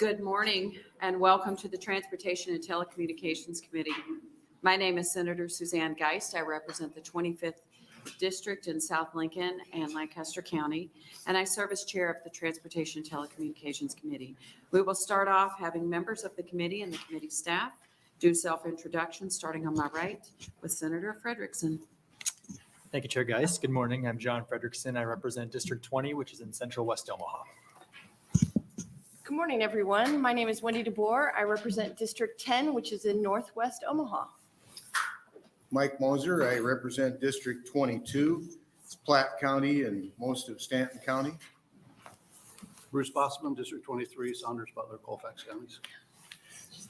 Good morning and welcome to the Transportation and Telecommunications Committee. My name is Senator Suzanne Geist. I represent the 25th District in South Lincoln and Lancaster County, and I serve as chair of the Transportation and Telecommunications Committee. We will start off having members of the committee and the committee staff do self-introduction, starting on my right with Senator Frederickson. Thank you, Chair Geist. Good morning. I'm John Frederickson. I represent District 20, which is in Central West Omaha. Good morning, everyone. My name is Wendy DeBoer. I represent District 10, which is in Northwest Omaha. Mike Moser, I represent District 22. It's Platte County and most of Stanton County. Bruce Bossman, District 23, Saunders, Butler, Colfax counties.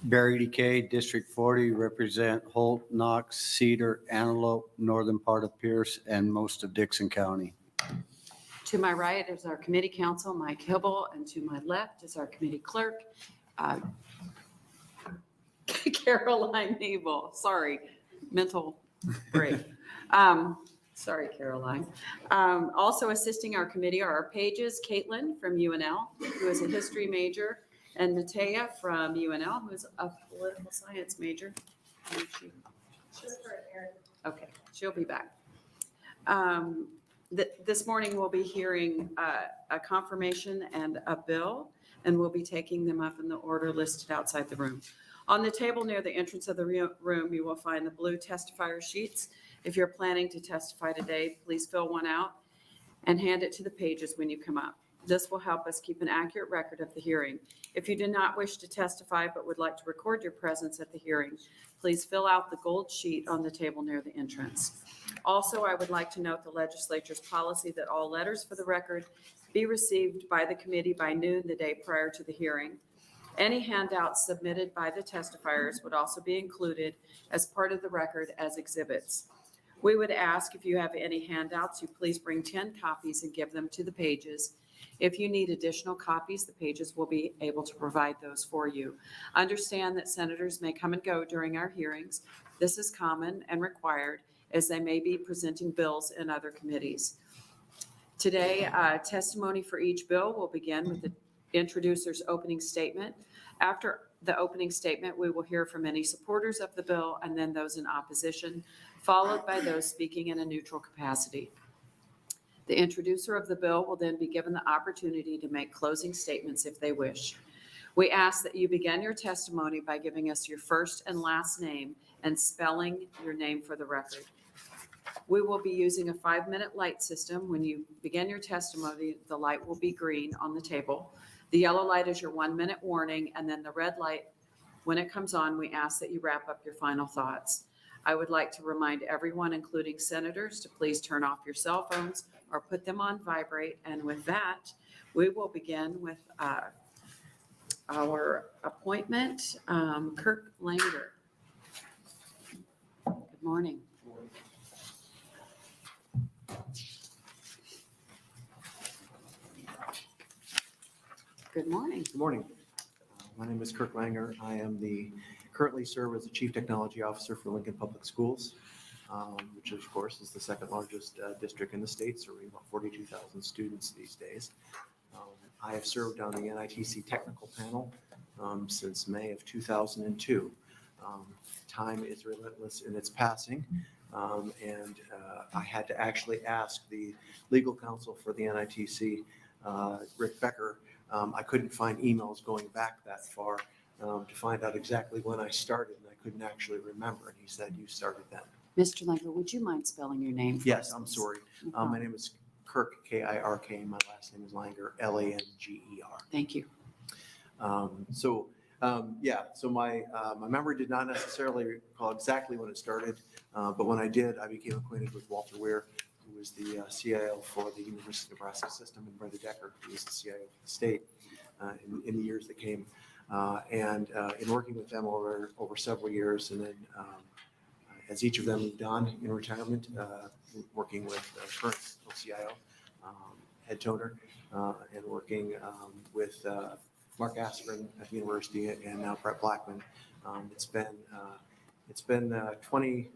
Barry DeKay, District 40, represent Holt, Knox, Cedar, Antelope, northern part of Pierce, and most of Dixon County. To my right is our committee counsel, Mike Hibble, and to my left is our committee clerk, Caroline Nebel. Sorry, mental break. Sorry, Caroline. Also assisting our committee are our pages, Caitlin from UNL, who is a history major, and Natea from UNL, who is a political science major. Okay, she'll be back. This morning we'll be hearing a confirmation and a bill, and we'll be taking them up in the order listed outside the room. On the table near the entrance of the room, you will find the blue testifier sheets. If you're planning to testify today, please fill one out and hand it to the pages when you come up. This will help us keep an accurate record of the hearing. If you do not wish to testify but would like to record your presence at the hearing, please fill out the gold sheet on the table near the entrance. Also, I would like to note the legislature's policy that all letters for the record be received by the committee by noon the day prior to the hearing. Any handouts submitted by the testifiers would also be included as part of the record as exhibits. We would ask if you have any handouts, you please bring 10 copies and give them to the pages. If you need additional copies, the pages will be able to provide those for you. Understand that senators may come and go during our hearings. This is common and required, as they may be presenting bills in other committees. Today, testimony for each bill will begin with the introducer's opening statement. After the opening statement, we will hear from any supporters of the bill and then those in opposition, followed by those speaking in a neutral capacity. The introducer of the bill will then be given the opportunity to make closing statements if they wish. We ask that you begin your testimony by giving us your first and last name and spelling your name for the record. We will be using a 5-minute light system. When you begin your testimony, the light will be green on the table. The yellow light is your 1-minute warning, and then the red light, when it comes on, we ask that you wrap up your final thoughts. I would like to remind everyone, including senators, to please turn off your cell phones or put them on vibrate. And with that, we will begin with our appointment. Kirk Langer. Good morning. Good morning. Good morning. My name is Kirk Langer. I am currently serve as the Chief Technology Officer for Lincoln Public Schools, which of course is the second largest district in the state, serving about 42,000 students these days. I have served on the NITC technical panel since May of 2002. Time is relentless in its passing, and I had to actually ask the legal counsel for the NITC, Rick Becker. I couldn't find emails going back that far to find out exactly when I started, and I couldn't actually remember. And he said, "You started then." Mr. Langer, would you mind spelling your name? Yes, I'm sorry. My name is Kirk, K-I-R-K. My last name is Langer, L-A-N-G-E-R. Thank you. So my memory did not necessarily recall exactly when it started, but when I did, I became acquainted with Walter Weir, who was the CIO for the University of Nebraska system, and Brother Decker, who was the CIO of the state in the years that came. And in working with them over several years, and then as each of them moved on in retirement, working with current CIO, Ed Toner, and working with Mark Aspirin at the university, and now Brett Blackman. It's been 20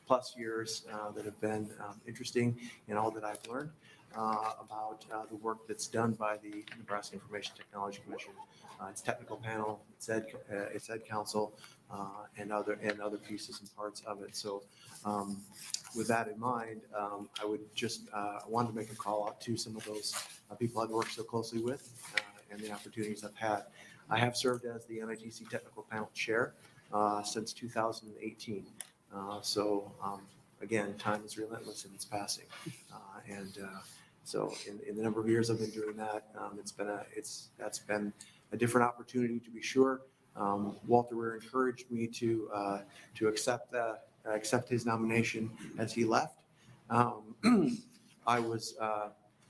plus years that have been interesting in all that I've learned. about the work that's done by the Nebraska Information Technology Commission, its technical panel, its ed council, and other pieces and parts of it. So with that in mind, I would just want to make a call out to some of those people I've worked so closely with and the opportunities I've had. I have served as the NITC Technical Panel Chair since 2018. Again, time is relentless in its passing. So in the number of years I've been doing that, that's been a different opportunity to be sure. Walter Weir encouraged me to accept his nomination as he left. I was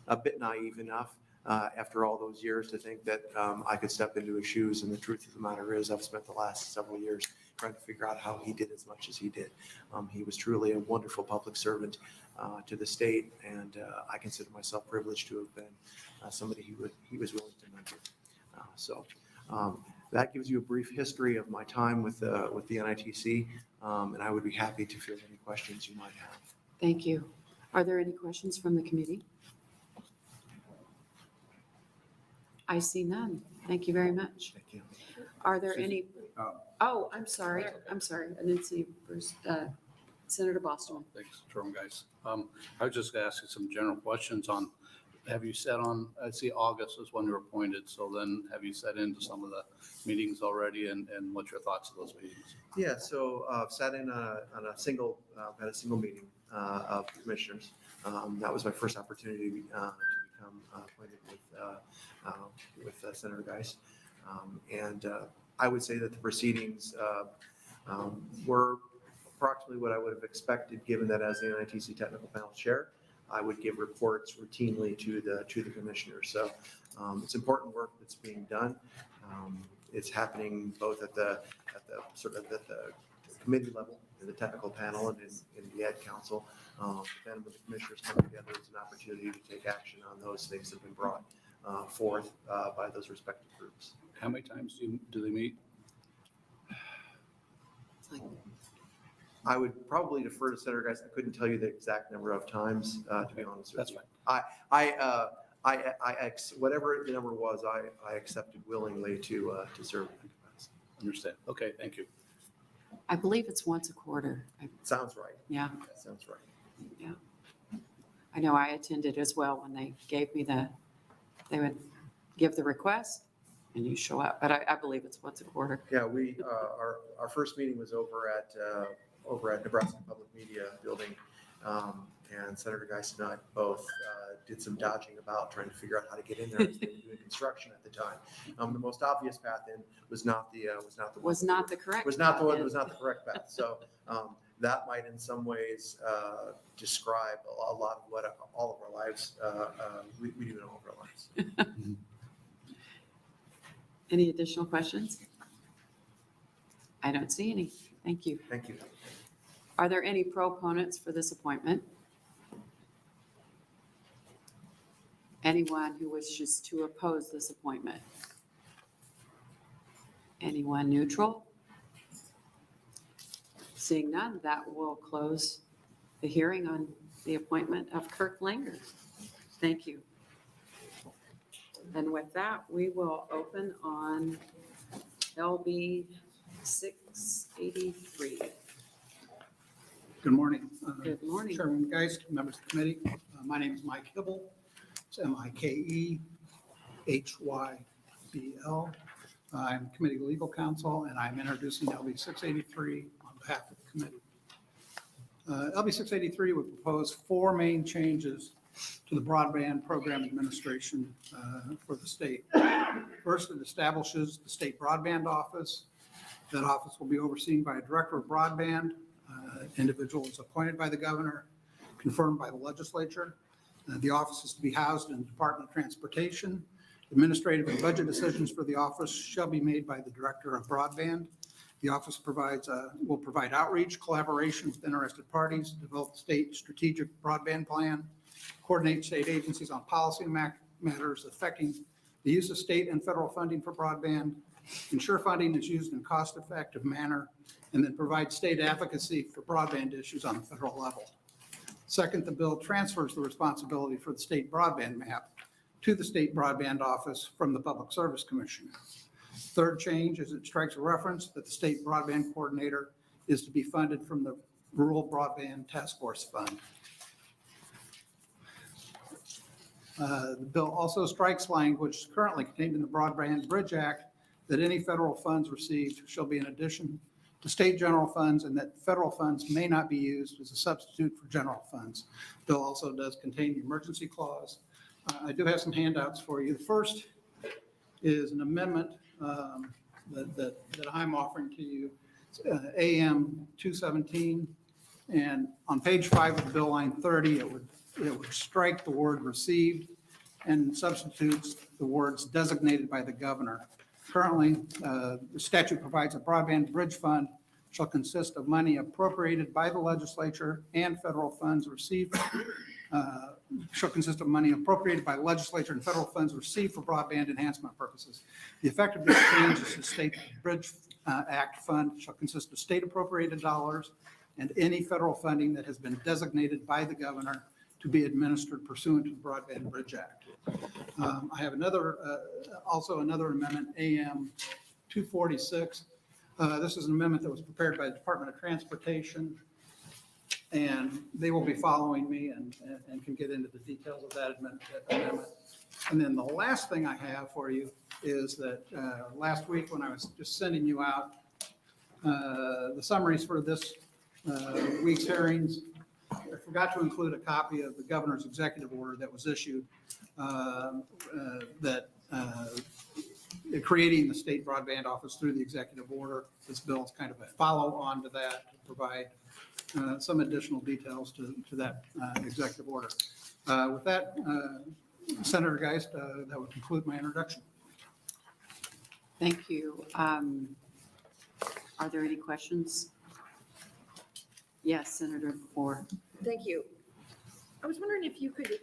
a bit naive enough after all those years to think that I could step into his shoes. And the truth of the matter is I've spent the last several years trying to figure out how he did as much as he did. He was truly a wonderful public servant to the state, and I consider myself privileged to have been somebody he was willing to mentor. That gives you a brief history of my time with the NITC, and I would be happy to field any questions you might have. Thank you. Are there any questions from the committee? I see none. Thank you very much. Thank you. Are there any? Oh, I'm sorry. I didn't see Bruce. Senator Bostrom. Thanks, Chairman, guys. I was just asking some general questions on, have you sat on, I see August is when you were appointed, so then have you sat into some of the meetings already, and what's your thoughts of those meetings? Yeah, so I've sat in on a single meeting of commissioners. That was my first opportunity to become appointed with Senator Geist. And I would say that the proceedings were approximately what I would have expected, given that as the NITC Technical Panel Chair, I would give reports routinely to the commissioners. So it's important work that's being done. It's happening both at the committee level, in the technical panel, and in the Ed Council. Then when the commissioners come together, it's an opportunity to take action on those things that have been brought forth by those respective groups. How many times do they meet? I would probably defer to Senator Geist. I couldn't tell you the exact number of times, to be honest with That's you. fine. Whatever the number was, I accepted willingly to serve in that capacity. Understand. Okay, thank you. I believe it's once a quarter. Sounds right. Yeah, Sounds right. yeah. I know I attended as well when they gave me they would give the request and you show up, but I believe it's once a quarter. Yeah, our first meeting was over at Nebraska Public Media Building, and Senator Geist and I both did some dodging about trying to figure out how to get in there. As they were doing construction at the time. The most obvious path in was not the correct path. So that might, in some ways, describe a lot of what all of our lives we do in all of our lives. Any additional questions? I don't see any. Thank you. Thank you. Are there any proponents for this appointment? Anyone who wishes to oppose this appointment? Anyone neutral? Seeing none, that will close the hearing on the appointment of Kirk Langer. Thank you. And with that, we will open on LB 683. Good morning. Good morning. Chairman Geist, members of the committee. My name is Mike Hibble. It's Mikehybbl. I'm committee legal counsel, and I'm introducing LB 683 on behalf of the committee. LB 683 would propose 4 main changes to the broadband program administration for the state. First, it establishes the state broadband office. That office will be overseen by a director of broadband. Individual is appointed by the governor, confirmed by the legislature. The office is to be housed in the Department of Transportation. Administrative and budget decisions for the office shall be made by the director of broadband. The office will provide outreach, collaboration with interested parties, develop the state strategic broadband plan, coordinate state agencies on policy matters affecting the use of state and federal funding for broadband, ensure funding is used in a cost-effective manner, and then provide state advocacy for broadband issues on the federal level. Second, the bill transfers the responsibility for the state broadband map to the State Broadband Office from the Public Service Commission. Third change is it strikes a reference that the state broadband coordinator is to be funded from the Rural Broadband Task Force Fund. The bill also strikes language currently contained in the Broadband Bridge Act that any federal funds received shall be in addition to state general funds, and that federal funds may not be used as a substitute for general funds. The bill also does contain the emergency clause. I do have some handouts for you. The first is an amendment that I'm offering to you, AM 217. And on page 5 of the bill, line 30, it would strike the word received and substitutes the words designated by the governor. Currently, the statute provides a broadband bridge fund shall consist of money appropriated by the legislature and federal funds received, shall consist of money appropriated by legislature and federal funds received for broadband enhancement purposes. The effect of this change is the State Bridge Act fund shall consist of state appropriated dollars and any federal funding that has been designated by the governor to be administered pursuant to the Broadband Bridge Act. I have also another amendment, AM 246. This is an amendment that was prepared by the Department of Transportation, and they will be following me and can get into the details of that amendment. And then the last thing I have for you is that last week when I was just sending you out the summaries for this week's hearings, I forgot to include a copy of the governor's executive order that was issued creating the state broadband office through the executive order. This bill is kind of a follow-on to that to provide some additional details to that executive order. With that, Senator Geist, that would conclude my introduction. Thank you. Are there any questions? Yes, Senator Moore. Thank you. I was wondering if you could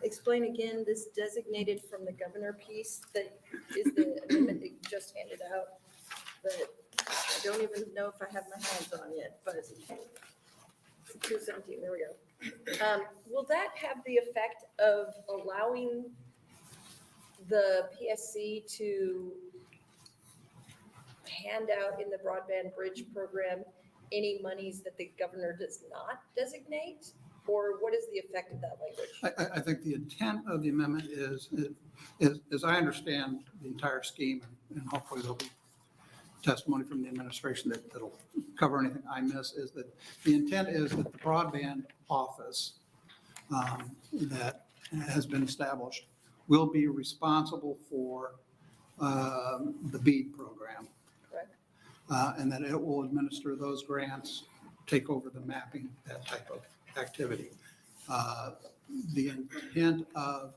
explain again this designated from the governor piece that is the amendment that you just handed out, that I don't even know if I have my hands on yet, but 217, there we go. Will that have the effect of allowing the PSC to hand out in the broadband bridge program any monies that the governor does not designate? Or what is the effect of that language? I think the intent of the amendment is, as I understand the entire scheme, and hopefully there'll be testimony from the administration that'll cover anything I miss, is that the intent is that the broadband office that has been established will be responsible for the BEAD program. Correct. And that it will administer those grants, take over the mapping, that type of activity. The intent of,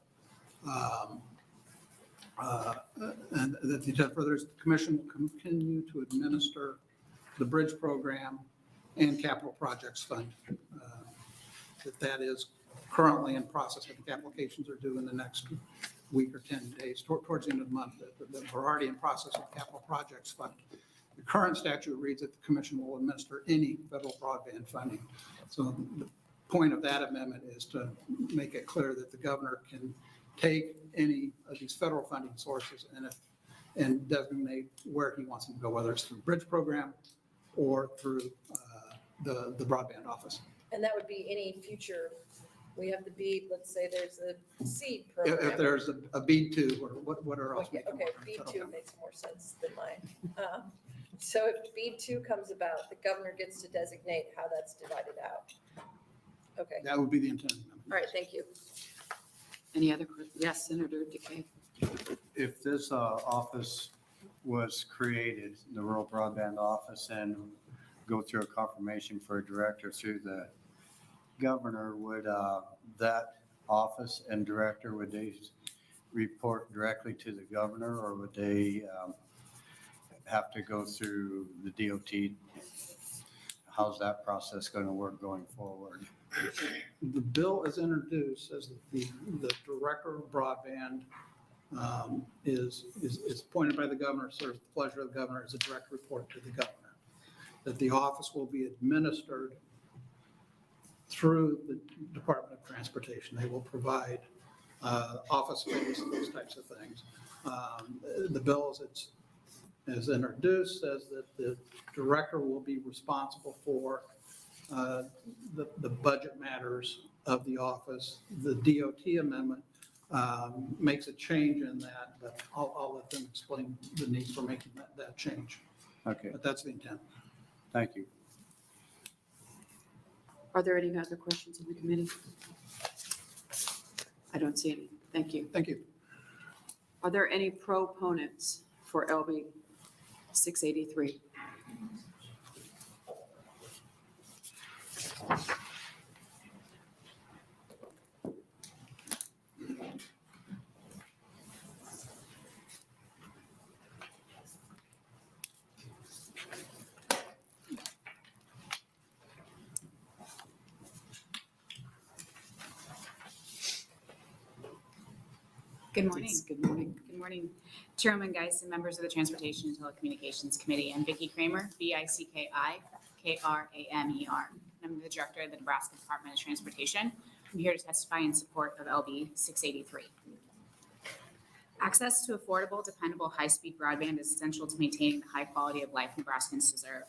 and that the intent further is the commission will continue to administer the bridge program and capital projects fund. That is currently in process. I think applications are due in the next week or 10 days, towards the end of the month. We're already in process of capital projects fund. The current statute reads that the commission will administer any federal broadband funding. So the point of that amendment is to make it clear that the governor can take any of these federal funding sources and designate where he wants them to go, whether it's through the bridge program or through the broadband office. And that would be any future, we have the BEAD, let's say there's a seed program. If there's a BEAD 2 or whatever else. Okay, BEAD 2 makes more sense than mine. So if BEAD 2 comes about, the governor gets to designate how that's divided out. Okay, That would be the intent. all right, thank you. Any other, yes, Senator Decay. If this office was created, the rural broadband office, and go through a confirmation for a director through the governor, would that office and director, would they report directly to the governor, or would they have to go through the DOT? How's that process going to work going forward? The bill is introduced as the director of broadband is appointed by the governor, serves the pleasure of the governor as a direct report to the governor. That the office will be administered through the Department of Transportation. They will provide office space, those types of things. The bill, as it's as introduced, says that the director will be responsible for the budget matters of the office. The DOT amendment makes a change in that, but I'll let them explain the need for making that change. Okay, But that's the intent. thank you. Are there any other questions in the committee? I don't see any. Thank you. Thank you. Are there any proponents for LB 683? Good morning. Good morning. Good morning, Chairman Geis and members of the Transportation and Telecommunications Committee. I'm Vicki Kramer, V-I-C-K-I-K-R-A-M-E-R. I'm the Director of the Nebraska Department of Transportation. I'm here to testify in support of LB 683. Access to affordable, dependable, high-speed broadband is essential to maintaining the high quality of life Nebraskans deserve.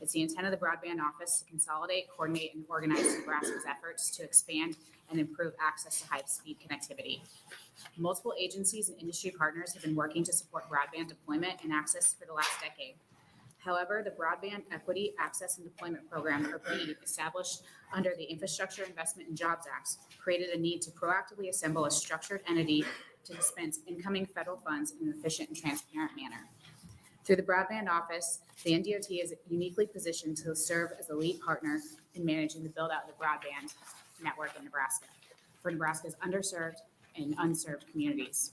It's the intent of the Broadband Office to consolidate, coordinate, and organize Nebraska's efforts to expand and improve access to high-speed connectivity. Multiple agencies and industry partners have been working to support broadband deployment and access for the last decade. However, the Broadband Equity Access and Deployment Program, or BEAD, established under the Infrastructure Investment and Jobs Act, created a need to proactively assemble a structured entity to dispense incoming federal funds in an efficient and transparent manner. Through the Broadband Office, the NDOT is uniquely positioned to serve as a lead partner in managing the build-out of the broadband network in Nebraska for Nebraska's underserved and unserved communities.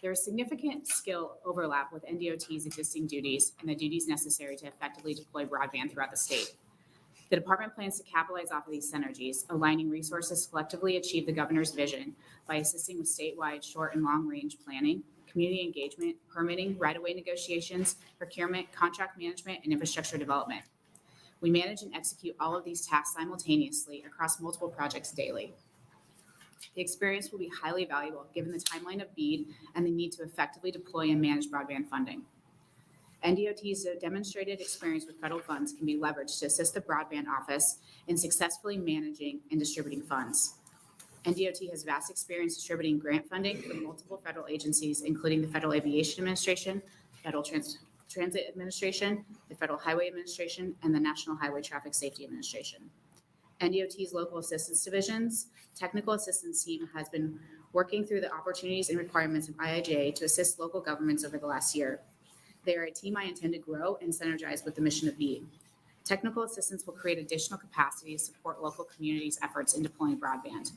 There is significant skill overlap with NDOT's existing duties and the duties necessary to effectively deploy broadband throughout the state. The department plans to capitalize off of these synergies, aligning resources to collectively achieve the governor's vision by assisting with statewide short and long-range planning, community engagement, permitting, right-of-way negotiations, procurement, contract management, and infrastructure development. We manage and execute all of these tasks simultaneously across multiple projects daily. The experience will be highly valuable given the timeline of BEAD and the need to effectively deploy and manage broadband funding. NDOT's demonstrated experience with federal funds can be leveraged to assist the Broadband Office in successfully managing and distributing funds. NDOT has vast experience distributing grant funding from multiple federal agencies, including the Federal Aviation Administration, Federal Transit Administration, the Federal Highway Administration, and the National Highway Traffic Safety Administration. NDOT's local assistance divisions, technical assistance team has been working through the opportunities and requirements of IIJA to assist local governments over the last year. They are a team I intend to grow and synergize with the mission of BEAD. Technical assistance will create additional capacity to support local communities' efforts in deploying broadband.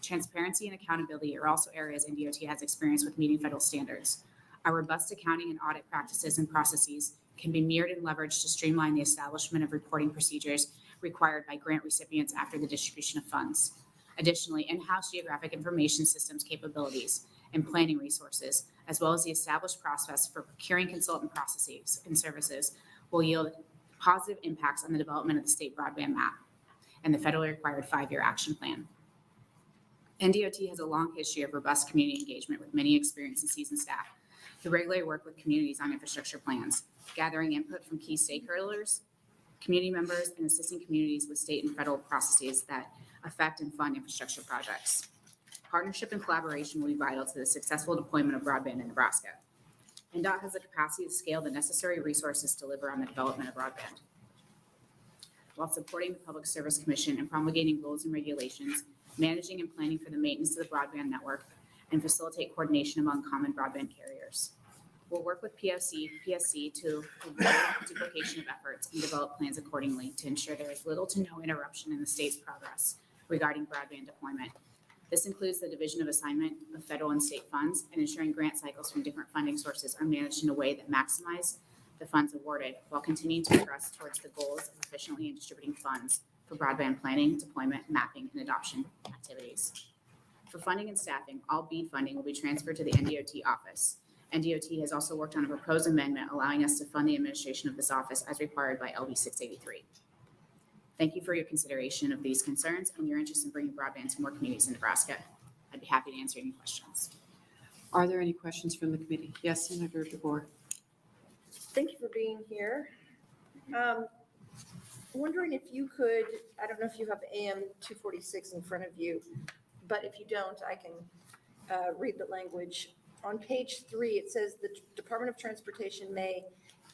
Transparency and accountability are also areas NDOT has experience with meeting federal standards. Our robust accounting and audit practices and processes can be mirrored and leveraged to streamline the establishment of reporting procedures required by grant recipients after the distribution of funds. Additionally, in-house geographic information systems capabilities and planning resources, as well as the established process for procuring consultant processes and services, will yield positive impacts on the development of the state broadband map and the federally required 5-year action plan. NDOT has a long history of robust community engagement with many experienced and seasoned staff who regularly work with communities on infrastructure plans, gathering input from key stakeholders, community members, and assisting communities with state and federal processes that affect and fund infrastructure projects. Partnership and collaboration will be vital to the successful deployment of broadband in Nebraska. NDOT has the capacity to scale the necessary resources to deliver on the development of broadband, while supporting the Public Service Commission and promulgating rules and regulations, managing and planning for the maintenance of the broadband network, and facilitate coordination among common broadband carriers. We'll work with PSC to avoid duplication of efforts and develop plans accordingly to ensure there is little to no interruption in the state's progress regarding broadband deployment. This includes the division of assignment of federal and state funds and ensuring grant cycles from different funding sources are managed in a way that maximize the funds awarded while continuing to progress towards the goals of efficiently distributing funds for broadband planning, deployment, mapping, and adoption activities. For funding and staffing, all BEAD funding will be transferred to the NDOT office. NDOT has also worked on a proposed amendment allowing us to fund the administration of this office as required by LB 683. Thank you for your consideration of these concerns and your interest in bringing broadband to more communities in Nebraska. I'd be happy to answer any questions. Are there any questions from the committee? Yes, Senator DeBoer. Thank you for being here. Wondering if you could, I don't know if you have AM 246 in front of you, but if you don't, I can read the language. On page 3, it says the Department of Transportation may,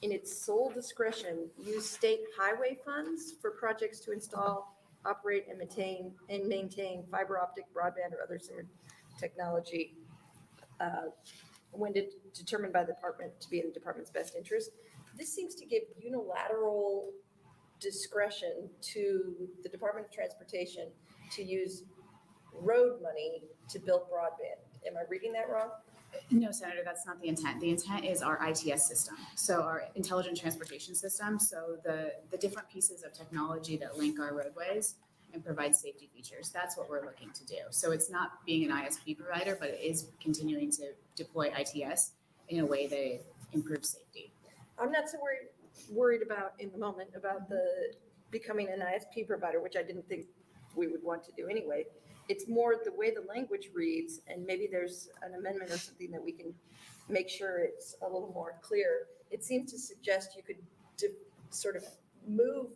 in its sole discretion, use state highway funds for projects to install, operate, and maintain fiber optic broadband or other similar technology when determined by the department to be in the department's best interest. This seems to give unilateral discretion to the Department of Transportation to use road money to build broadband. Am I reading that wrong? No, Senator, that's not the intent. The intent is our ITS system, so our intelligent transportation system. So the different pieces of technology that link our roadways and provide safety features. That's what we're looking to do. So it's not being an ISP provider, but it is continuing to deploy ITS in a way that improves safety. I'm not so worried about in the moment about the becoming an ISP provider, which I didn't think we would want to do anyway. It's more the way the language reads, and maybe there's an amendment or something that we can make sure it's a little more clear. It seems to suggest you could sort of move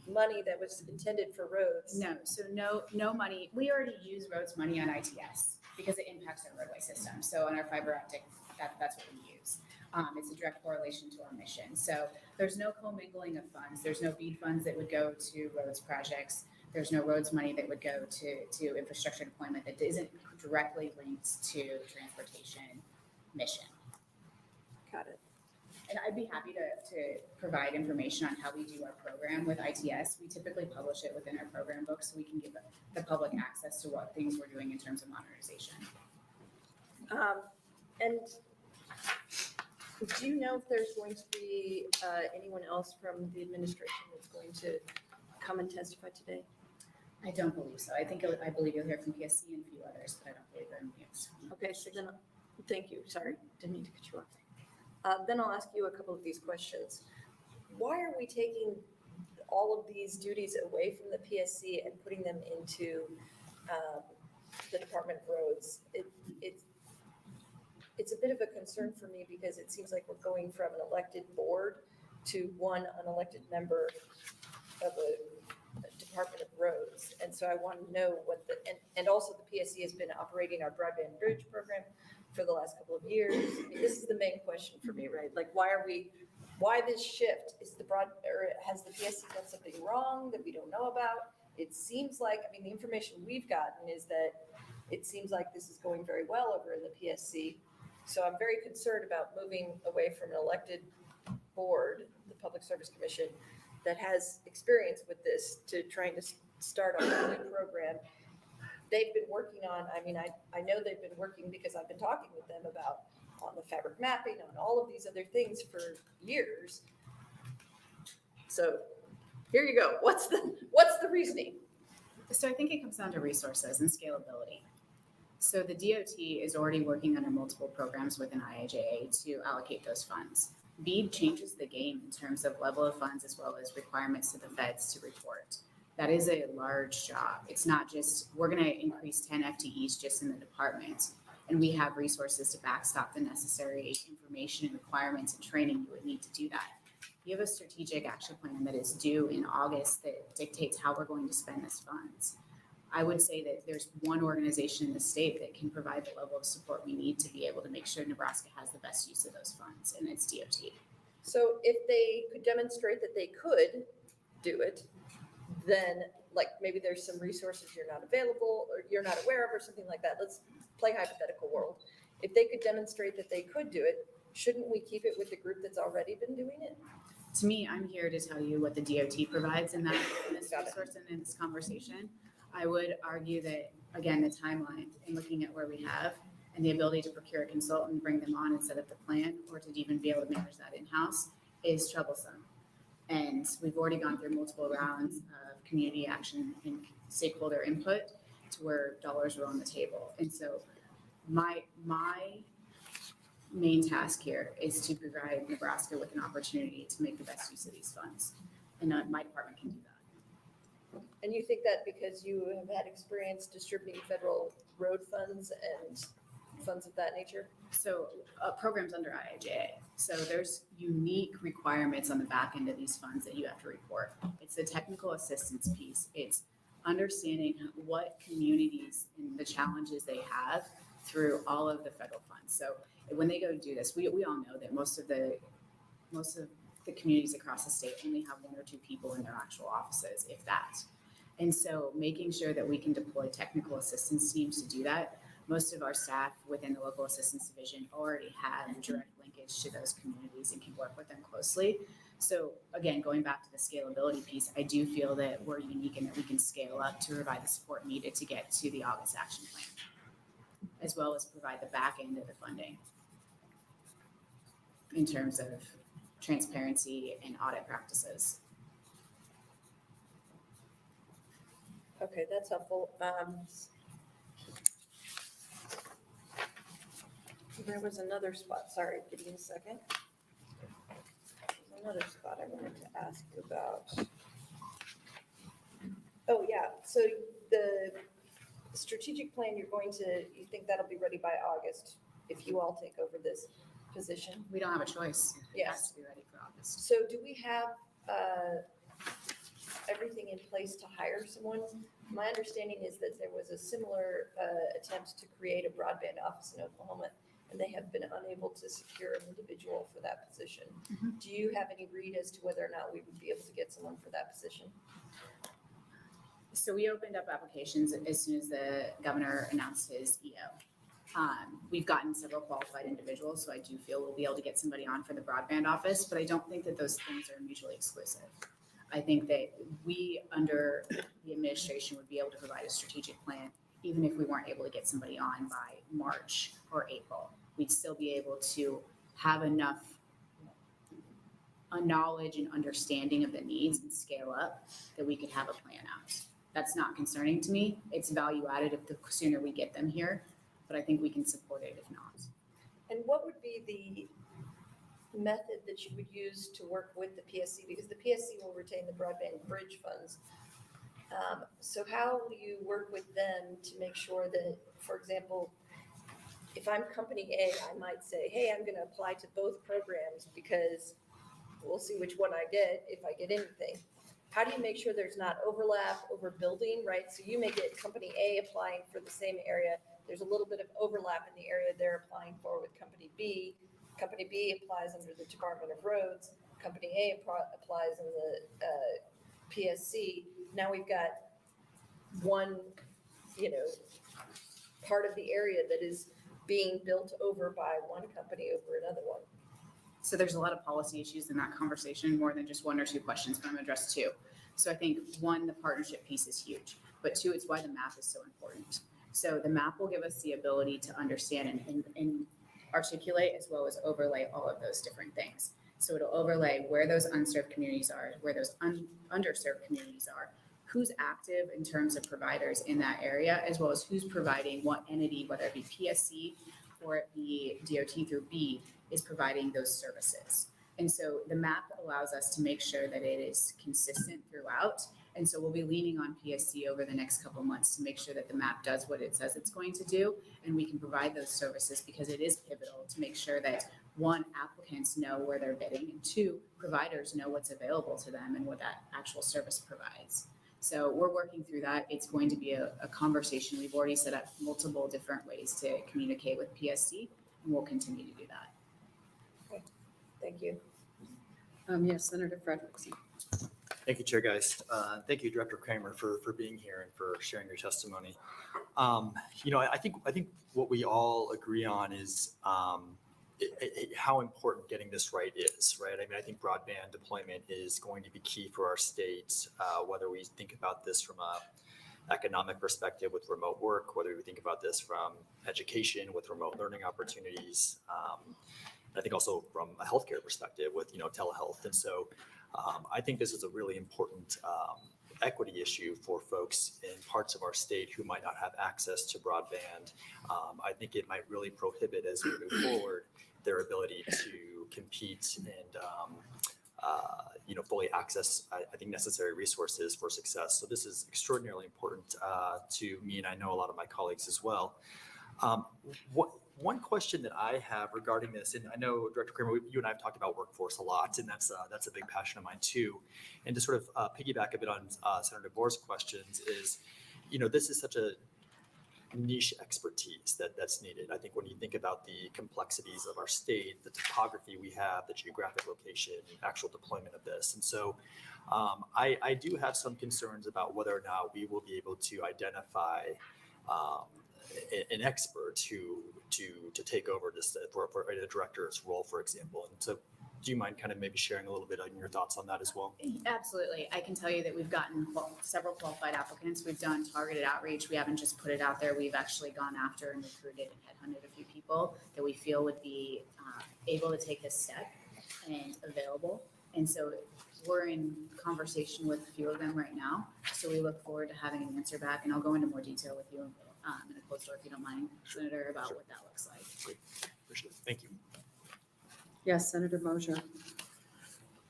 money that was intended for roads. No, so no money. We already use roads money on ITS because it impacts our roadway system. So on our fiber optic, that's what we use. It's a direct correlation to our mission. So there's no commingling of funds. There's no BEAD funds that would go to roads projects. There's no roads money that would go to infrastructure deployment that isn't directly linked to transportation mission. Got it. And I'd be happy to provide information on how we do our program with ITS. We typically publish it within our program book so we can give the public access to what things we're doing in terms of modernization. And do you know if there's going to be anyone else from the administration that's going to come and testify today? I don't believe so. I believe you'll hear from PSC and a few others, but I don't believe they're in mix. Okay, so then, thank you. Sorry, didn't mean to cut you off. Then I'll ask you a couple of these questions. Why are we taking all of these duties away from the PSC and putting them into the Department of Roads? It's a bit of a concern for me because it seems like we're going from an elected board to one unelected member of a Department of Roads. And so I want to know what and also the PSC has been operating our broadband bridge program for the last couple of years. I mean, this is the main question for me, right? Like, why this shift? Has the PSC done something wrong that we don't know about? It seems like, the information we've gotten is that it seems like this is going very well over in the PSC. So I'm very concerned about moving away from an elected board, the Public Service Commission, that has experience with this to trying to start a new program. They've been working on, I know they've been working because I've been talking with them about on the fabric mapping, on all of these other things for years. So here you go. What's the reasoning? So I think it comes down to resources and scalability. So the DOT is already working under multiple programs within IIJA to allocate those funds. BEAD changes the game in terms of level of funds as well as requirements to the feds to report. That is a large job. It's not just, we're going to increase 10 FTEs just in the department, and we have resources to backstop the necessary information and requirements and training you would need to do that. You have a strategic action plan that is due in August that dictates how we're going to spend this funds. I would say that there's one organization in the state that can provide the level of support we need to be able to make sure Nebraska has the best use of those funds, and it's DOT. So if they could demonstrate that they could do it, then like maybe there's some resources you're not available or you're not aware of or something like that. Let's play hypothetical world. If they could demonstrate that they could do it, shouldn't we keep it with the group that's already been doing it? To me, I'm here to tell you what the DOT provides in this resource and in this conversation. I would argue that, again, the timeline and looking at where we have and the ability to procure a consultant, bring them on and set up the plan, or to even be able to manage that in-house is troublesome. And we've already gone through multiple rounds of community action and stakeholder input to where dollars are on the table. And so my main task here is to provide Nebraska with an opportunity to make the best use of these funds. And my department can do that. And you think that because you have had experience distributing federal road funds and funds of that nature? So programs under IIJA. So there's unique requirements on the back end of these funds that you have to report. It's the technical assistance piece. It's understanding what communities and the challenges they have through all of the federal funds. So when they go do this, we all know that most of the communities across the state only have 1 or 2 people in their actual offices, if that. And so making sure that we can deploy technical assistance teams to do that. Most of our staff within the local assistance division already have direct linkage to those communities and can work with them closely. So again, going back to the scalability piece, I do feel that we're unique in that we can scale up to provide the support needed to get to the August action plan, as well as provide the back end of the funding in terms of transparency and audit practices. Okay, that's helpful. There was another spot, sorry, give me a second. There's another spot I wanted to ask you about. Oh, yeah, so the strategic plan, you think that'll be ready by August if you all take over this position? We don't have a choice. It Yes. has to be ready for August. So do we have everything in place to hire someone? My understanding is that there was a similar attempt to create a broadband office in Oklahoma, and they have been unable to secure an individual for that position. Mhm. Do you have any read as to whether or not we would be able to get someone for that position? So we opened up applications as soon as the governor announced his EO. We've gotten several qualified individuals, so I do feel we'll be able to get somebody on for the broadband office, but I don't think that those things are mutually exclusive. I think that we, under the administration, would be able to provide a strategic plan, even if we weren't able to get somebody on by March or April. We'd still be able to have enough knowledge and understanding of the needs and scale up that we could have a plan out. That's not concerning to me. It's value added if the sooner we get them here, but I think we can support it if not. And what would be the method that you would use to work with the PSC? Because the PSC will retain the broadband bridge funds. So how will you work with them to make sure that, for example, if I'm company A, I might say, hey, I'm going to apply to both programs because we'll see which one I get if I get anything. How do you make sure there's not overlap, overbuilding, right? So you may get company A applying for the same area. There's a little bit of overlap in the area they're applying for with company B. Company B applies under the Department of Roads. Company A applies in the PSC. Now we've got one, part of the area that is being built over by one company over another one. So there's a lot of policy issues in that conversation, more than just 1 or 2 questions, but I'm gonna address 2. So I think 1, the partnership piece is huge, but 2, it's why the map is so important. So the map will give us the ability to understand and articulate as well as overlay all of those different things. So it'll overlay where those unserved communities are, where those underserved communities are, who's active in terms of providers in that area, as well as who's providing what entity, whether it be PSC or it be DOT through B, is providing those services. And so the map allows us to make sure that it is consistent throughout. And so we'll be leaning on PSC over the next couple of months to make sure that the map does what it says it's going to do, and we can provide those services because it is pivotal to make sure that 1, applicants know where they're bidding, and 2, providers know what's available to them and what that actual service provides. So we're working through that. It's going to be a conversation. We've already set up multiple different ways to communicate with PSC, and we'll continue to do that. Thank you. Yes, Senator Frederickson. Thank you, Chair Geist. Thank you, Director Kramer, for being here and for sharing your testimony. I think what we all agree on is how important getting this right is, right? I mean, I think broadband deployment is going to be key for our state, whether we think about this from a economic perspective with remote work, whether we think about this from education with remote learning opportunities, I think also from a healthcare perspective with, telehealth. And so I think this is a really important equity issue for folks in parts of our state who might not have access to broadband. I think it might really prohibit, as we move forward, their ability to compete and fully access, I think, necessary resources for success. So this is extraordinarily important to me, and I know a lot of my colleagues as well. One question that I have regarding this, and I know Director Kramer, you and I have talked about workforce a lot, and that's a big passion of mine too. And to sort of piggyback a bit on Senator Boer's questions is, this is such a niche expertise that's needed. I think when you think about the complexities of our state, the topography we have, the geographic location, the actual deployment of this. And so I do have some concerns about whether or not we will be able to identify an expert to take over this for a director's role, for example. And so do you mind kind of maybe sharing a little bit on your thoughts on that as well? Absolutely. I can tell you that we've gotten several qualified applicants. We've done targeted outreach. We haven't just put it out there. We've actually gone after and recruited and headhunted a few people that we feel would be able to take this step and available. And so we're in conversation with a few of them right now. So we look forward to having an answer back, and I'll go into more detail with you in a closed door, if you don't mind, Senator, about what that looks like. Great. Appreciate it. Thank you. Yes, Senator Mosier.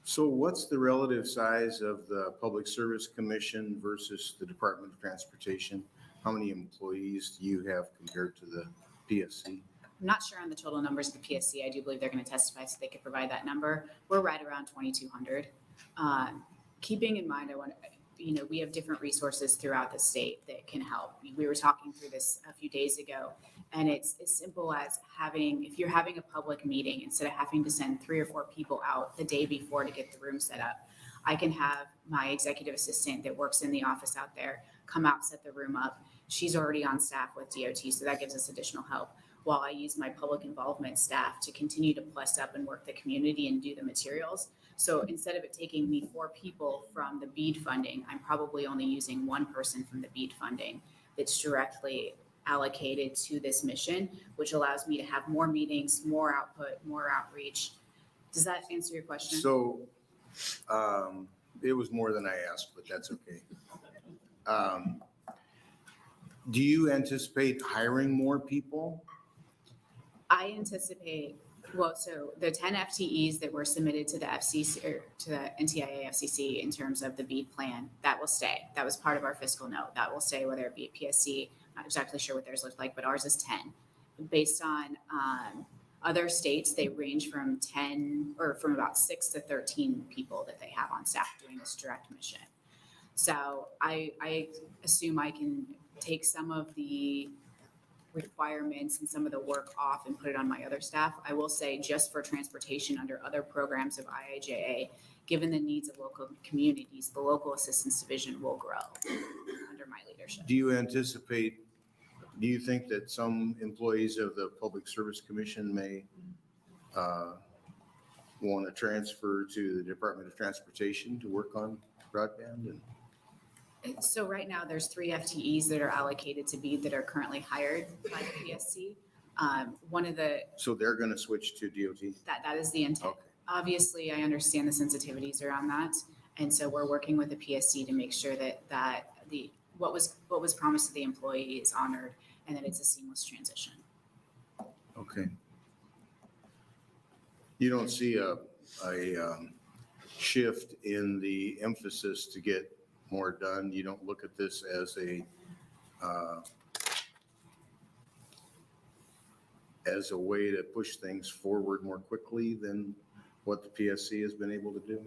So what's the relative size of the Public Service Commission versus the Department of Transportation? How many employees do you have compared to the PSC? I'm not sure on the total numbers of the PSC. I do believe they're going to testify, so they could provide that number. We're right around 2,200. Keeping in mind, we have different resources throughout the state that can help. We were talking through this a few days ago, and it's as simple as if you're having a public meeting, instead of having to send 3 or 4 people out the day before to get the room set up, I can have my executive assistant that works in the office out there come out, set the room up. She's already on staff with DOT, so that gives us additional help, while I use my public involvement staff to continue to plus up and work the community and do the materials. So instead of it taking me 4 people from the BEAD funding, I'm probably only using 1 person from the BEAD funding that's directly allocated to this mission, which allows me to have more meetings, more output, more outreach. Does that answer your question? So it was more than I asked, but that's okay. Do you anticipate hiring more people? I anticipate, so the 10 FTEs that were submitted to the FCC or to the NTIA FCC in terms of the BEAD plan, that will stay. That was part of our fiscal note. That will stay, whether it be a PSC. Not exactly sure what theirs looked like, but ours is 10. Based on other states, they range from 10 or from about 6 to 13 people that they have on staff doing this direct mission. So I assume I can take some of the requirements and some of the work off and put it on my other staff. I will say, just for transportation under other programs of IIJA, given the needs of local communities, the local assistance division will grow under my leadership. Do you think that some employees of the Public Service Commission may want to transfer to the Department of Transportation to work on broadband? So right now, there's 3 FTEs that are allocated to BEAD that are currently hired by the PSC. So they're going to switch to DOT? That is the intent. Okay. Obviously, I understand the sensitivities around that. And so we're working with the PSC to make sure that what was promised to the employee is honored and that it's a seamless transition. Okay. You don't see a shift in the emphasis to get more done? You don't look at this as a way to push things forward more quickly than what the PSC has been able to do?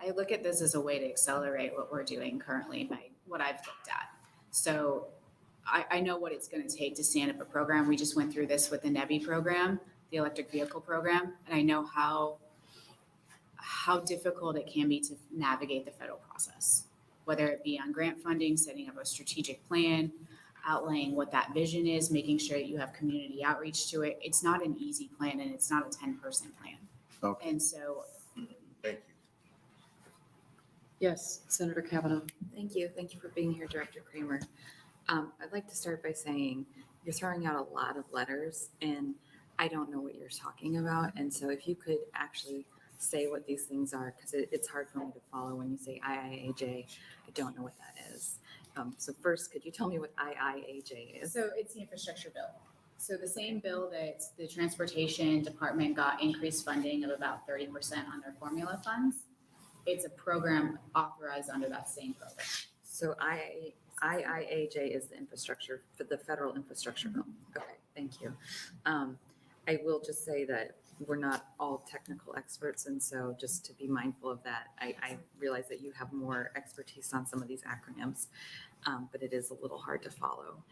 I look at this as a way to accelerate what we're doing currently by what I've looked at. So I know what it's going to take to stand up a program. We just went through this with the NEVI program, the electric vehicle program, and I know how difficult it can be to navigate the federal process, whether it be on grant funding, setting up a strategic plan, outlaying what that vision is, making sure that you have community outreach to it. It's not an easy plan, and it's not a 10-person plan. Okay. And so Thank you. Yes, Senator Kavanaugh. Thank you. Thank you for being here, Director Kramer. I'd like to start by saying you're throwing out a lot of letters and I don't know what you're talking about. And so if you could actually say what these things are, because it's hard for me to follow when you say IIAJ. I don't know what that is. So first, could you tell me what IIAJ is? So it's the infrastructure bill. So the same bill that the transportation department got increased funding of about 30% on their formula funds, it's a program authorized under that same program. So IIAJ is the infrastructure, for the federal infrastructure bill. Okay, thank you. I will just say that we're not all technical experts, and so just to be mindful of that, I realize that you have more expertise on some of these acronyms, but it is a little hard to follow.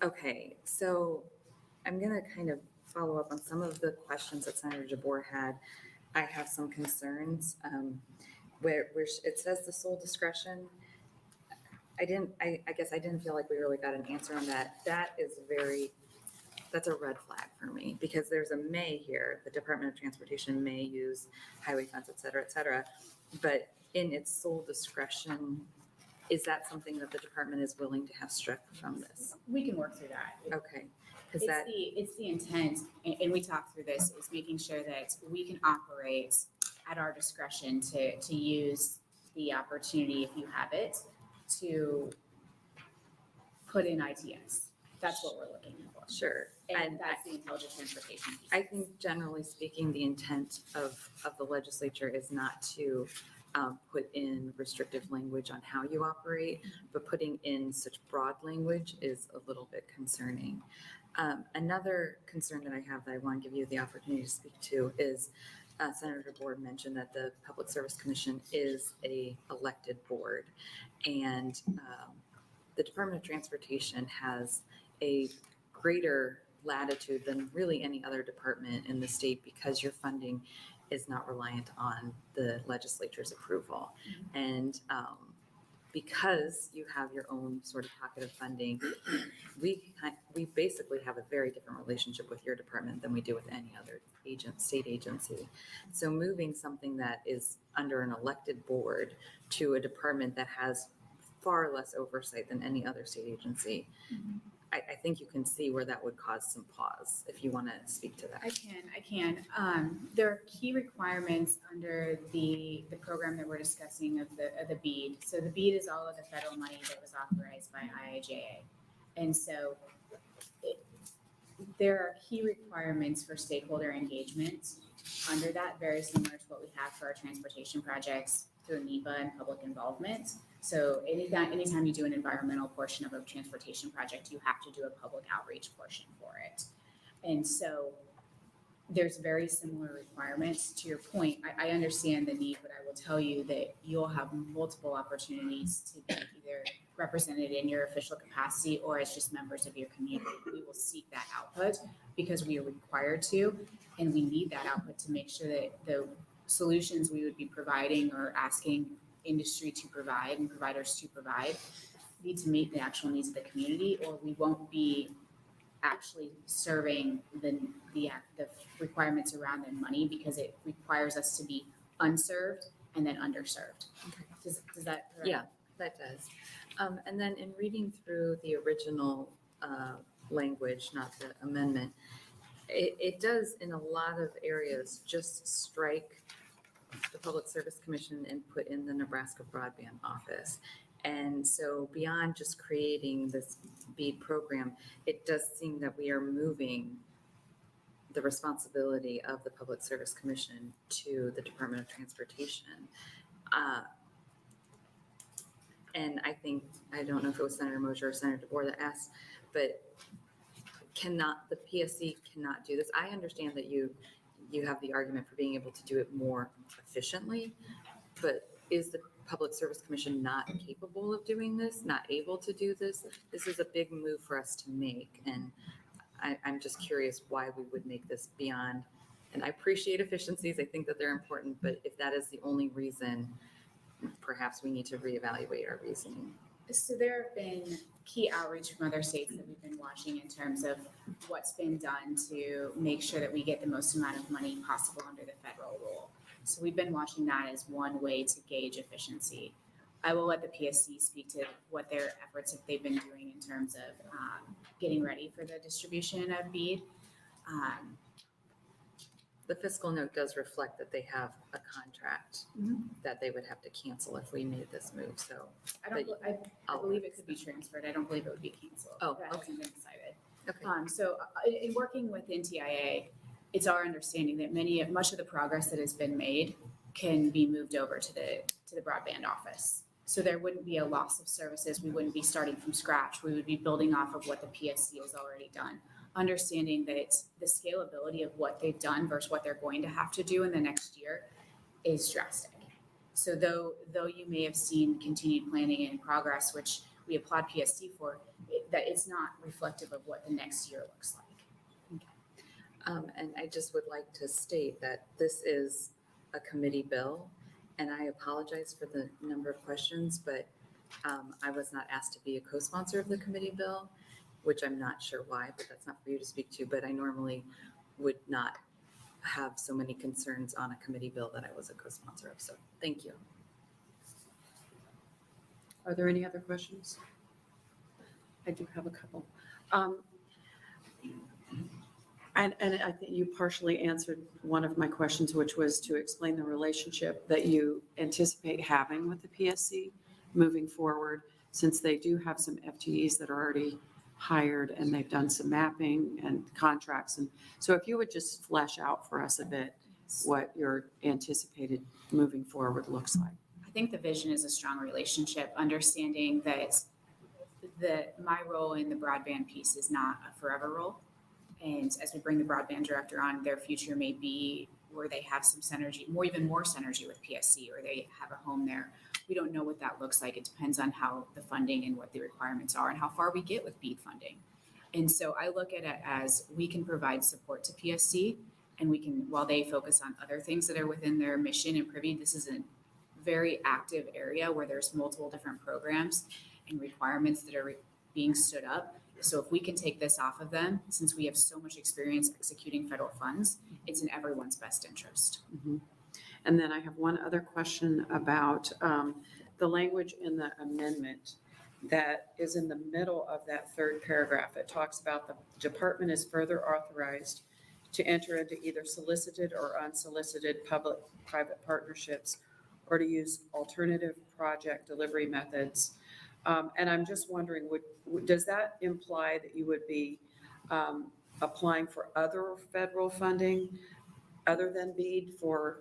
Okay, so I'm going to kind of follow up on some of the questions that Senator DeBoer had. I have some concerns where it says the sole discretion. I guess I didn't feel like we really got an answer on that. That's a red flag for me, because there's a may here. The Department of Transportation may use highway funds, et cetera, but in its sole discretion, is that something that the department is willing to have struck from this? We can work through that. Okay, because It's the intent, and we talked through this, is making sure that we can operate at our discretion to use the opportunity, if you have it, to put in ITS. That's what we're looking for. sure. And that's the intelligent transportation piece. I think generally speaking, the intent of the legislature is not to put in restrictive language on how you operate, but putting in such broad language is a little bit concerning. Another concern that I have that I want to give you the opportunity to speak to is Senator DeBoer mentioned that the Public Service Commission is a elected board, and the Department of Transportation has a greater latitude than really any other department in the state, because your funding is not reliant on the legislature's approval. And because you have your own sort of pocket of funding, we basically have a very different relationship with your department than we do with any other state agency. So moving something that is under an elected board to a department that has far less oversight than any other state agency, I think you can see where that would cause some pause, if you want to speak to that. I can. There are key requirements under the program that we're discussing of the BEAD. So the BEAD is all of the federal money that was authorized by IIJA. And so there are key requirements for stakeholder engagement under that, very similar to what we have for our transportation projects through NEPA and public involvement. So anytime you do an environmental portion of a transportation project, you have to do a public outreach portion for it. And so there's very similar requirements. To your point, I understand the need, but I will tell you that you'll have multiple opportunities to be either represented in your official capacity or as just members of your community. We will seek that output because we are required to, and we need that output to make sure that the solutions we would be providing or asking industry to provide and providers to provide need to meet the actual needs of the community, or we won't be actually serving the requirements around the money, because it requires us to be unserved and then underserved. Okay. Does that? Yeah, that does. And then in reading through the original language, not the amendment, it does in a lot of areas just strike the Public Service Commission and put in the Nebraska Broadband Office. And so beyond just creating this BEAD program, it does seem that we are moving the responsibility of the Public Service Commission to the Department of Transportation. And I think, I don't know if it was Senator Mosher or Senator DeBoer that asked, but the PSC cannot do this. I understand that you have the argument for being able to do it more efficiently, but is the Public Service Commission not capable of doing this, not able to do this? This is a big move for us to make, and I'm just curious why we would make this beyond, and I appreciate efficiencies, I think that they're important, but if that is the only reason, perhaps we need to reevaluate our reasoning. So there have been key outreach from other states that we've been watching in terms of what's been done to make sure that we get the most amount of money possible under the federal rule. So we've been watching that as one way to gauge efficiency. I will let the PSC speak to what their efforts that they've been doing in terms of getting ready for the distribution of BEAD. The fiscal note does reflect that they have a contract Mhm. that they would have to cancel if we made this move, so. I believe it could be transferred. I don't believe it would be canceled. Oh, That okay. hasn't been decided. Okay. So in working with NTIA, it's our understanding that much of the progress that has been made can be moved over to the broadband office. So there wouldn't be a loss of services. We wouldn't be starting from scratch. We would be building off of what the PSC has already done. Understanding that the scalability of what they've done versus what they're going to have to do in the next year is drastic. So though you may have seen continued planning and progress, which we applaud PSC for, that it's not reflective of what the next year looks like. And I just would like to state that this is a committee bill, and I apologize for the number of questions, but I was not asked to be a co-sponsor of the committee bill, which I'm not sure why, but that's not for you to speak to, but I normally would not have so many concerns on a committee bill that I was a co-sponsor of, so thank you. Are there any other questions? I do have a couple. And I think you partially answered one of my questions, which was to explain the relationship that you anticipate having with the PSC moving forward, since they do have some FTEs that are already hired and they've done some mapping and contracts. And so if you would just flesh out for us a bit what your anticipated moving forward looks like. I think the vision is a strong relationship, understanding that my role in the broadband piece is not a forever role. And as we bring the broadband director on, their future may be where they have some synergy, even more synergy with PSC, or they have a home there. We don't know what that looks like. It depends on how the funding and what the requirements are and how far we get with BEAD funding. And so I look at it as we can provide support to PSC, and we can, while they focus on other things that are within their mission and privy, this is a very active area where there's multiple different programs and requirements that are being stood up. So if we can take this off of them, since we have so much experience executing federal funds, it's in everyone's best interest. Mhm. And then I have one other question about the language in the amendment that is in the middle of that third paragraph. It talks about the department is further authorized to enter into either solicited or unsolicited public-private partnerships or to use alternative project delivery methods. And I'm just wondering, does that imply that you would be applying for other federal funding other than BEAD to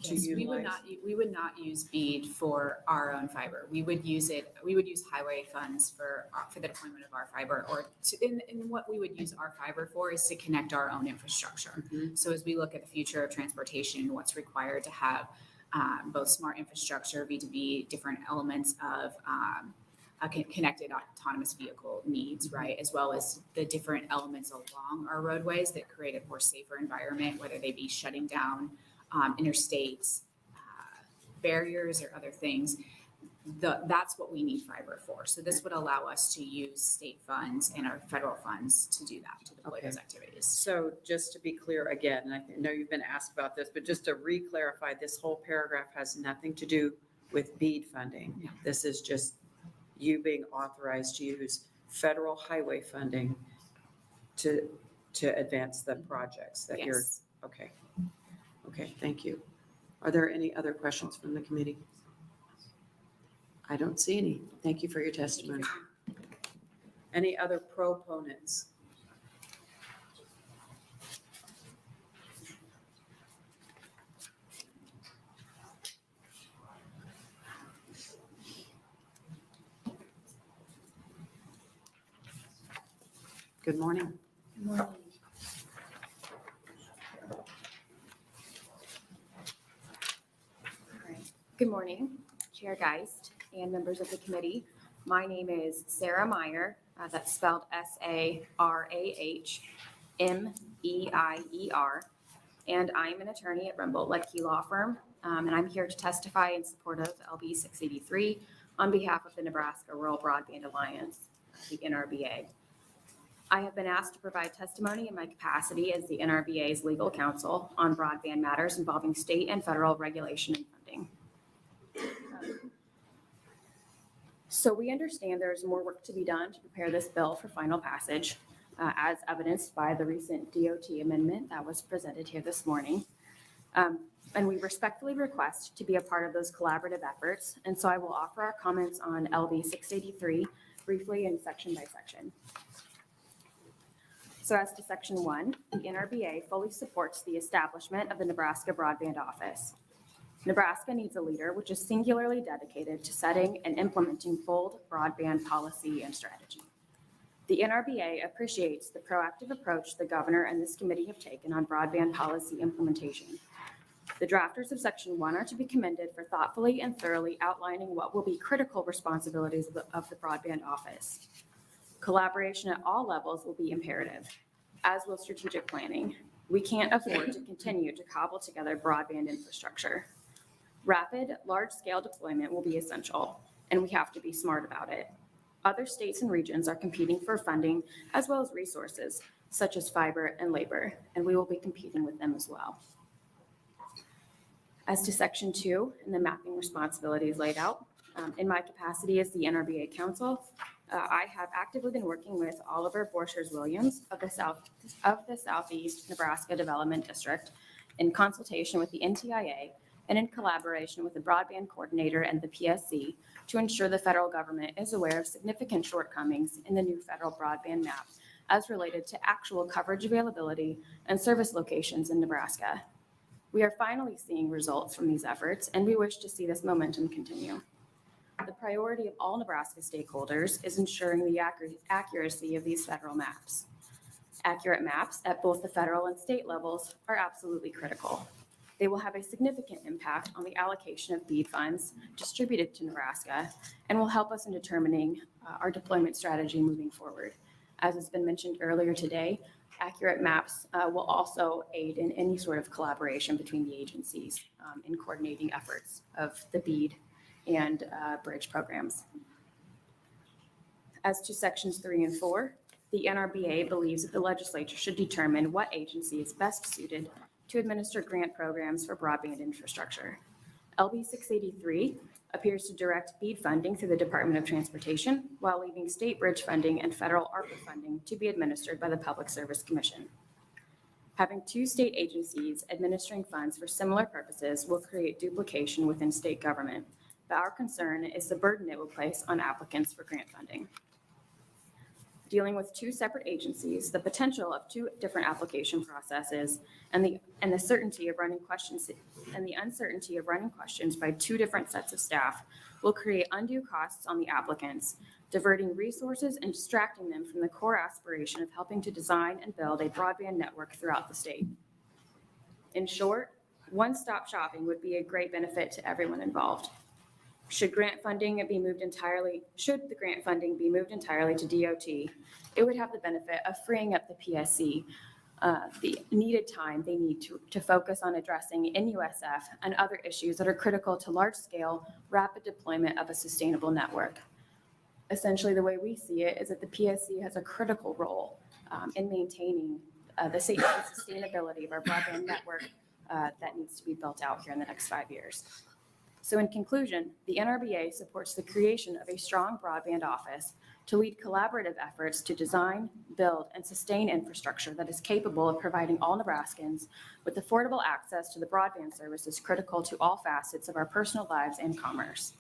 Yes, utilize? we would not use BEAD for our own fiber. We would use highway funds for the deployment of our fiber, and what we would use our fiber for is to connect our own infrastructure. Mhm. So as we look at the future of transportation, what's required to have both smart infrastructure, B2B, different elements of connected autonomous vehicle needs, right? As well as the different elements along our roadways that create a more safer environment, whether they be shutting down interstates, barriers, or other things. That's what we need fiber for. So this would allow us to use state funds and our federal funds to do that, to deploy those activities. So just to be clear again, and I know you've been asked about this, but just to re-clarify, this whole paragraph has nothing to do with BEAD funding. No. This is just you being authorized to use federal highway funding to advance the projects that you're, Yes. okay. Okay, thank you. Are there any other questions from the committee? I don't see any. Thank you for your testimony. Any other proponents? Good morning. Good morning. Good morning, Chair Geist and members of the committee. My name is Sarah Meyer. That's spelled SARAHMEIER. And I'm an attorney at Rumboldt Ledke Law Firm. And I'm here to testify in support of LB 683 on behalf of the Nebraska Rural Broadband Alliance, the NRBA. I have been asked to provide testimony in my capacity as the NRBA's legal counsel on broadband matters involving state and federal regulation and funding. So we understand there's more work to be done to prepare this bill for final passage. as evidenced by the recent DOT amendment that was presented here this morning. And we respectfully request to be a part of those collaborative efforts. And so I will offer our comments on LB 683 briefly and section by section. So as to section 1, the NRBA fully supports the establishment of the Nebraska Broadband Office. Nebraska needs a leader which is singularly dedicated to setting and implementing bold broadband policy and strategy. The NRBA appreciates the proactive approach the governor and this committee have taken on broadband policy implementation. The drafters of section 1 are to be commended for thoughtfully and thoroughly outlining what will be critical responsibilities of the broadband office. Collaboration at all levels will be imperative, as will strategic planning. We can't afford to continue to cobble together broadband infrastructure. Rapid, large-scale deployment will be essential, and we have to be smart about it. Other states and regions are competing for funding as well as resources, such as fiber and labor, and we will be competing with them as well. As to section 2 and the mapping responsibilities laid out, in my capacity as the NRBA counsel, I have actively been working with Oliver Borchers-Williams of the Southeast Nebraska Development District in consultation with the NTIA and in collaboration with the broadband coordinator and the PSC to ensure the federal government is aware of significant shortcomings in the new federal broadband map as related to actual coverage availability and service locations in Nebraska. We are finally seeing results from these efforts, and we wish to see this momentum continue. The priority of all Nebraska stakeholders is ensuring the accuracy of these federal maps. Accurate maps at both the federal and state levels are absolutely critical. They will have a significant impact on the allocation of BEAD funds distributed to Nebraska and will help us in determining our deployment strategy moving forward. As has been mentioned earlier today, accurate maps will also aid in any sort of collaboration between the agencies in coordinating efforts of the BEAD and bridge programs. As to sections 3 and 4, the NRBA believes that the legislature should determine what agency is best suited to administer grant programs for broadband infrastructure. LB 683 appears to direct BEAD funding through the Department of Transportation while leaving state bridge funding and federal ARPA funding to be administered by the Public Service Commission. Having two state agencies administering funds for similar purposes will create duplication within state government, but our concern is the burden it will place on applicants for grant funding. Dealing with two separate agencies, the potential of two different application processes, and the uncertainty of running questions by two different sets of staff will create undue costs on the applicants, diverting resources and distracting them from the core aspiration of helping to design and build a broadband network throughout the state. In short, one-stop shopping would be a great benefit to everyone involved. Should the grant funding be moved entirely to DOT, it would have the benefit of freeing up the PSC the needed time they need to focus on addressing NUSF and other issues that are critical to large-scale, rapid deployment of a sustainable network. Essentially, the way we see it is that the PSC has a critical role in maintaining the safety and sustainability of our broadband network that needs to be built out here in the next 5 years. So in conclusion, the NRBA supports the creation of a strong broadband office to lead collaborative efforts to design, build, and sustain infrastructure that is capable of providing all Nebraskans with affordable access to the broadband services critical to all facets of our personal lives and commerce.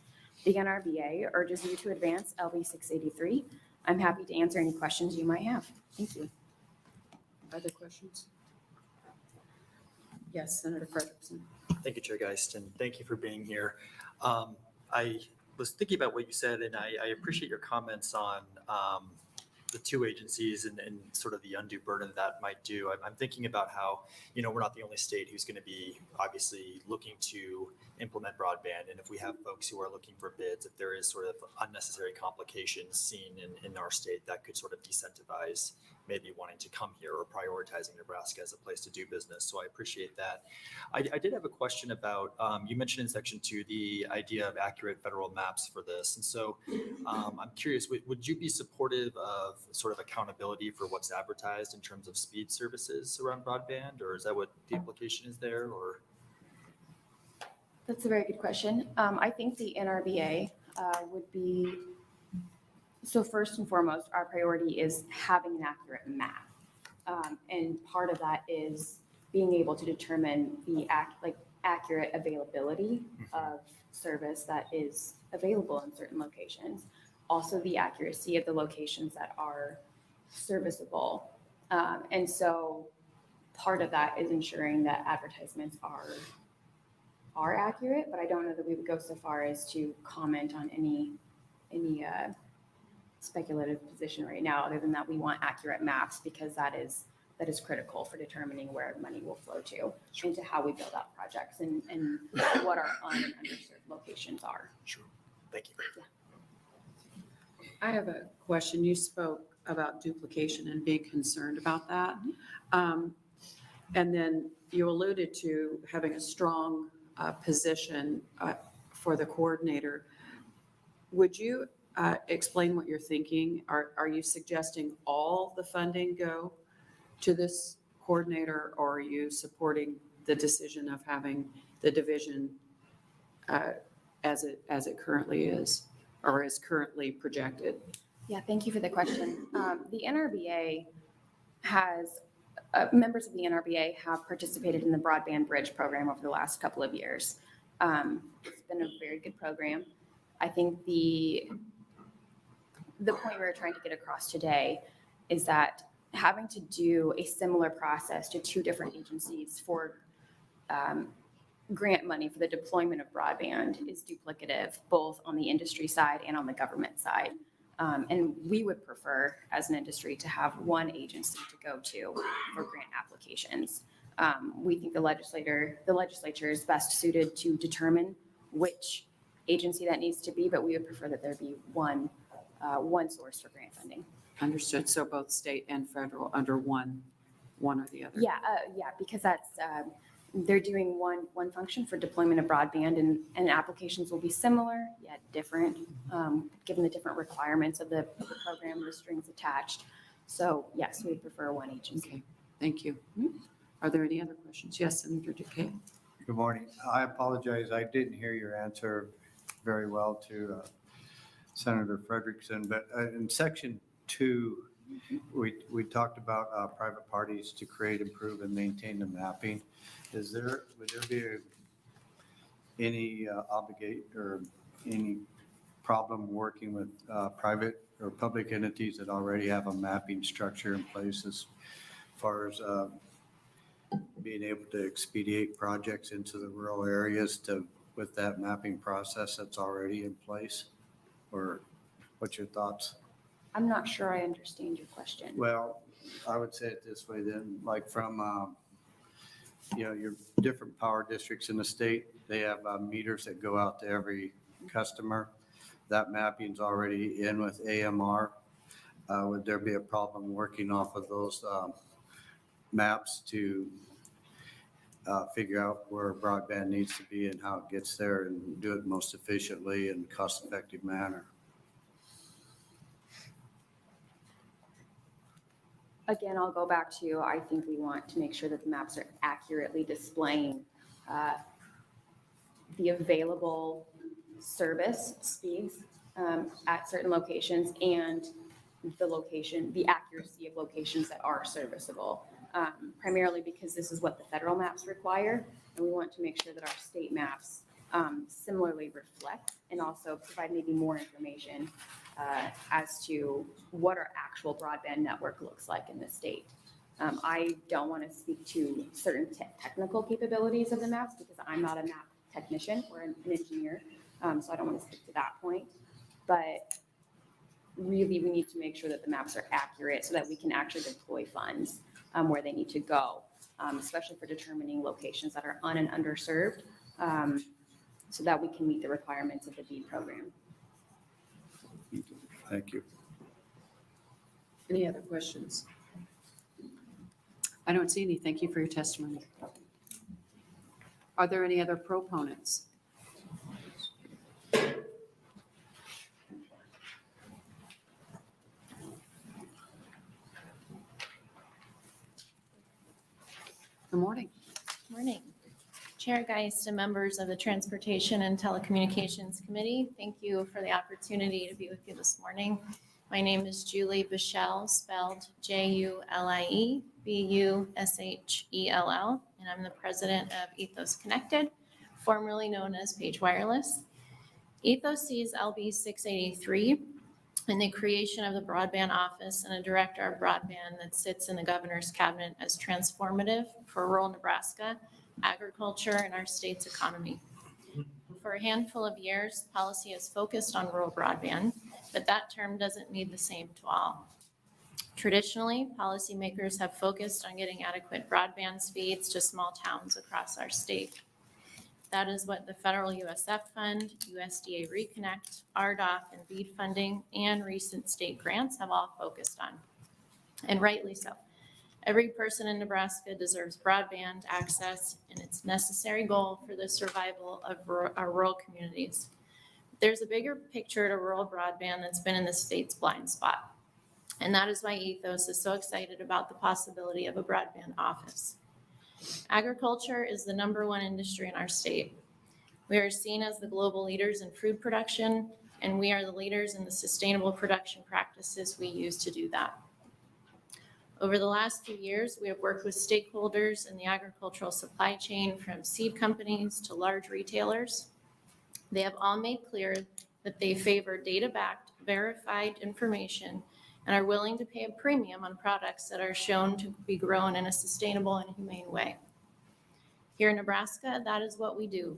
The NRBA urges you to advance LB 683. I'm happy to answer any questions you might have. Thank you. Other questions? Yes, Senator Frederickson. Thank you, Chair Geist, and thank you for being here. I was thinking about what you said, and I appreciate your comments on the two agencies and sort of the undue burden that might do. I'm thinking about how, we're not the only state who's going to be obviously looking to implement broadband. And if we have folks who are looking for bids, if there is sort of unnecessary complications seen in our state, that could sort of decentivize maybe wanting to come here or prioritizing Nebraska as a place to do business. So I appreciate that. I did have a question about, you mentioned in section 2, the idea of accurate federal maps for this. And so I'm curious, would you be supportive of sort of accountability for what's advertised in terms of speed services around broadband, or is that what the implication is there, or? That's a very good question. I think the NRBA would be So first and foremost, our priority is having an accurate map. And part of that is being able to determine the accurate availability of service that is available in certain locations. Also the accuracy of the locations that are serviceable. And so part of that is ensuring that advertisements are accurate, but I don't know that we would go so far as to comment on any speculative position right now, other than that we want accurate maps because that is critical for determining where money will flow to and to how we build out projects and what our un- and underserved locations are. Sure. Thank you. I have a question. You spoke about duplication and being concerned about that. And then you alluded to having a strong position for the coordinator. Would you explain what you're thinking? Are you suggesting all the funding go to this coordinator, or are you supporting the decision of having the division as it currently is, or is currently projected? Yeah, thank you for the question. The NRBA has, members of the NRBA have participated in the Broadband Bridge program over the last couple of years. It's been a very good program. I think the point we were trying to get across today is that having to do a similar process to two different agencies for grant money for the deployment of broadband is duplicative, both on the industry side and on the government side. And we would prefer, as an industry, to have one agency to go to for grant applications. We think the legislature is best suited to determine which agency that needs to be, but we would prefer that there be one source for grant funding. Understood. So both state and federal under one or the other? Yeah, because that's, they're doing one function for deployment of broadband, and applications will be similar yet different, given the different requirements of the program, the strings attached. So yes, we prefer one agency. Okay, thank you. Are there any other questions? Yes, Senator Decay. Good morning. I apologize, I didn't hear your answer very well to Senator Frederickson, but in section 2, we talked about private parties to create, improve, and maintain the mapping. Would there be any obligate or any problem working with private or public entities that already have a mapping structure in place as far as being able to expedite projects into the rural areas with that mapping process that's already in place? Or what's your thoughts? I'm not sure I understand your question. Well, I would say it this way then, like from, your different power districts in the state, they have meters that go out to every customer. That mapping's already in with AMR. Would there be a problem working off of those maps to figure out where broadband needs to be and how it gets there and do it most efficiently and cost-effective manner? Again, I'll go back to, I think we want to make sure that the maps are accurately displaying the available service speeds at certain locations and the accuracy of locations that are serviceable. Primarily because this is what the federal maps require, and we want to make sure that our state maps similarly reflect and also provide maybe more information as to what our actual broadband network looks like in the state. I don't want to speak to certain technical capabilities of the maps because I'm not a map technician or an engineer, so I don't want to speak to that point. But really, we need to make sure that the maps are accurate so that we can actually deploy funds where they need to go, especially for determining locations that are un- and underserved, so that we can meet the requirements of the BEAD program. Thank you. Any other questions? I don't see any. Thank you for your testimony. Are there any other proponents? Good morning. Morning. Chair Geist and members of the Transportation and Telecommunications Committee, thank you for the opportunity to be with you this morning. My name is Julie Bushell, spelled Julie Bushell, and I'm the president of Ethos Connected, formerly known as Page Wireless. Ethos sees LB 683 in the creation of the broadband office and a director of broadband that sits in the governor's cabinet as transformative for rural Nebraska, agriculture, and our state's economy. For a handful of years, policy has focused on rural broadband, but that term doesn't mean the same to all. Traditionally, policymakers have focused on getting adequate broadband speeds to small towns across our state. That is what the federal USF fund, USDA Reconnect, RDOF, and BEAD funding, and recent state grants have all focused on, and rightly so. Every person in Nebraska deserves broadband access, and it's a necessary goal for the survival of our rural communities. There's a bigger picture to rural broadband that's been in the state's blind spot, and that is why Ethos is so excited about the possibility of a broadband office. Agriculture is the #1 industry in our state. We are seen as the global leaders in food production, and we are the leaders in the sustainable production practices we use to do that. Over the last few years, we have worked with stakeholders in the agricultural supply chain, from seed companies to large retailers. They have all made clear that they favor data-backed, verified information and are willing to pay a premium on products that are shown to be grown in a sustainable and humane way. Here in Nebraska, that is what we do.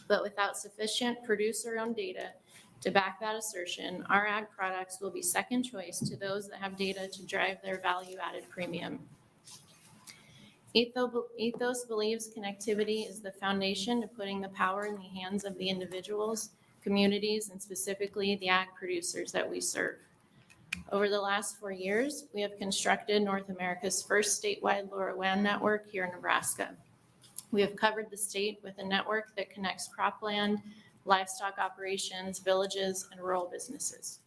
But without sufficient producer-owned data to back that assertion, our ag products will be second choice to those that have data to drive their value-added premium. Ethos believes connectivity is the foundation to putting the power in the hands of the individuals, communities, and specifically the ag producers that we serve. Over the last 4 years, we have constructed North America's first statewide LoRaWAN network here in Nebraska. We have covered the state with a network that connects cropland, livestock operations, villages, and rural businesses.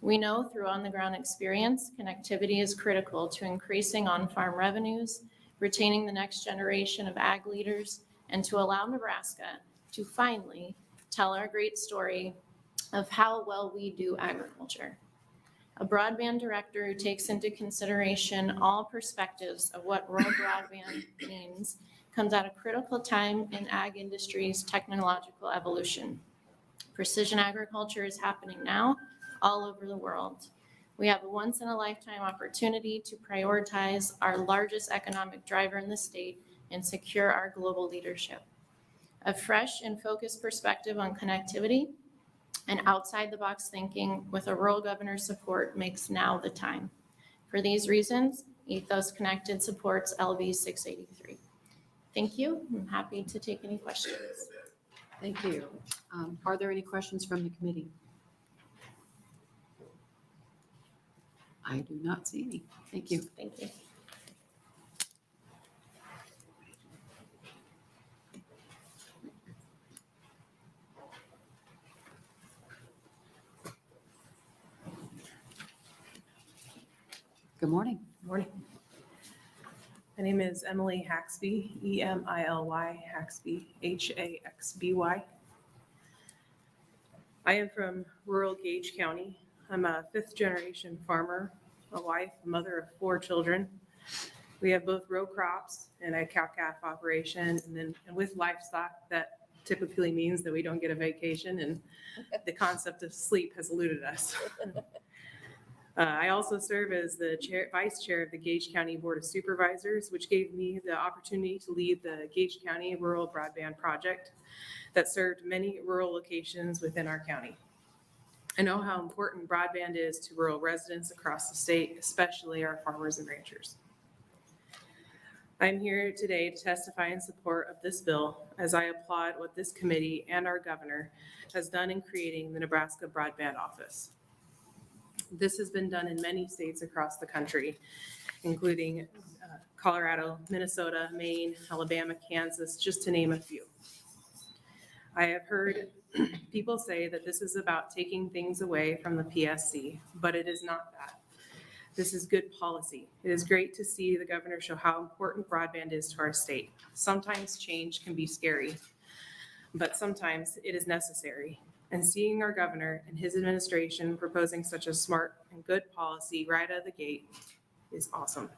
We know through on-the-ground experience, connectivity is critical to increasing on-farm revenues, retaining the next generation of ag leaders, and to allow Nebraska to finally tell our great story of how well we do agriculture. A broadband director who takes into consideration all perspectives of what rural broadband means comes at a critical time in ag industry's technological evolution. Precision agriculture is happening now all over the world. We have a once-in-a-lifetime opportunity to prioritize our largest economic driver in the state and secure our global leadership. A fresh and focused perspective on connectivity and outside-the-box thinking with a rural governor's support makes now the time. For these reasons, Ethos Connected supports LB 683. Thank you. I'm happy to take any questions. Thank you. Are there any questions from the committee? I do not see any. Thank you. Thank you. Good morning. Morning. My name is Emily Haxby, E-M-I-L-Y, Haxby, H-A-X-B-Y. I am from rural Gage County. I'm a 5th-generation farmer, a wife, a mother of 4 children. We have both row crops and a cow-calf operation, and with livestock, that typically means that we don't get a vacation, and the concept of sleep has eluded us. I also serve as the vice chair of the Gage County Board of Supervisors, which gave me the opportunity to lead the Gage County Rural Broadband Project that served many rural locations within our county. I know how important broadband is to rural residents across the state, especially our farmers and ranchers. I'm here today to testify in support of this bill as I applaud what this committee and our governor has done in creating the Nebraska Broadband Office. This has been done in many states across the country, including Colorado, Minnesota, Maine, Alabama, Kansas, just to name a few. I have heard people say that this is about taking things away from the PSC, but it is not that. This is good policy. It is great to see the governor show how important broadband is to our state. Sometimes change can be scary, but sometimes it is necessary. and seeing our governor and his administration proposing such a smart and good policy right out of the gate is awesome.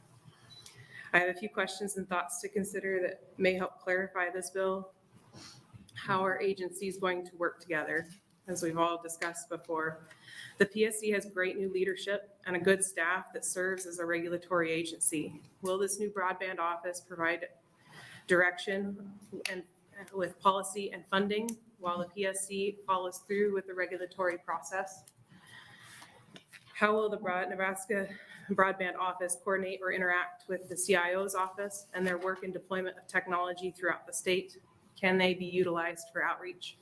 I have a few questions and thoughts to consider that may help clarify this bill. How are agencies going to work together? As we've all discussed before, the PSC has great new leadership and a good staff that serves as a regulatory agency. Will this new broadband office provide direction and with policy and funding while the PSC follows through with the regulatory process? How will the Nebraska Broadband Office coordinate or interact with the CIO's office and their work in deployment of technology throughout the state? Can they be utilized for outreach?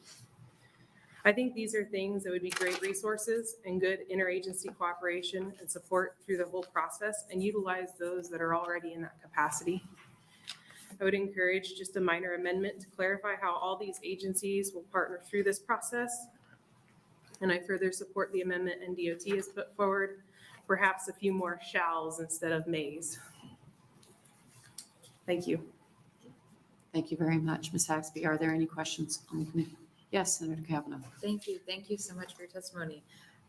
I think these are things that would be great resources and good interagency cooperation and support through the whole process, and utilize those that are already in that capacity. I would encourage just a minor amendment to clarify how all these agencies will partner through this process. And I further support the amendment NDOT has put forward, perhaps a few more shalls instead of mays. Thank you. Thank you very much, Ms. Haxby. Are there any questions on the committee? Yes, Senator Kavanaugh. Thank you. Thank you so much for your testimony.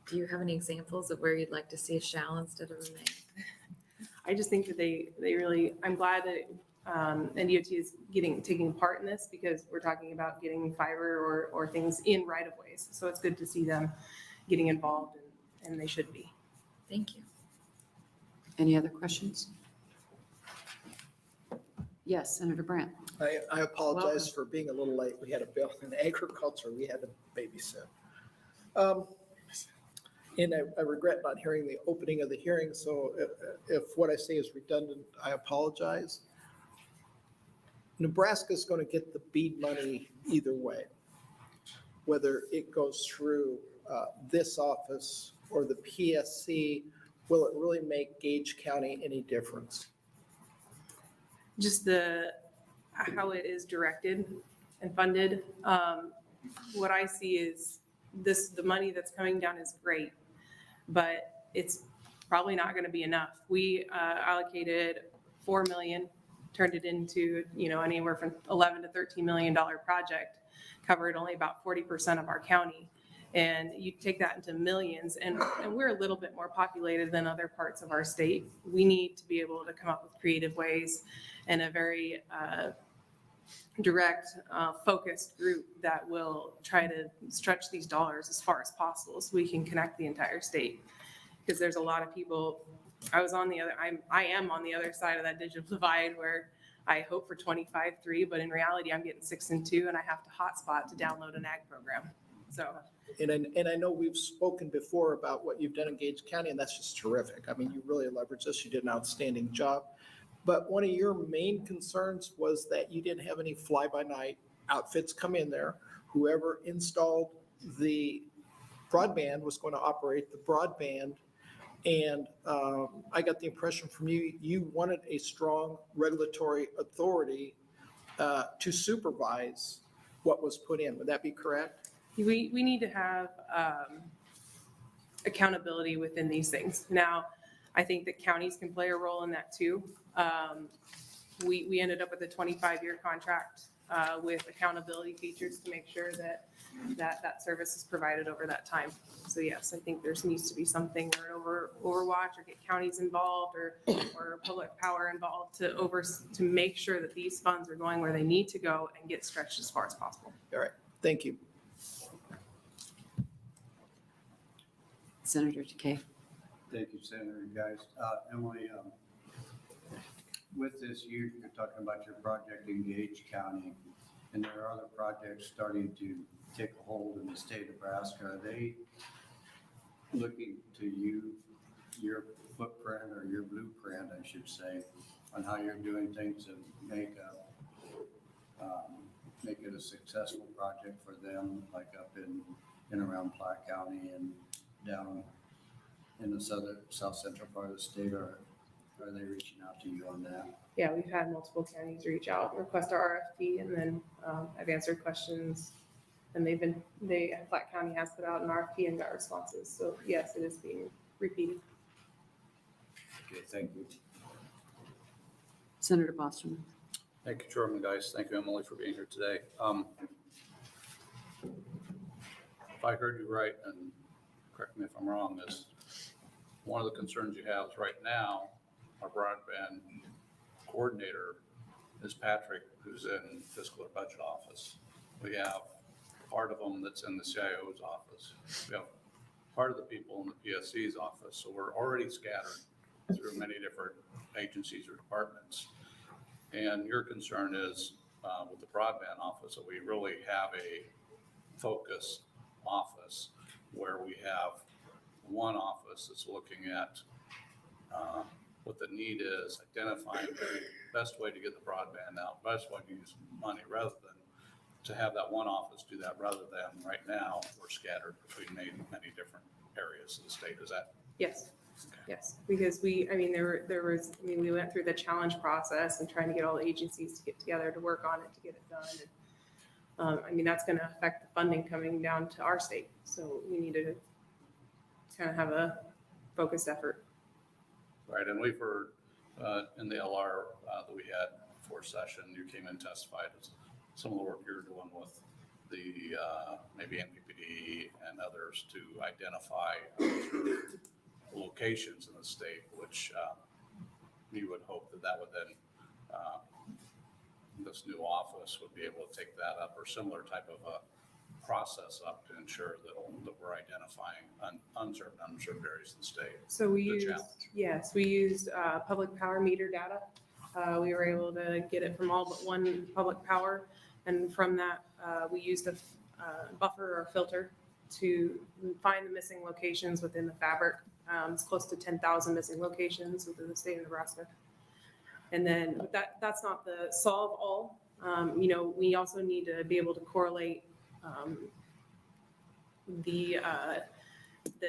Do you have any examples of where you'd like to see a shall instead of a may? I just think that they really, I'm glad that NDOT is taking part in this, because we're talking about getting fiber or things in right of ways. So it's good to see them getting involved, and they should be. Thank you. Any other questions? Yes, Senator Brandt. I apologize for being a little late. We had a bill in agriculture we had to babysit. And I regret not hearing the opening of the hearing, so if what I say is redundant, I apologize. Nebraska's going to get the BEAD money either way, whether it goes through this office or the PSC. Will it really make Gage County any difference? Just how it is directed and funded. What I see is the money that's coming down is great, but it's probably not going to be enough. We allocated $4 million, turned it into, anywhere from $11 to $13 million project, covered only about 40% of our county. And you take that into millions, and we're a little bit more populated than other parts of our state. We need to be able to come up with creative ways and a very direct, focused group that will try to stretch these dollars as far as possible so we can connect the entire state. Because there's a lot of people, I am on the other side of that digital divide where I hope for 25.3, but in reality, I'm getting 6 and 2, and I have to hotspot to download an ag program. So. And I know we've spoken before about what you've done in Gage County, and that's just terrific. I mean, you really leveraged this. You did an outstanding job. But one of your main concerns was that you didn't have any fly-by-night outfits come in there. Whoever installed the broadband was going to operate the broadband. And I got the impression from you, you wanted a strong regulatory authority to supervise what was put in. Would that be correct? We need to have accountability within these things. Now, I think that counties can play a role in that too. We ended up with a 25-year contract with accountability features to make sure that service is provided over that time. So yes, I think there needs to be something or overwatch or get counties involved or public power involved to make sure that these funds are going where they need to go and get stretched as far as possible. All right, thank you. Senator Takei. Thank you, Senator, guys. Emily, with this, you're talking about your project in Gage County, and there are other projects starting to take a hold in the state of Nebraska. Are they looking to your footprint or your blueprint, I should say, on how you're doing things to make it a successful project for them, like up in around Platte County and down in the south central part of the state, or are they reaching out to you on that? Yeah, we've had multiple counties reach out, request our RFP, and then I've answered questions, and Platte County has put out an RFP and got responses. So yes, it is being repeated. Okay, thank you. Senator Bosterman. Thank you, Chairman, guys. Thank you, Emily, for being here today. if I heard you right, and correct me if I'm wrong, is one of the concerns you have is right now, our broadband coordinator is Patrick, who's in fiscal or budget office. We have part of them that's in the CIO's office. We have part of the people in the PSC's office. So we're already scattered through many different agencies or departments. And your concern is with the broadband office that we really have a focused office where we have one office that's looking at what the need is, identifying the best way to get the broadband out, best way to use money, rather than to have that one office do that, rather than right now, we're scattered between many different areas of the state. Is that? Yes, yes, because we went through the challenge process and trying to get all the agencies to get together to work on it, to get it done. And, that's going to affect the funding coming down to our state. So we need to kind of have a focused effort. Right, and we've heard in the LR that we had before session, you came and testified as some of the work you're doing with the maybe NPPD and others to identify locations in the state, which you would hope that would then, this new office would be able to take that up, or similar type of a process up to ensure that we're identifying unserved and underserved areas in the state. So we The used public power meter data. We were able to get it from all but one public power. And from that, we used a buffer or filter to find the missing locations within the fabric. It's close to 10,000 missing locations within the state of Nebraska. And then that's not the solve all. We also need to be able to correlate the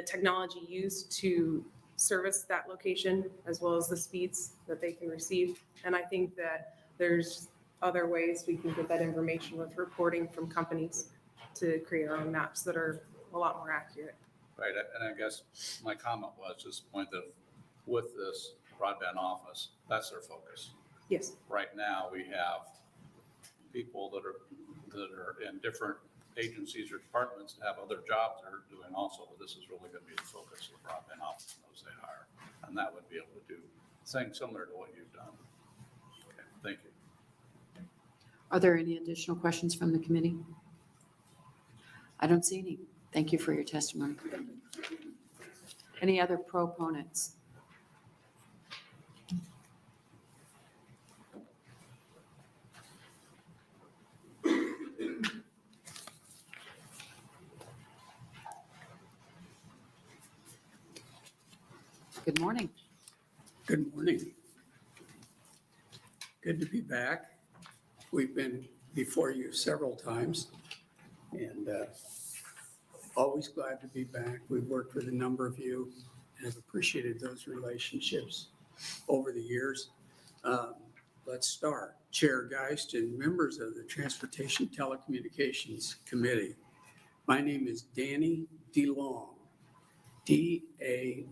technology used to service that location, as well as the speeds that they can receive. And I think that there's other ways we can get that information with reporting from companies to create our own maps that are a lot more accurate. Right, and I guess my comment was just point that with this broadband office, that's their focus. Yes. Right now, we have people that are in different agencies or departments that have other jobs they're doing also, but this is really going to be the focus of the broadband office and those they hire. And that would be able to do things similar to what you've done. Okay, thank you. Are there any additional questions from the committee? I don't see any. Thank you for your testimony. Any other proponents? Good morning. Good morning. Good to be back. We've been before you several times, and always glad to be back. We've worked with a number of you and have appreciated those relationships over the years. Let's start. Chair Geist and members of the Transportation Telecommunications Committee. My name is Danny DeLong, DANNY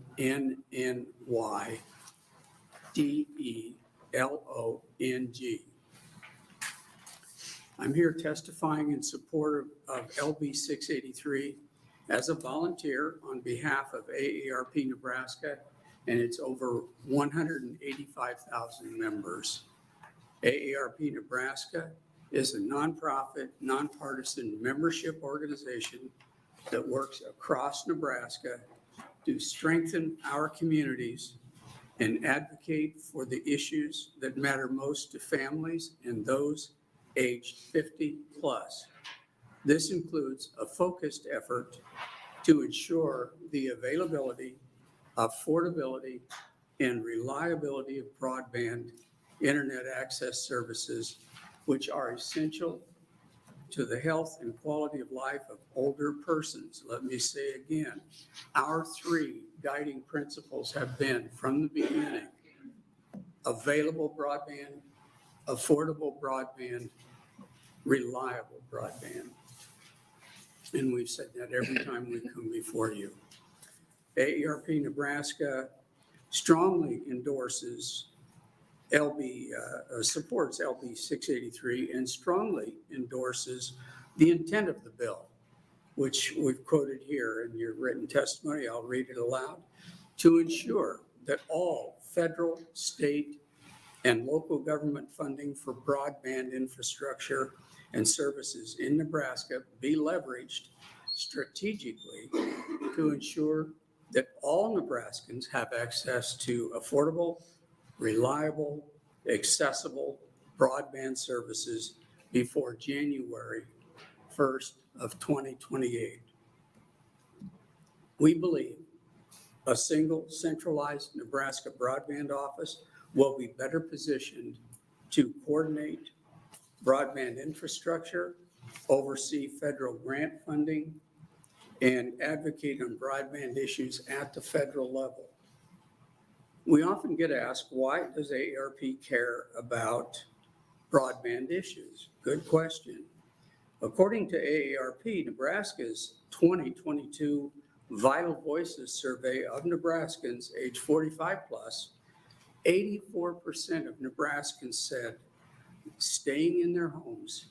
DELONG. I'm here testifying in support of LB 683 as a volunteer on behalf of AARP Nebraska and its over 185,000 members. AARP Nebraska is a nonprofit, nonpartisan membership organization that works across Nebraska to strengthen our communities and advocate for the issues that matter most to families and those aged 50 plus. This includes a focused effort to ensure the availability, affordability, and reliability of broadband internet access services, which are essential to the health and quality of life of older persons. Let me say again, our three guiding principles have been from the beginning: available broadband, affordable broadband, reliable broadband. And we've said that every time we come before you. AARP Nebraska strongly endorses supports LB 683 and strongly endorses the intent of the bill. which we've quoted here in your written testimony, I'll read it aloud, to ensure that all federal, state, and local government funding for broadband infrastructure and services in Nebraska be leveraged strategically to ensure that all Nebraskans have access to affordable, reliable, accessible broadband services before January 1st of 2028. We believe a single centralized Nebraska broadband office will be better positioned to coordinate broadband infrastructure, oversee federal grant funding, and advocate on broadband issues at the federal level. We often get asked, why does AARP care about broadband issues? Good question. According to AARP, Nebraska's 2022 Vital Voices survey of Nebraskans age 45 plus, 84% of Nebraskans said staying in their homes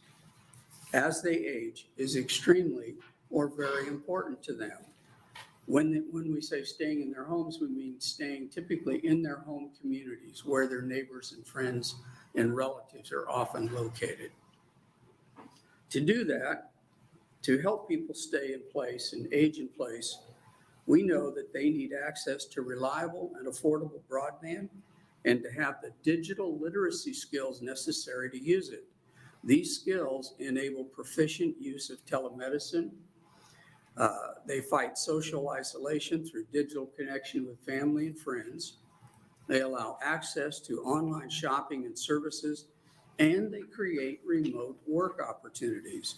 as they age is extremely or very important to them. When we say staying in their homes, we mean staying typically in their home communities where their neighbors and friends and relatives are often located. To do that, to help people stay in place and age in place, we know that they need access to reliable and affordable broadband and to have the digital literacy skills necessary to use it. These skills enable proficient use of telemedicine. They fight social isolation through digital connection with family and friends. They allow access to online shopping and services, and they create remote work opportunities.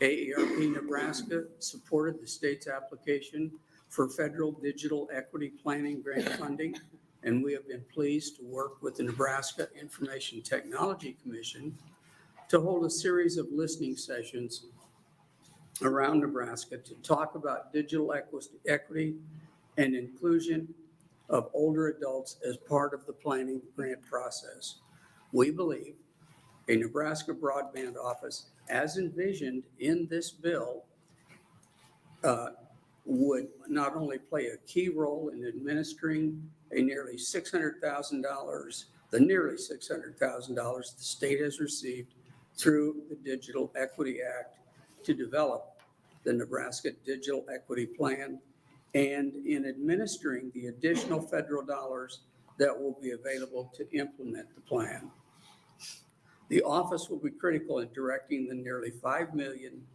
AARP Nebraska supported the state's application for federal digital equity planning grant funding, and we have been pleased to work with the Nebraska Information Technology Commission to hold a series of listening sessions around Nebraska to talk about digital equity and inclusion of older adults as part of the planning grant process. We believe a Nebraska broadband office, as envisioned in this bill, would not only play a key role in administering the nearly $600,000 the state has received through the Digital Equity Act to develop the Nebraska Digital Equity Plan, and in administering the additional federal dollars that will be available to implement the plan. The office will be critical in directing the nearly $5 million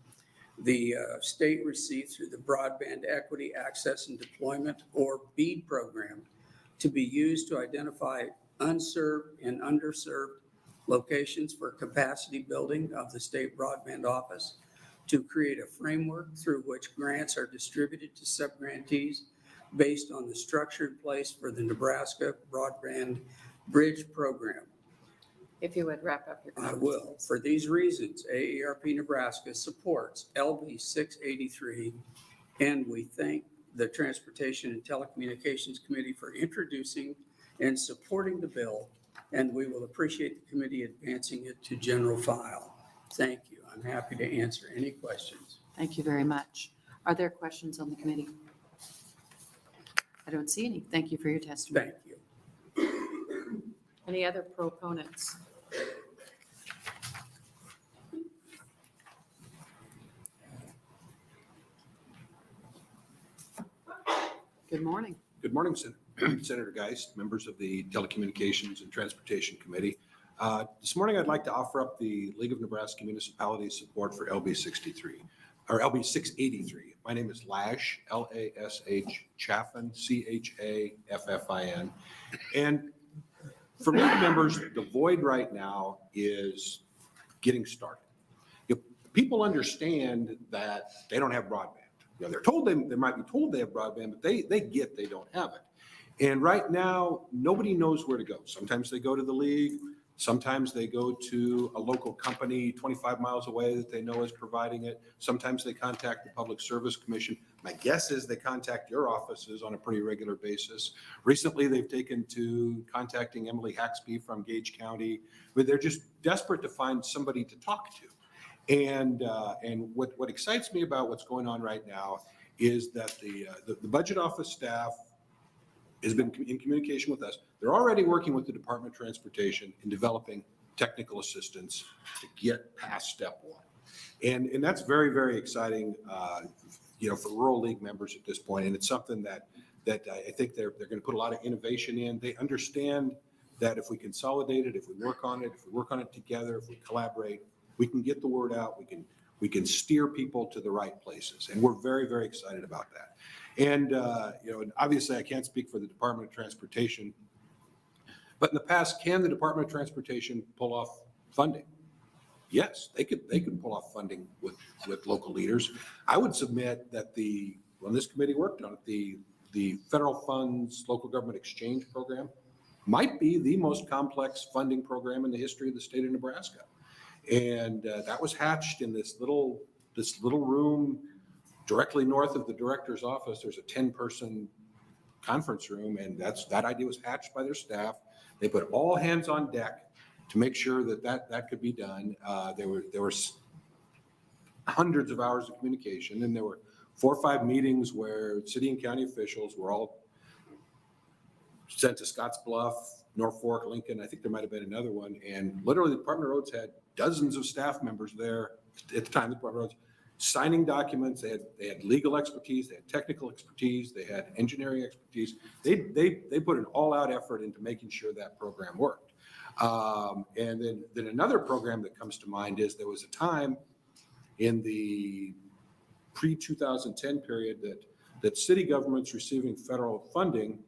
the state received through the Broadband Equity Access and Deployment, or BEAD program, to be used to identify unserved and underserved locations for capacity building of the state broadband office, to create a framework through which grants are distributed to subgrantees based on the structure in place for the Nebraska Broadband Bridge Program. If you would wrap up your I comments. will. For these reasons, AARP Nebraska supports LB 683, and we thank the Transportation and Telecommunications Committee for introducing and supporting the bill, and we will appreciate the committee advancing it to general file. Thank you. I'm happy to answer any questions. Thank you very much. Are there questions on the committee? I don't see any. Thank you for your testimony. Thank you. Any other proponents? Good morning. Good morning, Senator Geist, members of the Telecommunications and Transportation Committee. This morning, I'd like to offer up the League of Nebraska Municipalities support for LB 63, or LB 683. My name is Lash, L-A-S-H, Chaffin, C-H-A-F-F-I-N. And for many members, the void right now is getting started. People understand that they don't have broadband. They're told they might be told they have broadband, but they get they don't have it. And right now, nobody knows where to go. Sometimes they go to the league. Sometimes they go to a local company 25 miles away that they know is providing it. Sometimes they contact the Public Service Commission. My guess is they contact your offices on a pretty regular basis. Recently, they've taken to contacting Emily Haxby from Gage County, but they're just desperate to find somebody to talk to. And what excites me about what's going on right now is that the budget office staff has been in communication with us. They're already working with the Department of Transportation in developing technical assistance to get past step one. And that's very, very exciting, for rural league members at this point. And it's something that I think they're going to put a lot of innovation in. They understand that if we consolidate it, if we work on it together, if we collaborate, we can get the word out. We can steer people to the right places. And we're very, very excited about that. And, and obviously I can't speak for the Department of Transportation, but in the past, can the Department of Transportation pull off funding? Yes, they could pull off funding with local leaders. I would submit that when this committee worked on it, the federal funds local government exchange program might be the most complex funding program in the history of the state of Nebraska. And that was hatched in this little room directly north of the director's office. There's a 10-person conference room, and that idea was hatched by their staff. They put all hands on deck to make sure that could be done. There were hundreds of hours of communication, and there were 4 or 5 meetings where city and county officials were all sent to Scottsbluff, Norfolk, Lincoln. I think there might have been another one. And literally the Department of Roads had dozens of staff members there at the time, the Department of Roads, signing documents. They had legal expertise, they had technical expertise, they had engineering expertise. They put an all-out effort into making sure that program worked. And then another program that comes to mind is there was a time in the pre-2010 period that city governments receiving federal funding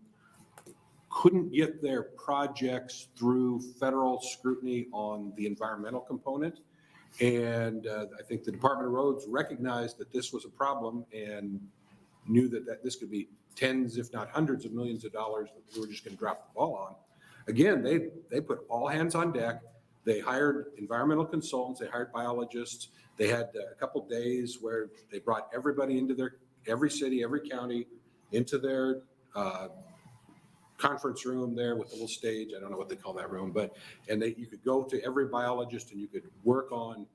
couldn't get their projects through federal scrutiny on the environmental component. And I think the Department of Roads recognized that this was a problem and knew that this could be tens, if not hundreds of millions of dollars that we were just going to drop the ball on. Again, they put all hands on deck. They hired environmental consultants. They hired biologists. They had a couple days where they brought everybody into every city, every county, into their conference room there with a little stage. I don't know what they call that room, you could go to every biologist and you could work on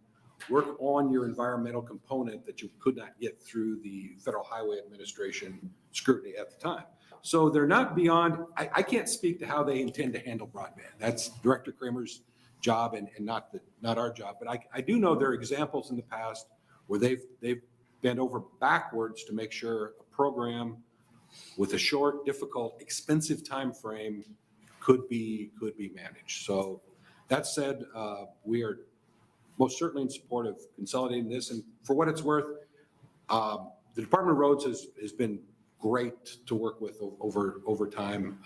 your environmental component that you could not get through the Federal Highway Administration scrutiny at the time. So they're not beyond, I can't speak to how they intend to handle broadband. That's Director Kramer's job and not our job. But I do know there are examples in the past where they've bent over backwards to make sure a program with a short, difficult, expensive time frame could be managed. So that said, we are most certainly in support of consolidating this. And for what it's worth, the Department of Roads has been great to work with over time.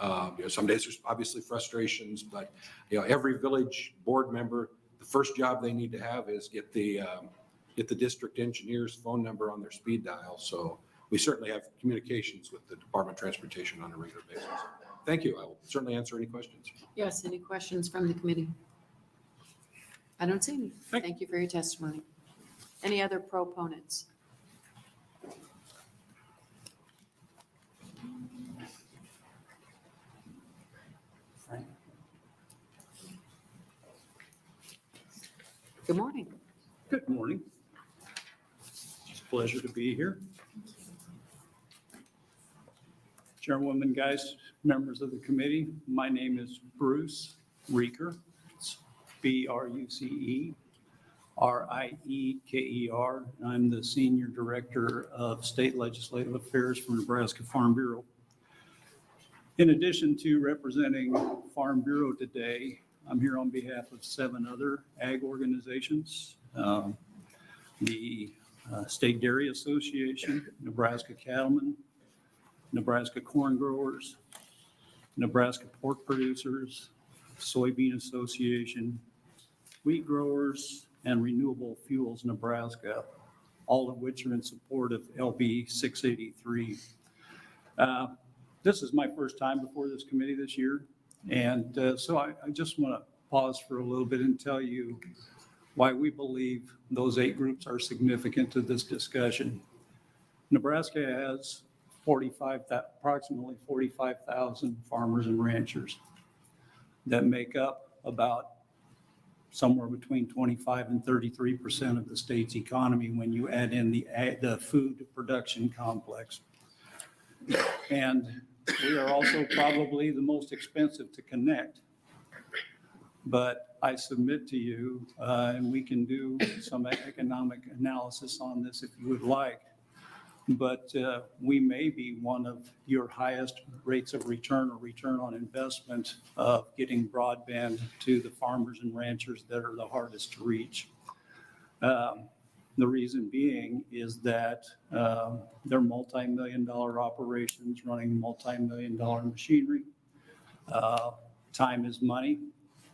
Some days there's obviously frustrations, but every village board member, the first job they need to have is get the district engineer's phone number on their speed dial. So we certainly have communications with the Department of Transportation on a regular basis. Thank you. I will certainly answer any questions. Yes, any questions from the committee? I don't see any. Thank you for your testimony. Any other proponents? Good morning. Good morning. It's a pleasure to be here. Chairwoman, guys, members of the committee, my name is Bruce Rieker. It's BRUCE-RIEKER. I'm the Senior Director of State Legislative Affairs for Nebraska Farm Bureau. In addition to representing Farm Bureau today, I'm here on behalf of 7 other ag organizations. The State Dairy Association, Nebraska Cattlemen, Nebraska Corn Growers, Nebraska Pork Producers, Soybean Association, Wheat Growers, and Renewable Fuels Nebraska, all of which are in support of LB 683. This is my first time before this committee this year, and so I just want to pause for a little bit and tell you why we believe those 8 groups are significant to this discussion. Nebraska has approximately 45,000 farmers and ranchers that make up about somewhere between 25 and 33% of the state's economy when you add in the food production complex. And we are also probably the most expensive to connect. But I submit to you, and we can do some economic analysis on this if you would like, but we may be one of your highest rates of return or return on investment of getting broadband to the farmers and ranchers that are the hardest to reach. The reason being is that they're multi-million-dollar operations running multi-million-dollar machinery. Time is money.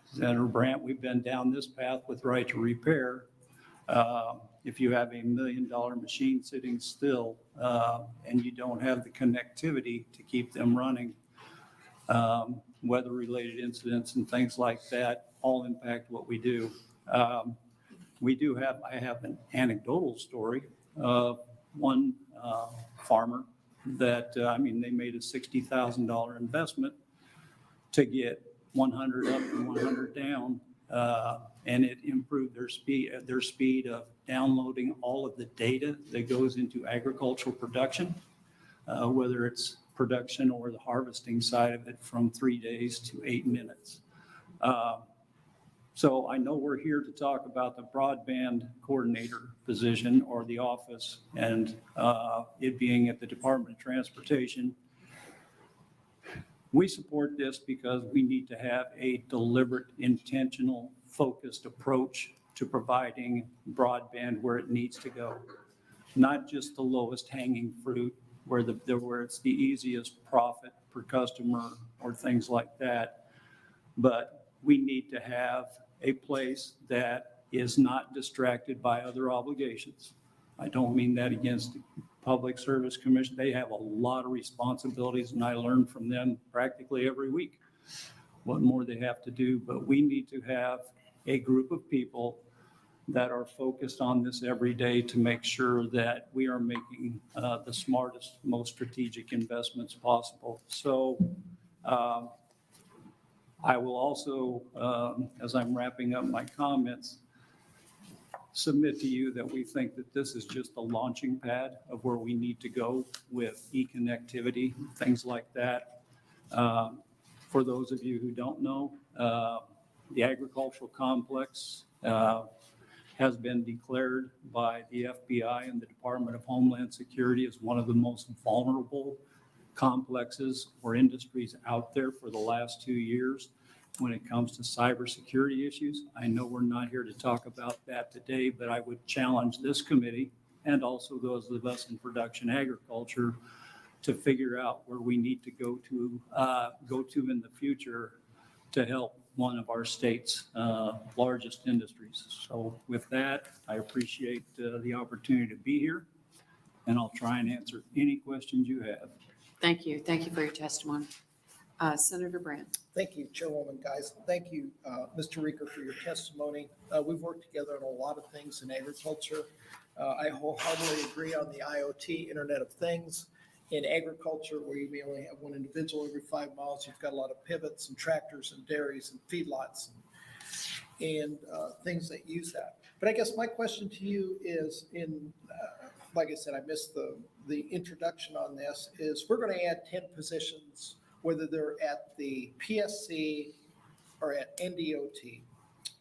Senator Brandt, we've been down this path with right to repair. If you have $1 million machine sitting still and you don't have the connectivity to keep them running, weather-related incidents and things like that all impact what we do. I have an anecdotal story of one farmer that, they made a $60,000 investment to get 100 up and 100 down, and it improved their speed of downloading all of the data that goes into agricultural production, whether it's production or the harvesting side of it, from 3 days to 8 minutes. So I know we're here to talk about the broadband coordinator position or the office, and it being at the Department of Transportation. We support this because we need to have a deliberate, intentional, focused approach to providing broadband where it needs to go. Not just the lowest hanging fruit where it's the easiest profit per customer or things like that, but we need to have a place that is not distracted by other obligations. I don't mean that against the Public Service Commission. They have a lot of responsibilities, and I learn from them practically every week what more they have to do. But we need to have a group of people that are focused on this every day to make sure that we are making the smartest, most strategic investments possible. So I will also, as I'm wrapping up my comments, submit to you that we think that this is just a launching pad of where we need to go with e-connectivity, things like that. For those of you who don't know, the agricultural complex has been declared by the FBI and the Department of Homeland Security as one of the most vulnerable complexes or industries out there for the last 2 years when it comes to cybersecurity issues. I know we're not here to talk about that today, but I would challenge this committee and also those of us in production agriculture to figure out where we need to go to in the future to help one of our state's largest industries. So with that, I appreciate the opportunity to be here, and I'll try and answer any questions you have. Thank you. Thank you for your testimony. Senator Brandt. Thank you, Chairwoman, guys. Thank you, Mr. Reeker, for your testimony. We've worked together on a lot of things in agriculture. I wholeheartedly agree on the IoT, Internet of Things. In agriculture, where you may only have one individual every 5 miles, you've got a lot of pivots and tractors and dairies and feedlots and things that use that. But I guess my question to you is, like I said, I missed the introduction on this, is we're going to add 10 positions, whether they're at the PSC or at NDOT.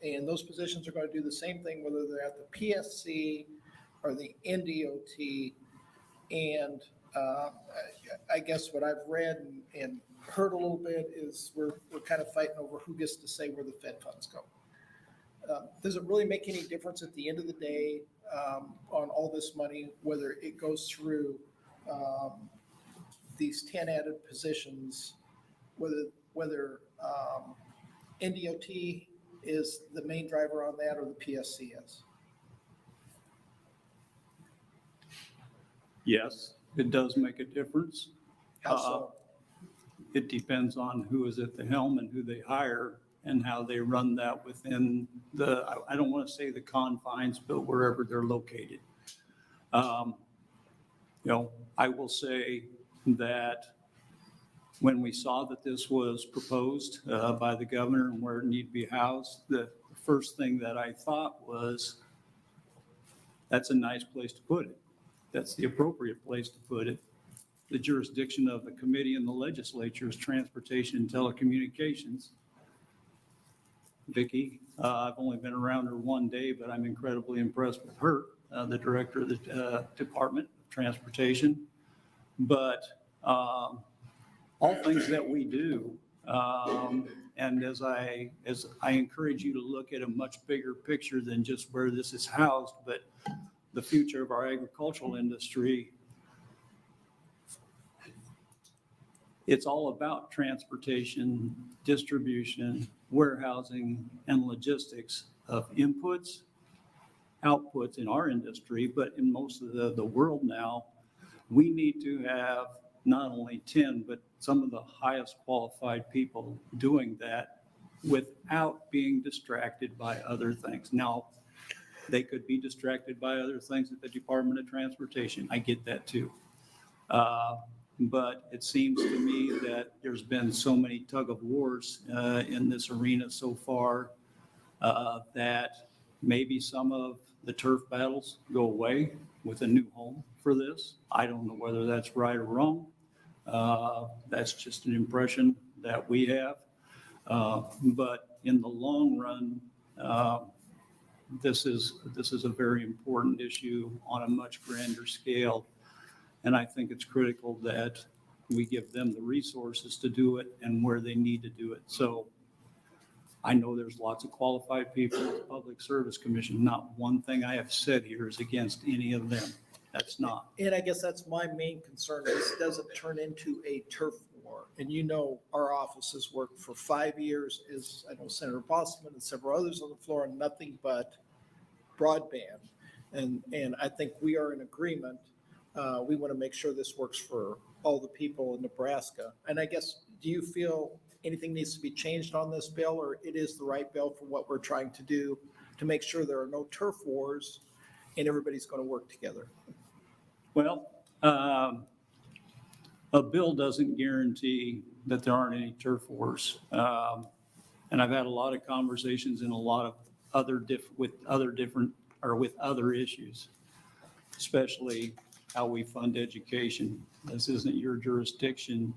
And those positions are going to do the same thing, whether they're at the PSC or the NDOT. And I guess what I've read and heard a little bit is we're kind of fighting over who gets to say where the Fed funds go. Does it really make any difference at the end of the day on all this money, whether it goes through these 10 added positions, whether NDOT is the main driver on that or the PSC is? Yes, it does make a difference. How so? It depends on who is at the helm and who they hire and how they run that within I don't want to say the confines, but wherever they're located. I will say that when we saw that this was proposed by the governor and where it needed to be housed, the first thing that I thought was, that's a nice place to put it. That's the appropriate place to put it. The jurisdiction of the committee and the legislature is transportation and telecommunications. Vicki, I've only been around her one day, but I'm incredibly impressed with her, the director of the Department of Transportation. But all things that we do, and as I encourage you to look at a much bigger picture than just where this is housed, but the future of our agricultural industry, it's all about transportation, distribution, warehousing, and logistics of inputs, outputs in our industry, but in most of the world now, we need to have not only 10, but some of the highest qualified people doing that without being distracted by other things. Now, they could be distracted by other things at the Department of Transportation. I get that too. But it seems to me that there's been so many tug of wars in this arena so far that maybe some of the turf battles go away with a new home for this. I don't know whether that's right or wrong. That's just an impression that we have. But in the long run, this is a very important issue on a much grander scale. And I think it's critical that we give them the resources to do it and where they need to do it. So I know there's lots of qualified people in the Public Service Commission. Not one thing I have said here is against any of them. That's not. And I guess that's my main concern, is does it turn into a turf war? And you know, our office has worked for 5 years, as I know Senator Bosman and several others on the floor, on nothing but broadband. And I think we are in agreement. We want to make sure this works for all the people in Nebraska. And I guess, do you feel anything needs to be changed on this bill, or it is the right bill for what we're trying to do to make sure there are no turf wars and everybody's going to work together? Well, a bill doesn't guarantee that there aren't any turf wars. And I've had a lot of conversations in a lot of with other issues, especially how we fund education. This isn't your jurisdiction,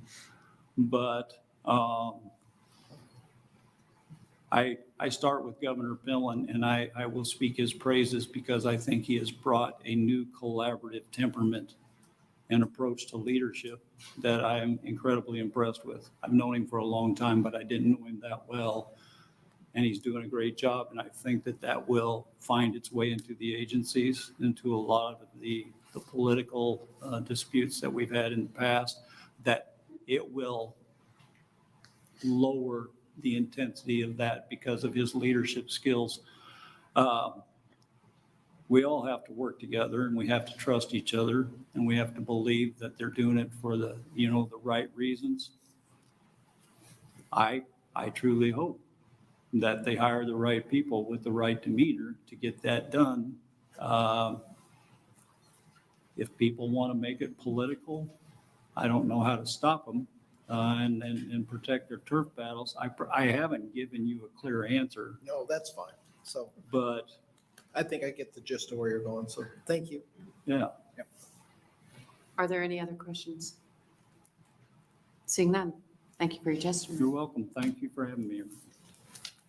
but I start with Governor Pillen, and I will speak his praises because I think he has brought a new collaborative temperament and approach to leadership that I am incredibly impressed with. I've known him for a long time, but I didn't know him that well. And he's doing a great job. And I think that will find its way into the agencies, into a lot of the political disputes that we've had in the past, that it will lower the intensity of that because of his leadership skills. We all have to work together, and we have to trust each other, and we have to believe that they're doing it for the right reasons. I truly hope that they hire the right people with the right demeanor to get that done. If people want to make it political, I don't know how to stop them and protect their turf battles. I haven't given you a clear answer. No, that's fine. So, but I think I get the gist of where you're going. So thank you. Yeah. Yep. Are there any other questions? Seeing none, thank you for your testimony. You're welcome. Thank you for having me.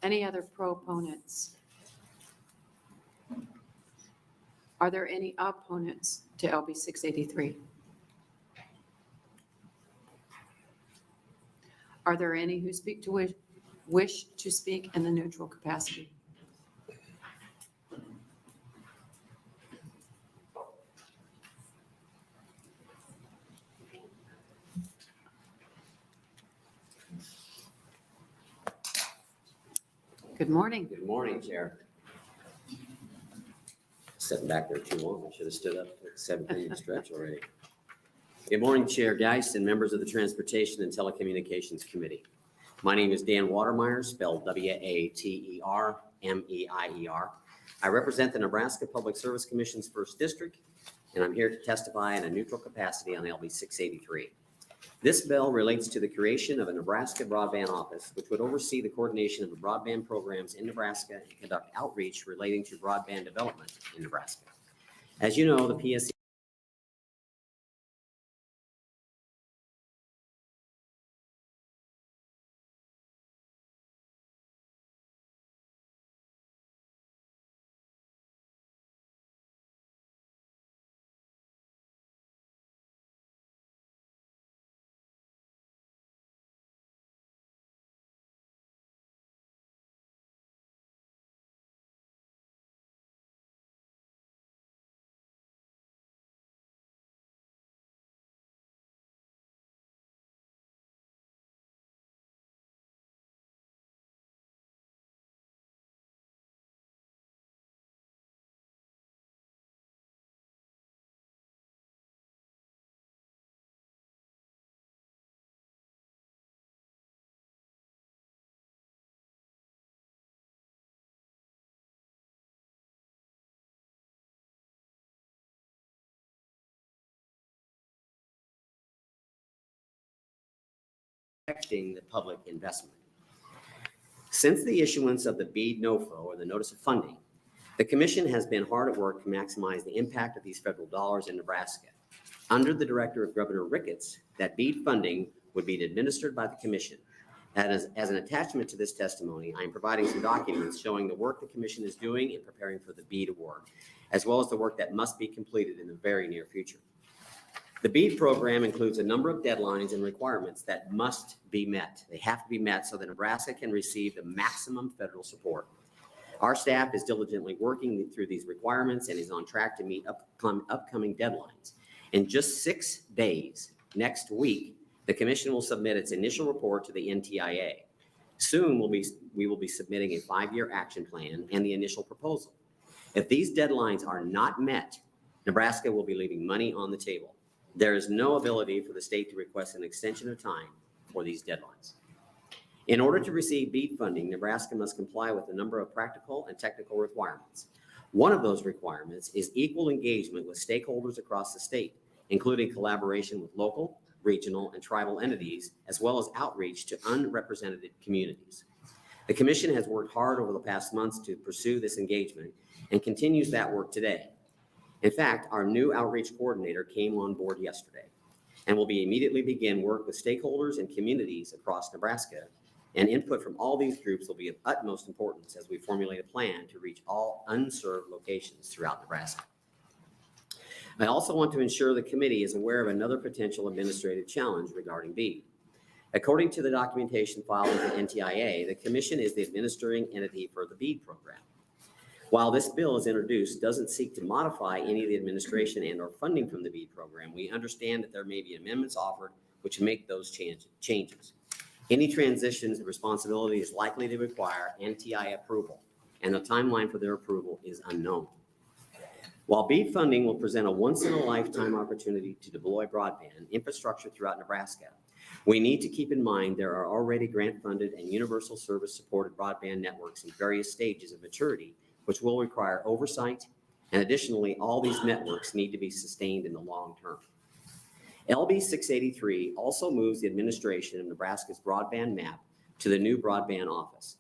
Any other proponents? Are there any opponents to LB 683? Are there any who wish to speak in the neutral capacity? Good morning. Good morning, Chair. Sitting back there too long. I should have stood up like 7 minute stretch already. Good morning, Chair Geist and members of the Transportation and Telecommunications Committee. My name is Dan Watermeyer, spelled W-A-T-E-R-M-E-I-E-R. I represent the Nebraska Public Service Commission's 1st District, and I'm here to testify in a neutral capacity on LB 683. This bill relates to the creation of a Nebraska Broadband Office, which would oversee the coordination of the broadband programs in Nebraska and conduct outreach relating to broadband development in Nebraska. As you know, the PSC affecting the public investment. Since the issuance of the BEAD NOFO, or the Notice of Funding, the Commission has been hard at work to maximize the impact of these federal dollars in Nebraska. Under the director of Governor Ricketts, that BEAD funding would be administered by the Commission. As an attachment to this testimony, I am providing some documents showing the work the Commission is doing in preparing for the BEAD award, as well as the work that must be completed in the very near future. The BEAD program includes a number of deadlines and requirements that must be met. They have to be met so that Nebraska can receive the maximum federal support. Our staff is diligently working through these requirements and is on track to meet upcoming deadlines. In just 6 days, next week, the Commission will submit its initial report to the NTIA. Soon, we will be submitting a 5-year action plan and the initial proposal. If these deadlines are not met, Nebraska will be leaving money on the table. There is no ability for the state to request an extension of time for these deadlines. In order to receive BEAD funding, Nebraska must comply with a number of practical and technical requirements. One of those requirements is equal engagement with stakeholders across the state, including collaboration with local, regional, and tribal entities, as well as outreach to unrepresented communities. The Commission has worked hard over the past months to pursue this engagement and continues that work today. In fact, our new outreach coordinator came on board yesterday and will immediately begin work with stakeholders and communities across Nebraska, and input from all these groups will be of utmost importance as we formulate a plan to reach all unserved locations throughout Nebraska. I also want to ensure the committee is aware of another potential administrative challenge regarding BEAD. According to the documentation filed with the NTIA, the Commission is the administering entity for the BEAD program. While this bill is introduced, doesn't seek to modify any of the administration and or funding from the BEAD program, we understand that there may be amendments offered which make those changes. Any transitions of responsibility is likely to require NTIA approval, and the timeline for their approval is unknown. While BEAD funding will present a once-in-a-lifetime opportunity to deploy broadband infrastructure throughout Nebraska, we need to keep in mind there are already grant-funded and universal service-supported broadband networks in various stages of maturity, which will require oversight, and additionally, all these networks need to be sustained in the long term. LB 683 also moves the administration of Nebraska's broadband map to the new broadband office.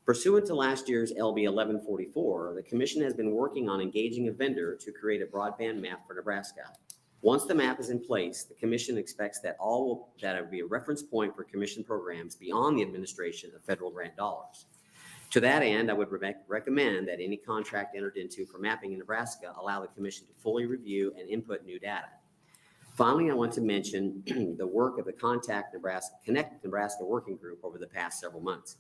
Pursuant to last year's LB 1144, the Commission has been working on engaging a vendor to create a broadband map for Nebraska. Once the map is in place, the Commission expects that it will be a reference point for Commission programs beyond the administration of federal grant dollars. To that end, I would recommend that any contract entered into for mapping in Nebraska allow the Commission to fully review and input new data. Finally, I want to mention the work of the Connect Nebraska Working Group over the past several months.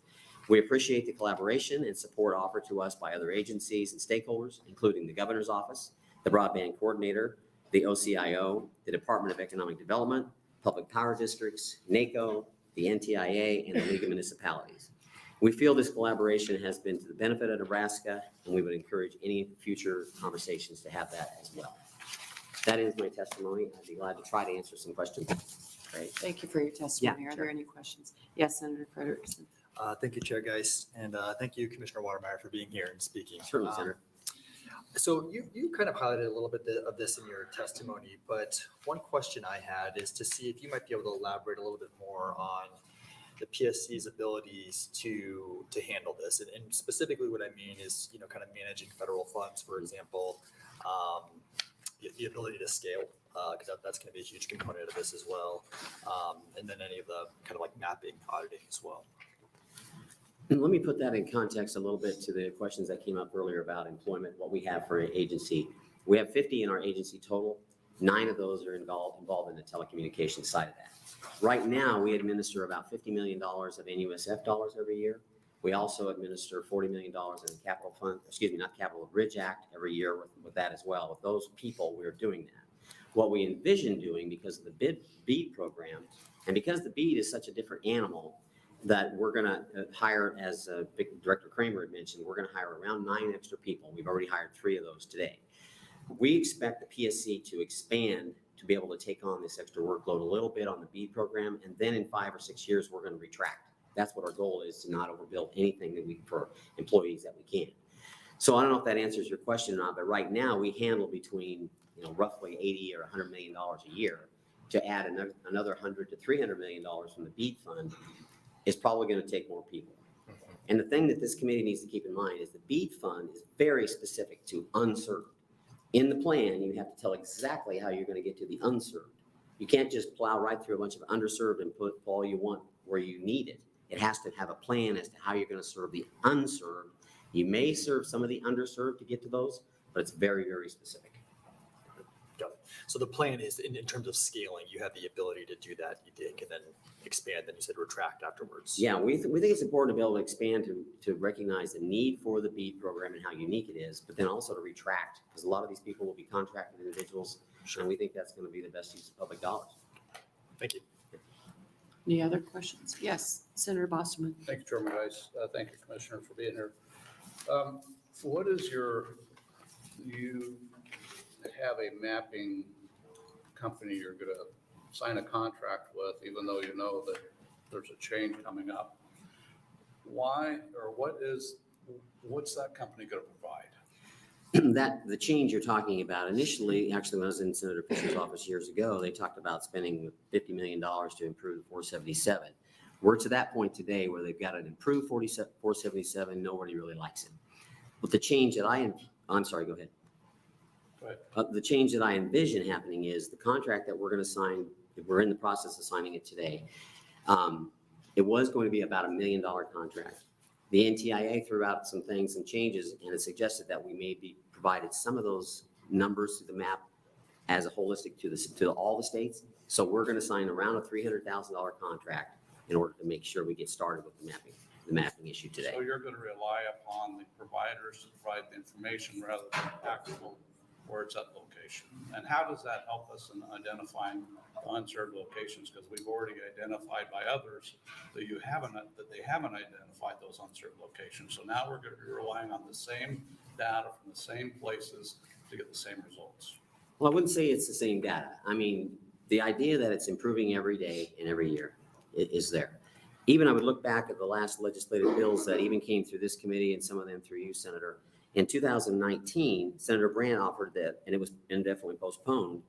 We appreciate the collaboration and support offered to us by other agencies and stakeholders, including the Governor's Office, the Broadband Coordinator, the OCIO, the Department of Economic Development, Public Power Districts, NACO, the NTIA, and the League of Municipalities. We feel this collaboration has been to the benefit of Nebraska, and we would encourage any future conversations to have that as well. That is my testimony. I'd be glad to try to answer some questions. Great. Thank you for your testimony. Yeah, Are sure. there any questions? Yes, Senator Frederickson. Thank you, Chair Geist, and thank you, Commissioner Watermeyer, for being here and speaking. Certainly, Senator. So you kind of highlighted a little bit of this in your testimony, but one question I had is to see if you might be able to elaborate a little bit more on the PSC's abilities to handle this. And specifically what I mean is, kind of managing federal funds, for example, the ability to scale, because that's going to be a huge component of this as well. And then any of the kind of like mapping, auditing as well. And let me put that in context a little bit to the questions that came up earlier about employment, what we have for an agency. We have 50 in our agency total. 9 of those are involved in the telecommunications side of that. Right now, we administer about $50 million of NUSF dollars every year. We also administer $40 million in capital fund, not capital, Bridge Act every year with that as well. With those people, we're doing that. What we envision doing, because of the BEAD program, and because the BEAD is such a different animal, that we're going to hire, as Director Kramer had mentioned, we're going to hire around 9 extra people. We've already hired 3 of those today. We expect the PSC to expand to be able to take on this extra workload a little bit on the BEAD program, and then in 5 or 6 years, we're going to retract. That's what our goal is, to not overbuild anything that for employees that we can. So I don't know if that answers your question or not, but right now we handle between roughly $80 or $100 million a year. To add another $100 to $300 million from the BEAD fund is probably going to take more people. And the thing that this committee needs to keep in mind is the BEAD fund is very specific to unserved. In the plan, you have to tell exactly how you're going to get to the unserved. You can't just plow right through a bunch of underserved and put all you want where you need it. It has to have a plan as to how you're going to serve the unserved. You may serve some of the underserved to get to those, but it's very, very specific. Got it. So the plan is, in terms of scaling, you have the ability to do that, you think, and then expand, then you said retract afterwards. Yeah, we think it's important to be able to expand to recognize the need for the BEAD program and how unique it is, but then also to retract, because a lot of these people will be contracted individuals, and we think that's going to be the best use of public dollars. Thank you. Any other questions? Yes, Senator Bostelman. Thank you, Chairman Rice. Thank you, Commissioner, for being here. What is you have a mapping company you're going to sign a contract with, even though you know that there's a change coming up. Why, or what's that company going to provide? The change you're talking about, initially, actually, when I was in Senator Fisher's office years ago, they talked about spending $50 million to improve the 477. We're to that point today where they've got an improved 477. Nobody really likes it. But the change that I'm sorry, go ahead. The change that I envision happening is the contract that we're going to sign, we're in the process of signing it today. It was going to be about $1 million contract. The NTIA threw out some things and changes, and it suggested that we may be provided some of those numbers to the map as a holistic to all the states. So we're going to sign around a $300,000 contract in order to make sure we get started with the mapping issue today. So you're going to rely upon the providers to provide the information rather than actual where it's at location. And how does that help us in identifying the unserved locations? Because we've already identified by others that they haven't identified those unserved locations. So now we're going to be relying on the same data from the same places to get the same results. Well, I wouldn't say it's the same data. I mean, the idea that it's improving every day and every year is there. Even I would look back at the last legislative bills that even came through this committee and some of them through you, Senator. In 2019, Senator Brandt offered that, and it was indefinitely postponed,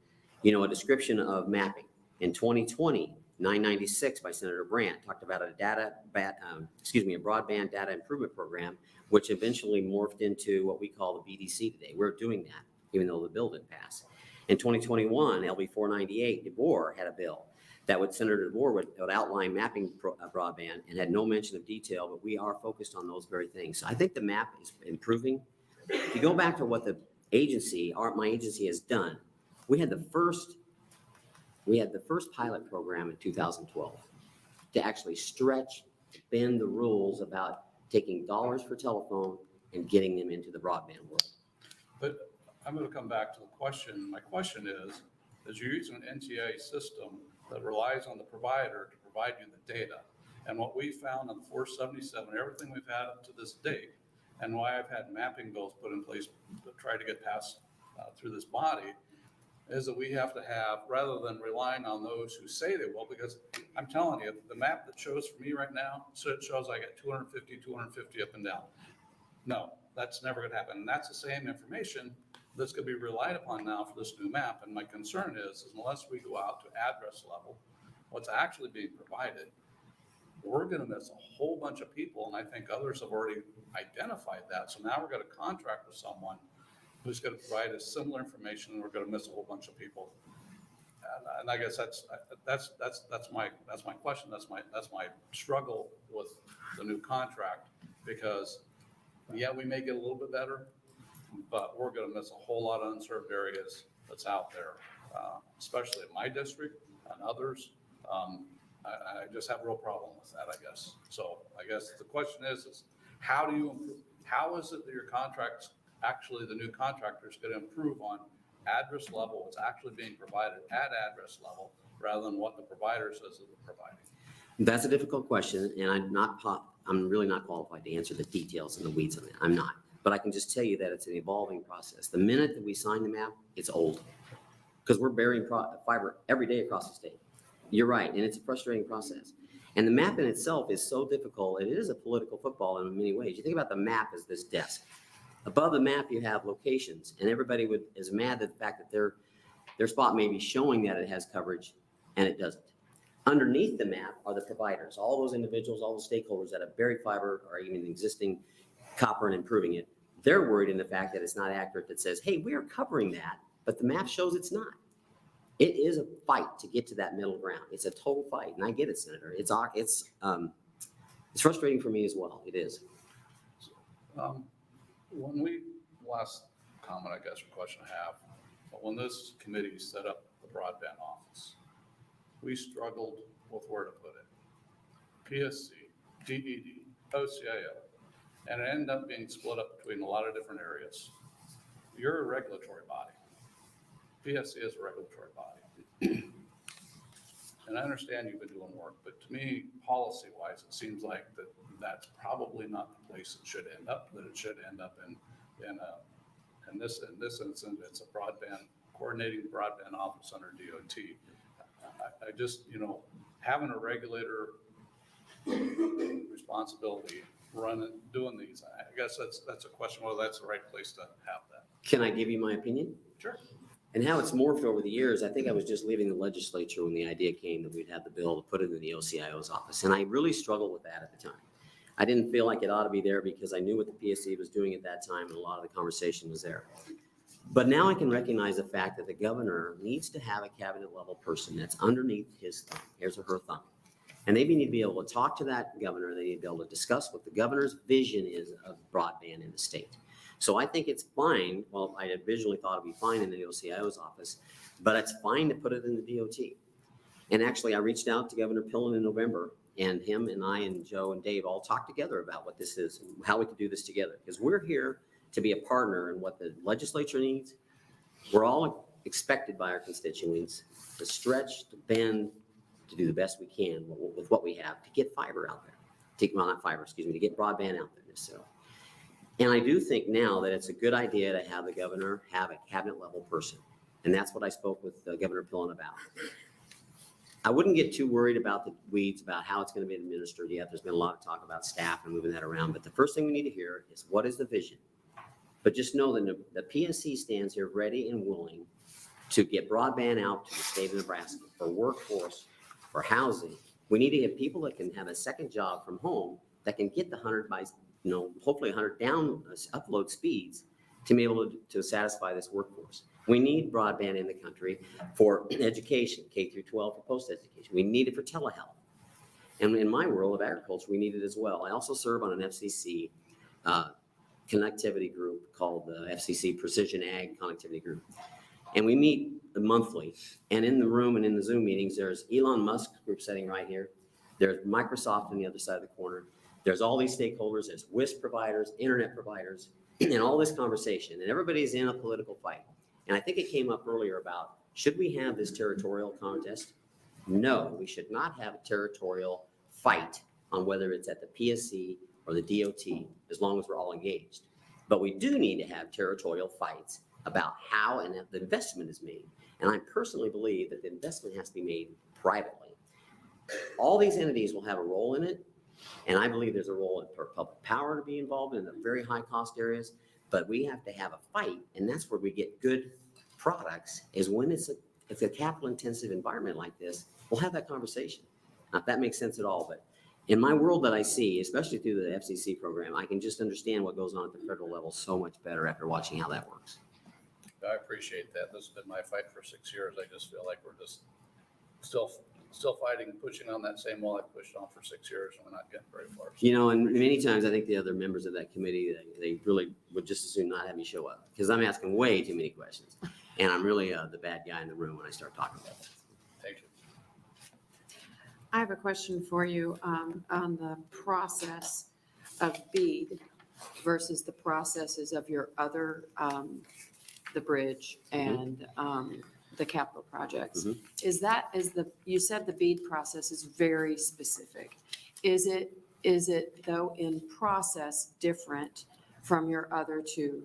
a description of mapping. In 2020, 996 by Senator Brandt talked about a broadband data improvement program, which eventually morphed into what we call the BDC today. We're doing that, even though the bill didn't pass. In 2021, LB 498, DeBoer had a bill that Senator DeBoer would outline mapping broadband and had no mention of detail, but we are focused on those very things. So I think the map is improving. If you go back to what my agency has done, we had the first pilot program in 2012 to actually stretch, bend the rules about taking dollars for telephone and getting them into the broadband world. But I'm going to come back to the question. My question is you're using an NTIA system that relies on the provider to provide you the data. And what we found on the 477, everything we've had up to this date, and why I've had mapping bills put in place to try to get passed through this body, is that we have to have, rather than relying on those who say they will, because I'm telling you, the map that shows for me right now, so it shows I got 250 up and down. No, that's never gonna happen. And that's the same information that's gonna be relied upon now for this new map. And my concern is unless we go out to address level, what's actually being provided, we're gonna miss a whole bunch of people, and I think others have already identified that. So now we're gonna contract with someone who's gonna provide us similar information, and we're gonna miss a whole bunch of people. And I guess that's my question, that's my struggle with the new contract, because, yeah, we may get a little bit better, but we're gonna miss a whole lot of unserved areas that's out there, especially in my district and others. I just have a real problem with that, I guess. So I guess the question is how do you improve? How is it that your contracts, actually the new contractor is going to improve on address level, what's actually being provided at address level, rather than what the provider says that they're providing? That's a difficult question, and I'm really not qualified to answer the details and the weeds of it. I'm not. But I can just tell you that it's an evolving process. The minute that we sign the map, it's old. Because we're burying fiber every day across the state. You're right, and it's a frustrating process. And the map in itself is so difficult, and it is a political football in many ways. You think about the map as this desk. Above the map, you have locations, and everybody is mad at the fact that their spot may be showing that it has coverage, and it doesn't. Underneath the map are the providers, all those individuals, all the stakeholders that have buried fiber or even existing copper and improving it. They're worried in the fact that it's not accurate, that says, hey, we are covering that, but the map shows it's not. It is a fight to get to that middle ground. It's a total fight, and I get it, Senator. It's frustrating for me as well. It is. When we, last comment, I guess, or question I have, but when this committee set up the broadband office, we struggled with where to put it. PSC, DED, OCIO, and it ended up being split up between a lot of different areas. You're a regulatory body. PSC is a regulatory body. And I understand you've been doing work, but to me, policy-wise, it seems like that's probably not the place it should end up, that it should end up in this instance, it's a broadband, coordinating broadband office under DOT. I just, having a regulator responsibility doing these, I guess that's a question whether that's the right place to have that. Can I give you my opinion? Sure. And how it's morphed over the years, I think I was just leaving the legislature when the idea came that we'd have the bill to put it in the OCIO's office. And I really struggled with that at the time. I didn't feel like it ought to be there because I knew what the PSC was doing at that time, and a lot of the conversation was there. But now I can recognize the fact that the governor needs to have a cabinet level person that's underneath his thumb, his or her thumb. And they need to be able to talk to that governor. They need to be able to discuss what the governor's vision is of broadband in the state. So I think it's fine. Well, I had visually thought it'd be fine in the OCIO's office, but it's fine to put it in the DOT. And actually, I reached out to Governor Pillen in November, and him and I and Joe and Dave all talked together about what this is, and how we could do this together. Because we're here to be a partner in what the legislature needs. We're all expected by our constituents to stretch, to bend, to do the best we can with what we have to get fiber out there. To get broadband out there necessarily. And I do think now that it's a good idea to have the governor have a cabinet level person. And that's what I spoke with Governor Pillen about. I wouldn't get too worried about the weeds about how it's going to be administered yet. There's been a lot of talk about staff and moving that around. But the first thing we need to hear is what is the vision? But just know that the PSC stands here ready and willing to get broadband out to the state of Nebraska for workforce, for housing. We need to have people that can have a second job from home that can get the 100 by, hopefully 100 down upload speeds to be able to satisfy this workforce. We need broadband in the country for education, K through 12 for post-education. We need it for telehealth. And in my world of agriculture, we need it as well. I also serve on an FCC connectivity group called the FCC Precision Ag Connectivity Group. And we meet monthly. And in the room and in the Zoom meetings, there's Elon Musk group sitting right here. There's Microsoft on the other side of the corner. There's all these stakeholders. There's WISP providers, internet providers, and all this conversation. And everybody's in a political fight. And I think it came up earlier about, should we have this territorial contest? No, we should not have a territorial fight on whether it's at the PSC or the DOT, as long as we're all engaged. But we do need to have territorial fights about how and the investment is made. And I personally believe that the investment has to be made privately. All these entities will have a role in it, And I believe there's a role for public power to be involved in the very high cost areas, but we have to have a fight, and that's where we get good products, is when it's a capital intensive environment like this, we'll have that conversation. Not if that makes sense at all, but in my world that I see, especially through the FCC program, I can just understand what goes on at the federal level so much better after watching how that works. I appreciate that. This has been my fight for 6 years. I just feel like we're just still fighting, pushing on that same wall I pushed on for 6 years, and we're not getting very far. You know, and many times I think the other members of that committee, they really would just as soon not have me show up, because I'm asking way too many questions. And I'm really the bad guy in the room when I start talking about that. Thank you. I have a question for you on the process of BEAD versus the processes of your other, the bridge and the capital projects. You said the BEAD process is very specific. Is it though in process different from your other two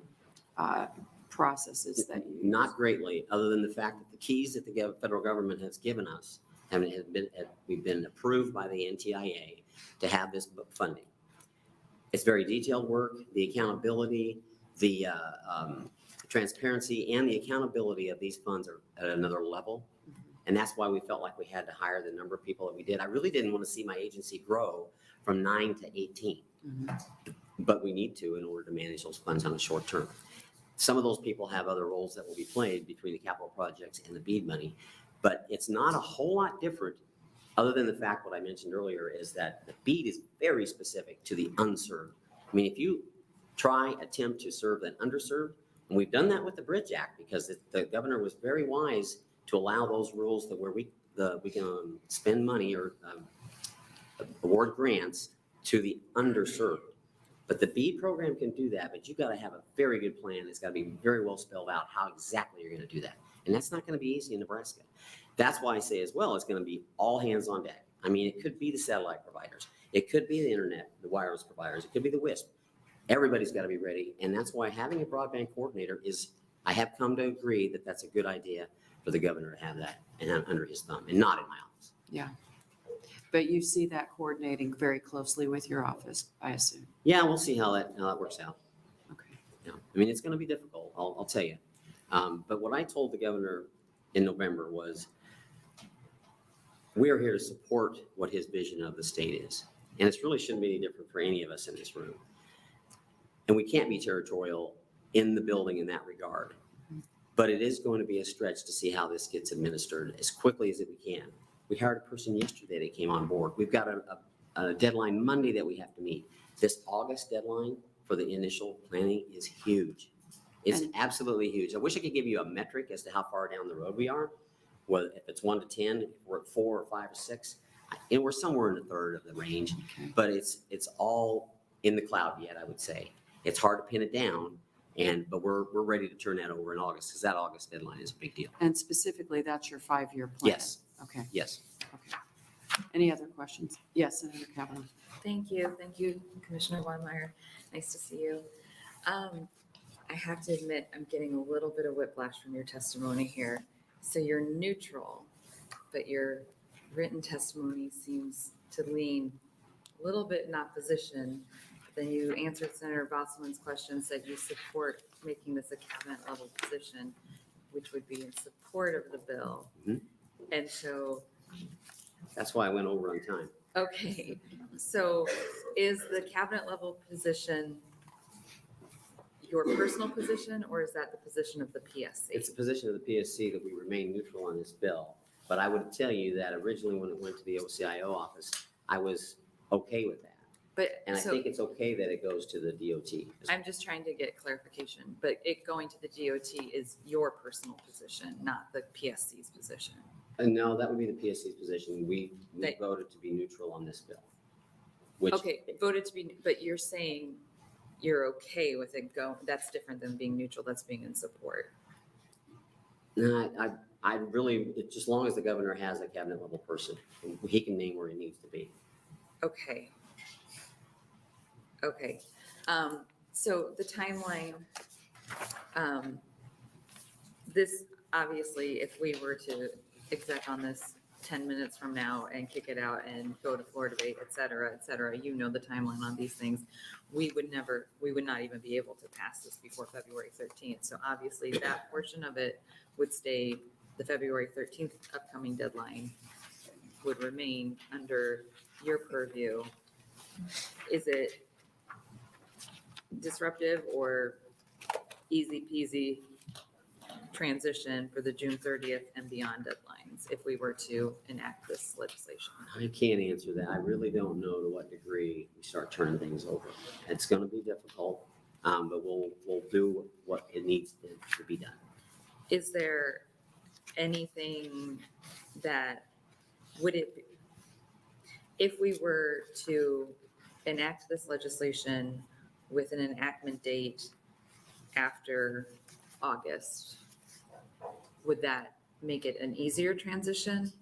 processes that you use? Not greatly, other than the fact that the keys that the federal government has given us we've been approved by the NTIA to have this funding. It's very detailed work. The accountability, the transparency, and the accountability of these funds are at another level. And that's why we felt like we had to hire the number of people that we did. I really didn't want to see my agency grow from 9 to 18. But we need to in order to manage those funds on a short term. Some of those people have other roles that will be played between the capital projects and the BEAD money. But it's not a whole lot different, other than the fact what I mentioned earlier is that the BEAD is very specific to the unserved. I mean, if you attempt to serve the underserved, and we've done that with the Bridge Act because the governor was very wise to allow those rules that where we can spend money or award grants to the underserved. But the BEAD program can do that, but you've got to have a very good plan. It's got to be very well spelled out how exactly you're going to do that. And that's not going to be easy in Nebraska. That's why I say as well, it's going to be all hands on deck. I mean, it could be the satellite providers. It could be the internet, the wireless providers. It could be the WISP. Everybody's got to be ready. And that's why having a broadband coordinator I have come to agree that that's a good idea for the governor to have that under his thumb and not in my office. Yeah. But you see that coordinating very closely with your office, I assume. Yeah, we'll see how that works out. Okay. Yeah. I mean, it's going to be difficult, I'll tell you. But what I told the governor in November was, we are here to support what his vision of the state is. And it really shouldn't be any different for any of us in this room. And we can't be territorial in the building in that regard. But it is going to be a stretch to see how this gets administered as quickly as we can. We hired a person yesterday that came on board. We've got a deadline Monday that we have to meet. This August deadline for the initial planning is huge. It's absolutely huge. I wish I could give you a metric as to how far down the road we are. Whether if it's 1 to 10, if we're at 4 or 5 or 6, and we're somewhere in the third of the range. Okay. But it's all in the cloud yet, I would say. It's hard to pin it down, but we're ready to turn that over in August because that August deadline is a big deal. And specifically, that's your 5-year plan? Yes. Okay. Yes. Okay. Any other questions? Yes, Senator Kavanaugh. Thank you. Thank you, Commissioner Weinmeier. Nice to see you. I have to admit, I'm getting a little bit of whiplash from your testimony here. So you're neutral, but your written testimony seems to lean a little bit in opposition. Then you answered Senator Bosselman's question, said you support making this a cabinet level position, which would be in support of the bill. Mhm. And so, That's why I went over on time. okay, so is the cabinet level position your personal position, or is that the position of the PSC? It's the position of the PSC that we remain neutral on this bill. But I would tell you that originally when it went to the OCIO office, I was okay with that. And I think it's okay that it goes to the DOT. I'm just trying to get clarification, but it going to the DOT is your personal position, not the PSC's position. No, that would be the PSC's position. We voted to be neutral on this bill. Okay, voted to be, but you're saying you're okay with it going, that's different than being neutral, that's being in support. No, I really, just as long as the governor has a cabinet level person, he can name where he needs to be. Okay. Okay. So the timeline, this obviously, if we were to exec on this 10 minutes from now and kick it out and go to floor debate, et cetera, you know the timeline on these things. We would not even be able to pass this before February 13th. So obviously that portion of it would stay, the February 13th upcoming deadline would remain under your purview. Is it disruptive or easy peasy transition for the June 30th and beyond deadlines if we were to enact this legislation? I can't answer that. I really don't know to what degree we start turning things over. It's going to be difficult, but we'll do what it needs to be done. Is there anything that would it, if we were to enact this legislation with an enactment date after August, would that make it an easier transition?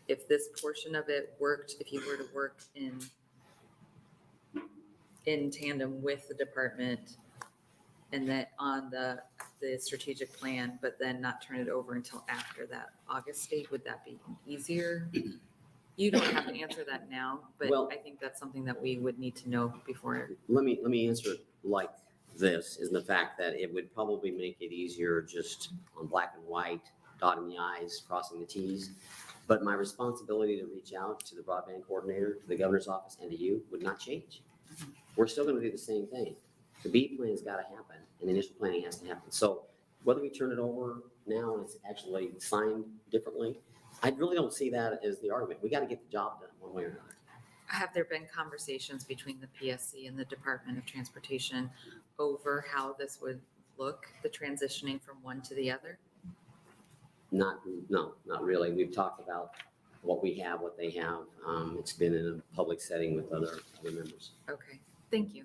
If this portion of it worked, if you were to work in tandem with the department and that on the strategic plan, but then not turn it over until after that August date, would that be easier? You don't have to answer that now, but Well, I think that's something that we would need to know before. Let me answer it like this, is the fact that it would probably make it easier just on black and white, dotting the i's, crossing the t's. But my responsibility to reach out to the broadband coordinator, to the governor's office, and to you would not change. We're still going to do the same thing. The BEAD plan's got to happen, and the initial planning has to happen. So whether we turn it over now and it's actually signed differently, I really don't see that as the argument. We got to get the job done one way or another. Have there been conversations between the PSC and the Department of Transportation over how this would look, the transitioning from one to the other? No, not really. We've talked about what we have, what they have. It's been in a public setting with other members. Okay, thank you.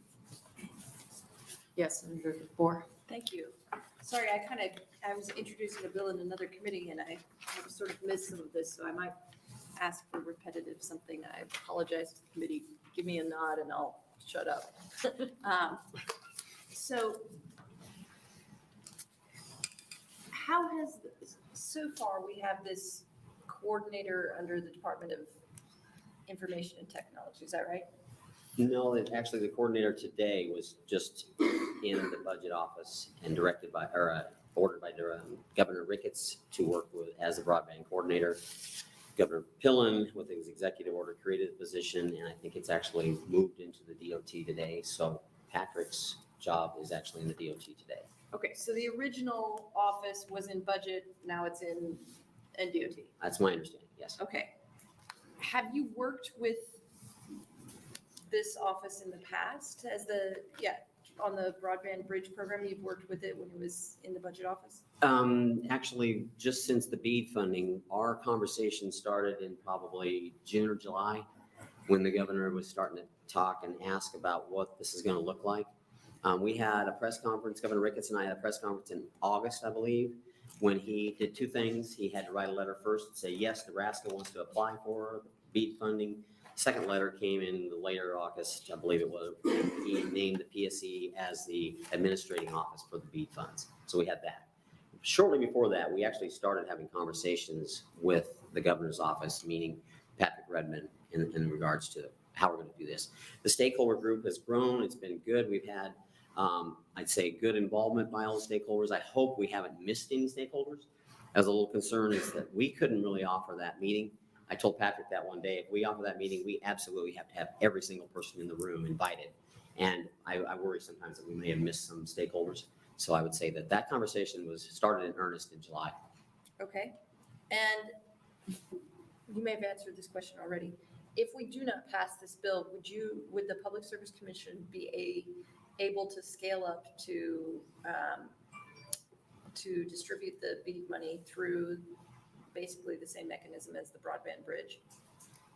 Yes, Senator DeBoer. Thank you. Sorry, I was introducing a bill in another committee and I sort of missed some of this, so I might ask for repetitive something. I apologize to the committee. Give me a nod and I'll shut up. So how has, so far we have this coordinator under the Department of Information and Technology, is that right? No, actually the coordinator today was just in the budget office and directed by, or ordered by Governor Ricketts to work with as the broadband coordinator. Governor Pillen, with his executive order, created the position, and I think it's actually moved into the DOT today. So Patrick's job is actually in the DOT today. Okay, so the original office was in budget, now it's in NDOT. That's my understanding, yes. Okay. Have you worked with this office in the past as on the broadband bridge program? You've worked with it when it was in the budget office? Actually, just since the BEAD funding, our conversation started in probably June or July when the governor was starting to talk and ask about what this is going to look like. We had a press conference, Governor Ricketts and I had a press conference in August, I believe, when he did two things. He had to write a letter first and say, yes, Nebraska wants to apply for BEAD funding. Second letter came in later August, I believe it was. He named the PSC as the administrating office for the BEAD funds. So we had that. Shortly before that, we actually started having conversations with the governor's office, meaning Patrick Redmond, in regards to how we're going to do this. The stakeholder group has grown. It's been good. We've had, I'd say, good involvement by all the stakeholders. I hope we haven't missed any stakeholders. As a little concern is that we couldn't really offer that meeting. I told Patrick that one day, if we offer that meeting, we absolutely have to have every single person in the room invited. And I worry sometimes that we may have missed some stakeholders. So I would say that conversation was started in earnest in July. Okay. And you may have answered this question already. If we do not pass this bill, would the Public Service Commission be able to scale up to distribute the BEAD money through basically the same mechanism as the broadband bridge?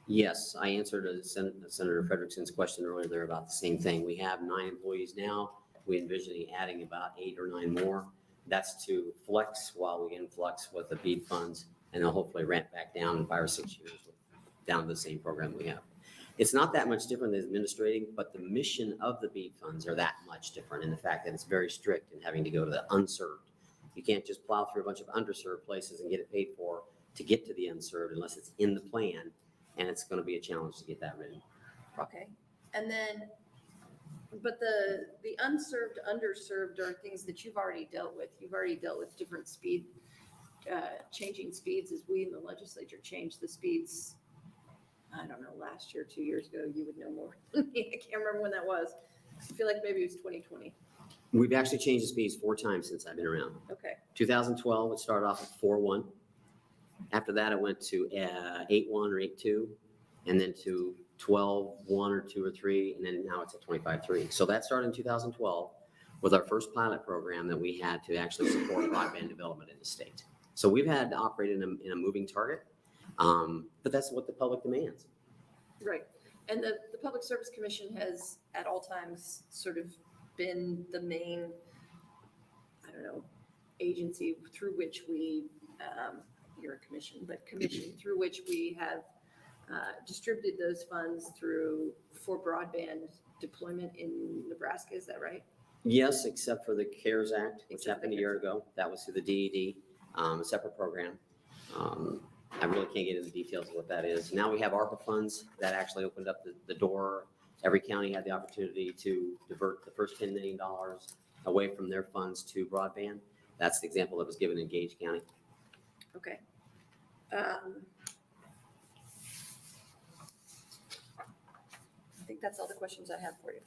Yes, I answered Senator Frederickson's question earlier there about the same thing. We have 9 employees now. We envision adding about 8 or 9 more. That's to flex while we influx with the BEAD funds, and they'll hopefully ramp back down in 5 or 6 years down to the same program we have. It's not that much different than administrating, but the mission of the BEAD funds are that much different in the fact that it's very strict in having to go to the unserved. You can't just plow through a bunch of underserved places and get it paid for to get to the unserved unless it's in the plan, and it's going to be a challenge to get that written. Okay, and then, but the unserved, underserved are things that you've already dealt with. You've already dealt with different speed, changing speeds as we in the legislature changed the speeds. I don't know, last year, 2 years ago, you would know more than me. I can't remember when that was. I feel like maybe it was 2020. We've actually changed the speeds 4 times since I've been around. Okay, 2012, it started off at 4.1. After that, it went to 8.1 or 8.2, and then to 12.1 or 2 or 3, and then now it's at 25.3. So that started in 2012 with our first pilot program that we had to actually support broadband development in the state. So we've had to operate in a moving target, but that's what the public demands. right. And the Public Service Commission has at all times sort of been the main, I don't know, agency through which we, you're a commission, but commission through which we have distributed those funds for broadband deployment in Nebraska. Is that right? Yes, except for the CARES Act, which Except happened the a year ago. That was through the DED, a separate program. I really can't get into the details of what that is. Now we have ARPA funds that actually opened up the door. Every county had the opportunity to divert the first $10 million away from their funds to broadband. That's the example that was given in Gage County. Okay. I think that's all the questions I have for you.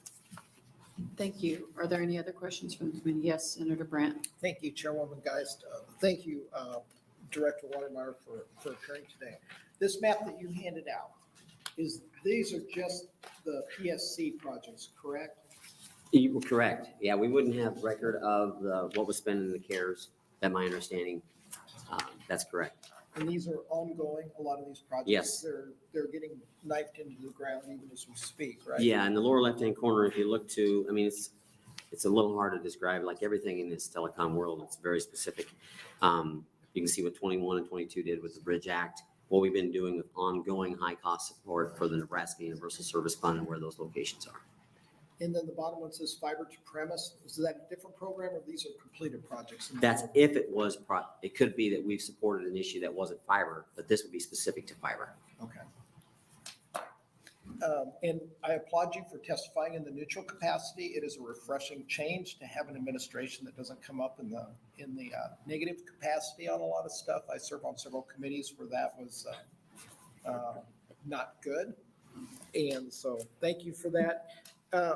Thank you. Are there any other questions from the committee? Yes, Senator Brandt. Thank you, Chairwoman Geist. Thank you, Director Watermeyer, for appearing today. This map that you handed out, these are just the PSC projects, correct? You were correct. Yeah, we wouldn't have record of what was spent in the CARES, at my understanding. That's correct. And these are ongoing, a lot of these projects? Yes. They're getting knifed into the ground even as we speak, right? Yeah, in the lower left-hand corner, if you look to, I mean, it's a little hard to describe, like everything in this telecom world, it's very specific. You can see what 21 and 22 did with the Bridge Act, what we've been doing with ongoing high-cost support for the Nebraska Universal Service Fund and where those locations are. And then the bottom one says fiber to premise. Is that a different program or these are completed projects? That's if it was, it could be that we've supported an issue that wasn't fiber, but this would be specific to fiber. Okay. And I applaud you for testifying in the neutral capacity. It is a refreshing change to have an administration that doesn't come up in the negative capacity on a lot of stuff. I serve on several committees where that was not good. And so thank you for that.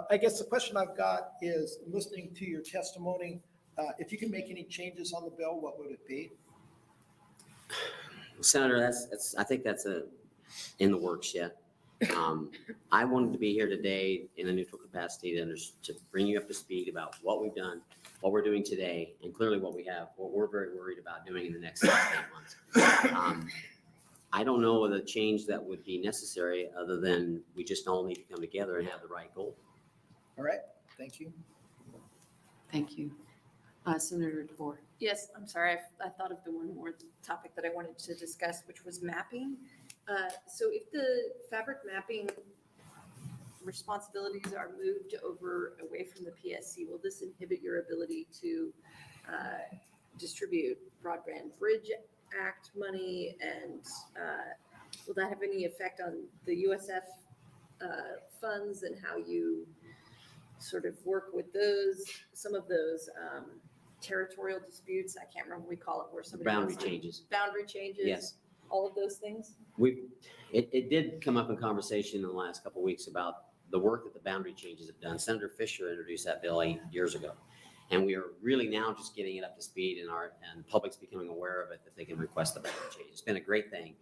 I guess the question I've got is, listening to your testimony, if you can make any changes on the bill, what would it be? Senator, I think that's in the works yet. I wanted to be here today in a neutral capacity to bring you up to speed about what we've done, what we're doing today, and clearly what we're very worried about doing in the next 6 to 8 months. I don't know the change that would be necessary other than we just all need to come together and have the right goal. All right, thank you. Thank you. Senator DeVore. Yes, I'm sorry. I thought of the one more topic that I wanted to discuss, which was mapping. So if the fabric mapping responsibilities are moved away from the PSC, will this inhibit your ability to distribute Broadband Bridge Act money? And will that have any effect on the USF funds and how you sort of work with some of those territorial disputes? I can't remember what we call it, where somebody. Boundary changes. Boundary changes. Yes. All of those things? It did come up in conversation in the last couple of weeks about the work that the boundary changes have done. Senator Fisher introduced that bill 8 years ago. And we are really now just getting it up to speed and the public's becoming aware of it, that they can request the boundary change. It's been a great thing.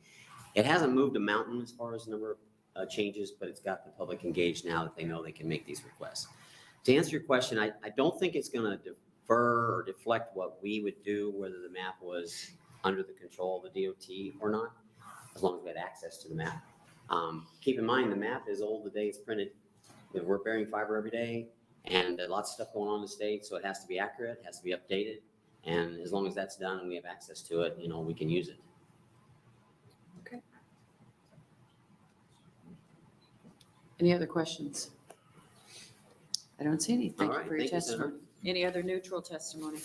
It hasn't moved a mountain as far as the number of changes, but it's got the public engaged now that they know they can make these requests. To answer your question, I don't think it's going to defer or deflect what we would do, whether the map was under the control of the DOT or not, as long as we had access to the map. Keep in mind, the map is old the day it's printed. We're bearing fiber every day, and lots of stuff going on in the state, so it has to be accurate, it has to be updated, and as long as that's done and we have access to it, we can use it. Okay. Any other questions? I don't see any. Thank All you right, for your thank you, Senator. testimony. Any other neutral testimony?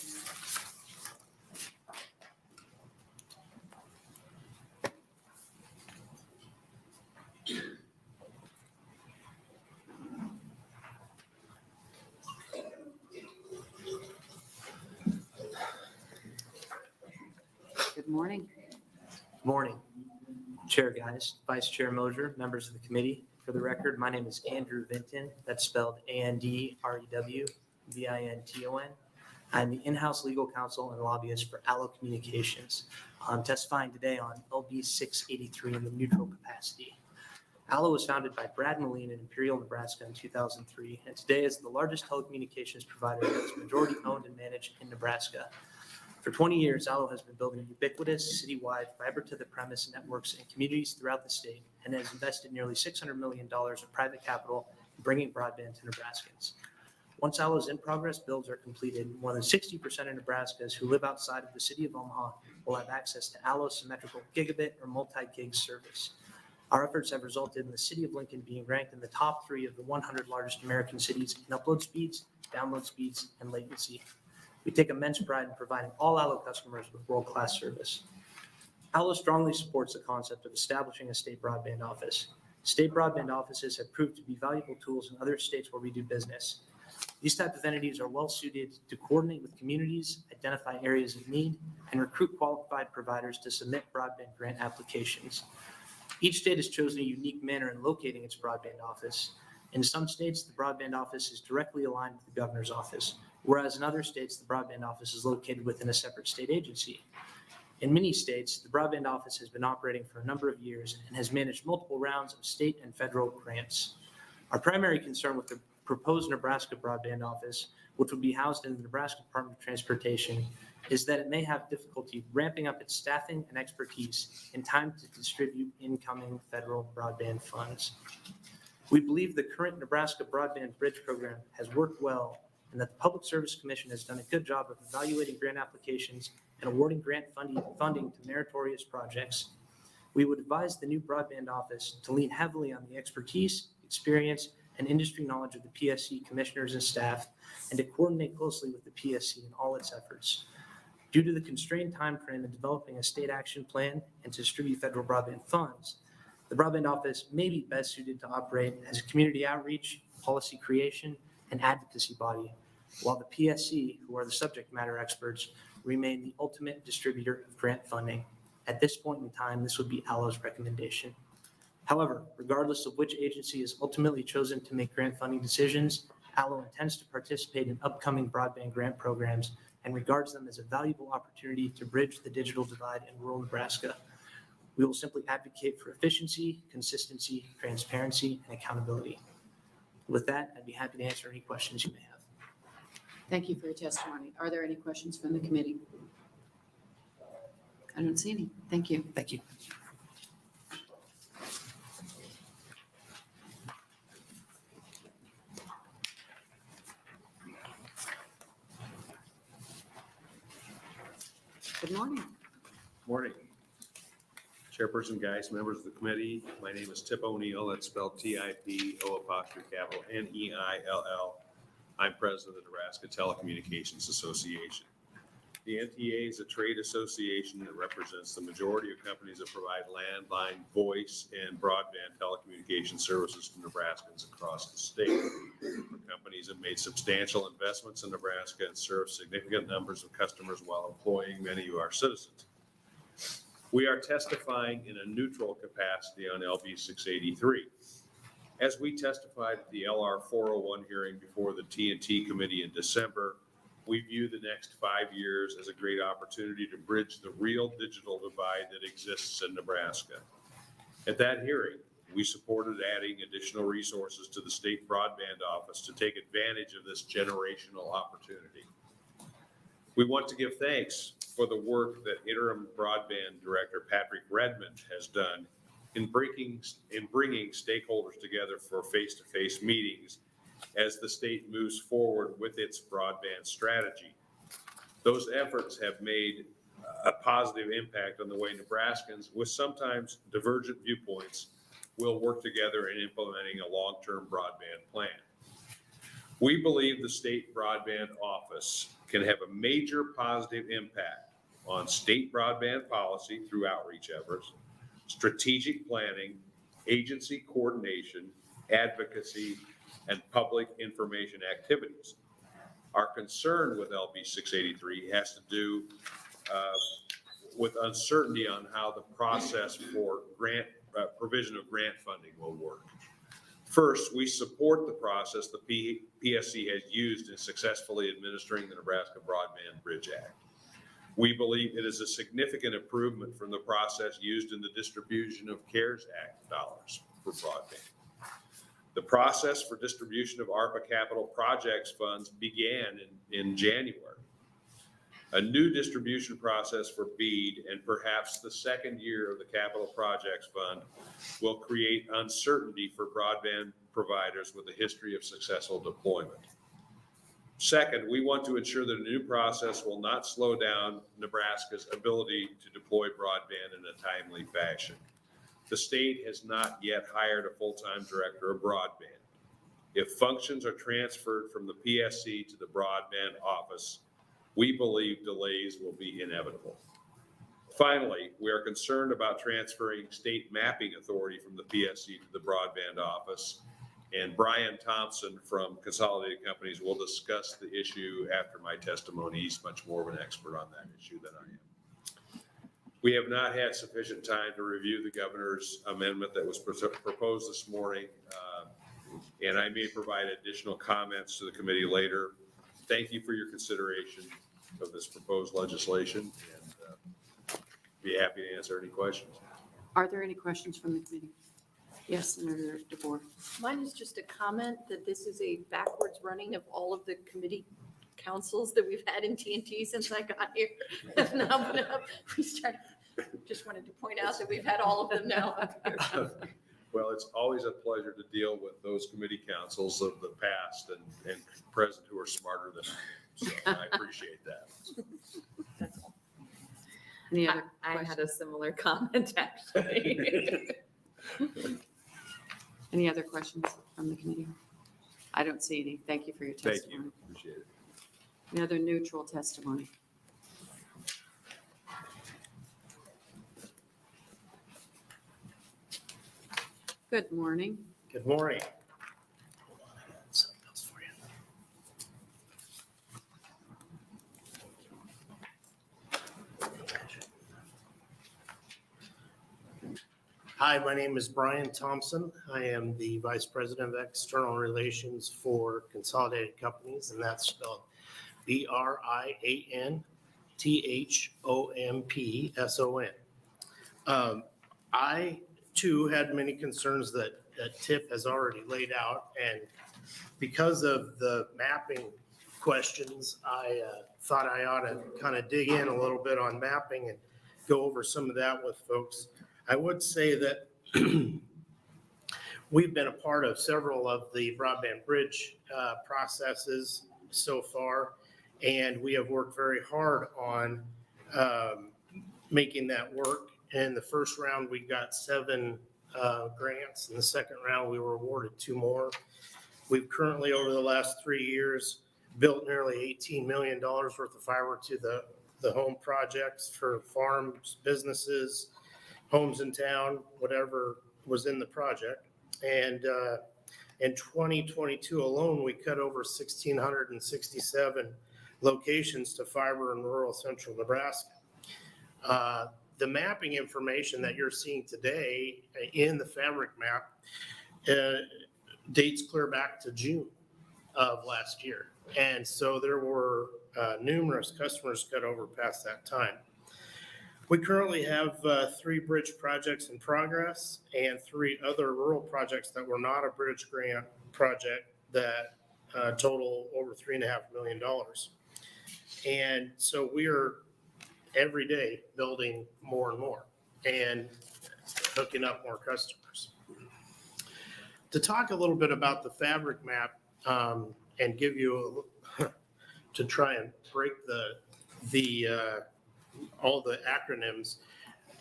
Good morning. Morning, Chair Guys, Vice Chair Mosier, members of the committee. For the record, my name is Andrew Vinton. That's spelled ANDREWVINTON. I'm the in-house legal counsel and lobbyist for Allo Communications. I'm testifying today on LB 683 in the neutral capacity. Allo was founded by Brad Moline in Imperial, Nebraska in 2003, and today is the largest telecommunications provider that is majority owned and managed in Nebraska. For 20 years, Allo has been building ubiquitous, citywide, fiber-to-the-premise networks in communities throughout the state and has invested nearly $600 million of private capital in bringing broadband to Nebraskans. Once Allo's in-progress builds are completed, more than 60% of Nebraskans who live outside of the city of Omaha will have access to Allo's symmetrical gigabit or multi-gig service. Our efforts have resulted in the city of Lincoln being ranked in the top 3 of the 100 largest American cities in upload speeds, download speeds, and latency. We take immense pride in providing all Allo customers with world-class service. Allo strongly supports the concept of establishing a state broadband office. State broadband offices have proved to be valuable tools in other states where we do business. These type of entities are well suited to coordinate with communities, identify areas of need, and recruit qualified providers to submit broadband grant applications. Each state has chosen a unique manner in locating its broadband office. In some states, the broadband office is directly aligned with the governor's office, whereas in other states, the broadband office is located within a separate state agency. In many states, the broadband office has been operating for a number of years and has managed multiple rounds of state and federal grants. Our primary concern with the proposed Nebraska broadband office, which would be housed in the Nebraska Department of Transportation, is that it may have difficulty ramping up its staffing and expertise in time to distribute incoming federal broadband funds. We believe the current Nebraska Broadband Bridge program has worked well and that the Public Service Commission has done a good job of evaluating grant applications and awarding grant funding to meritorious projects. We would advise the new broadband office to lean heavily on the expertise, experience, and industry knowledge of the PSC commissioners and staff, and to coordinate closely with the PSC in all its efforts. Due to the constrained timeframe in developing a state action plan and to distribute federal broadband funds, the broadband office may be best suited to operate as a community outreach, policy creation, and advocacy body, while the PSC, who are the subject matter experts, remain the ultimate distributor of grant funding. At this point in time, this would be Allo's recommendation. However, regardless of which agency is ultimately chosen to make grant funding decisions, Allo intends to participate in upcoming broadband grant programs and regards them as a valuable opportunity to bridge the digital divide in rural Nebraska. We will simply advocate for efficiency, consistency, transparency, and accountability. With that, I'd be happy to answer any questions you may have. Thank you for your testimony. Are there any questions from the committee? I don't see any. Thank you. Thank you. Good morning. Morning. Chairperson Geis, members of the committee, my name is Tip O'Neill, that's spelled T-I-P-O''N-E-I-L-L. I'm president of the Nebraska Telecommunications Association. The NTA is a trade association that represents the majority of companies that provide landline, voice, and broadband telecommunication services to Nebraskans across the state. Companies have made substantial investments in Nebraska and serve significant numbers of customers while employing many of our citizens. We are testifying in a neutral capacity on LB 683. As we testified at the LR 401 hearing before the T&T committee in December, we view the next 5 years as a great opportunity to bridge the real digital divide that exists in Nebraska. At that hearing, we supported adding additional resources to the state broadband office to take advantage of this generational opportunity. We want to give thanks for the work that interim broadband director Patrick Redmond has done in bringing stakeholders together for face-to-face meetings as the state moves forward with its broadband strategy. Those efforts have made a positive impact on the way Nebraskans, with sometimes divergent viewpoints, will work together in implementing a long-term broadband plan. We believe the state broadband office can have a major positive impact on state broadband policy through outreach efforts, strategic planning, agency coordination, advocacy, and public information activities. Our concern with LB 683 has to do with uncertainty on how the process for provision of grant funding will work. First, we support the process the PSC has used in successfully administering the Nebraska Broadband Bridge Act. We believe it is a significant improvement from the process used in the distribution of CARES Act dollars for broadband. The process for distribution of ARPA capital projects funds began in January. A new distribution process for BEAD and perhaps the second year of the Capital Projects Fund will create uncertainty for broadband providers with a history of successful deployment. Second, we want to ensure that a new process will not slow down Nebraska's ability to deploy broadband in a timely fashion. The state has not yet hired a full-time director of broadband. If functions are transferred from the PSC to the broadband office, we believe delays will be inevitable. Finally, we are concerned about transferring state mapping authority from the PSC to the broadband office, and Brian Thompson from Consolidated Companies will discuss the issue after my testimony. He's much more of an expert on that issue than I am. We have not had sufficient time to review the governor's amendment that was proposed this morning, and I may provide additional comments to the committee later. Thank you for your consideration of this proposed legislation, and be happy to answer any questions. Are there any questions from the committee? Yes, Senator DeBoer. Mine is just a comment that this is a backwards running of all of the committee councils that we've had in TNT since I got here. Have now been up. Just wanted to point out that we've had all of them now up here. Well, it's always a pleasure to deal with those committee councils of the past and present who are smarter than I am. So I appreciate that. That's all. Any other I questions? had a similar comment, actually. Any other questions from the committee? I don't see any. Thank you for your Thank testimony. you. Appreciate it. Any other neutral testimony? Good morning. Good morning. Hi, my name is Brian Thompson. I am the Vice President of External Relations for Consolidated Companies, and that's spelled BRIANTHOMPSON. I too had many concerns that Tip has already laid out, and because of the mapping questions, I thought I ought to kind of dig in a little bit on mapping and go over some of that with folks. I would say that we've been a part of several of the broadband bridge processes so far, and we have worked very hard on making that work. In the first round, we got 7 grants. In the second round, we were awarded 2 more. We've currently, over the last 3 years, built nearly $18 million worth of fiber to the home projects for farms, businesses, homes in town, whatever was in the project. And in 2022 alone, we cut over 1,667 locations to fiber in rural central Nebraska. The mapping information that you're seeing today in the fabric map dates clear back to June of last year. And so there were numerous customers cut over past that time. We currently have 3 bridge projects in progress and 3 other rural projects that were not a bridge grant project that total over $3.5 million. And so we are every day building more and more and hooking up more customers. To talk a little bit about the fabric map and give you to try and break all the acronyms,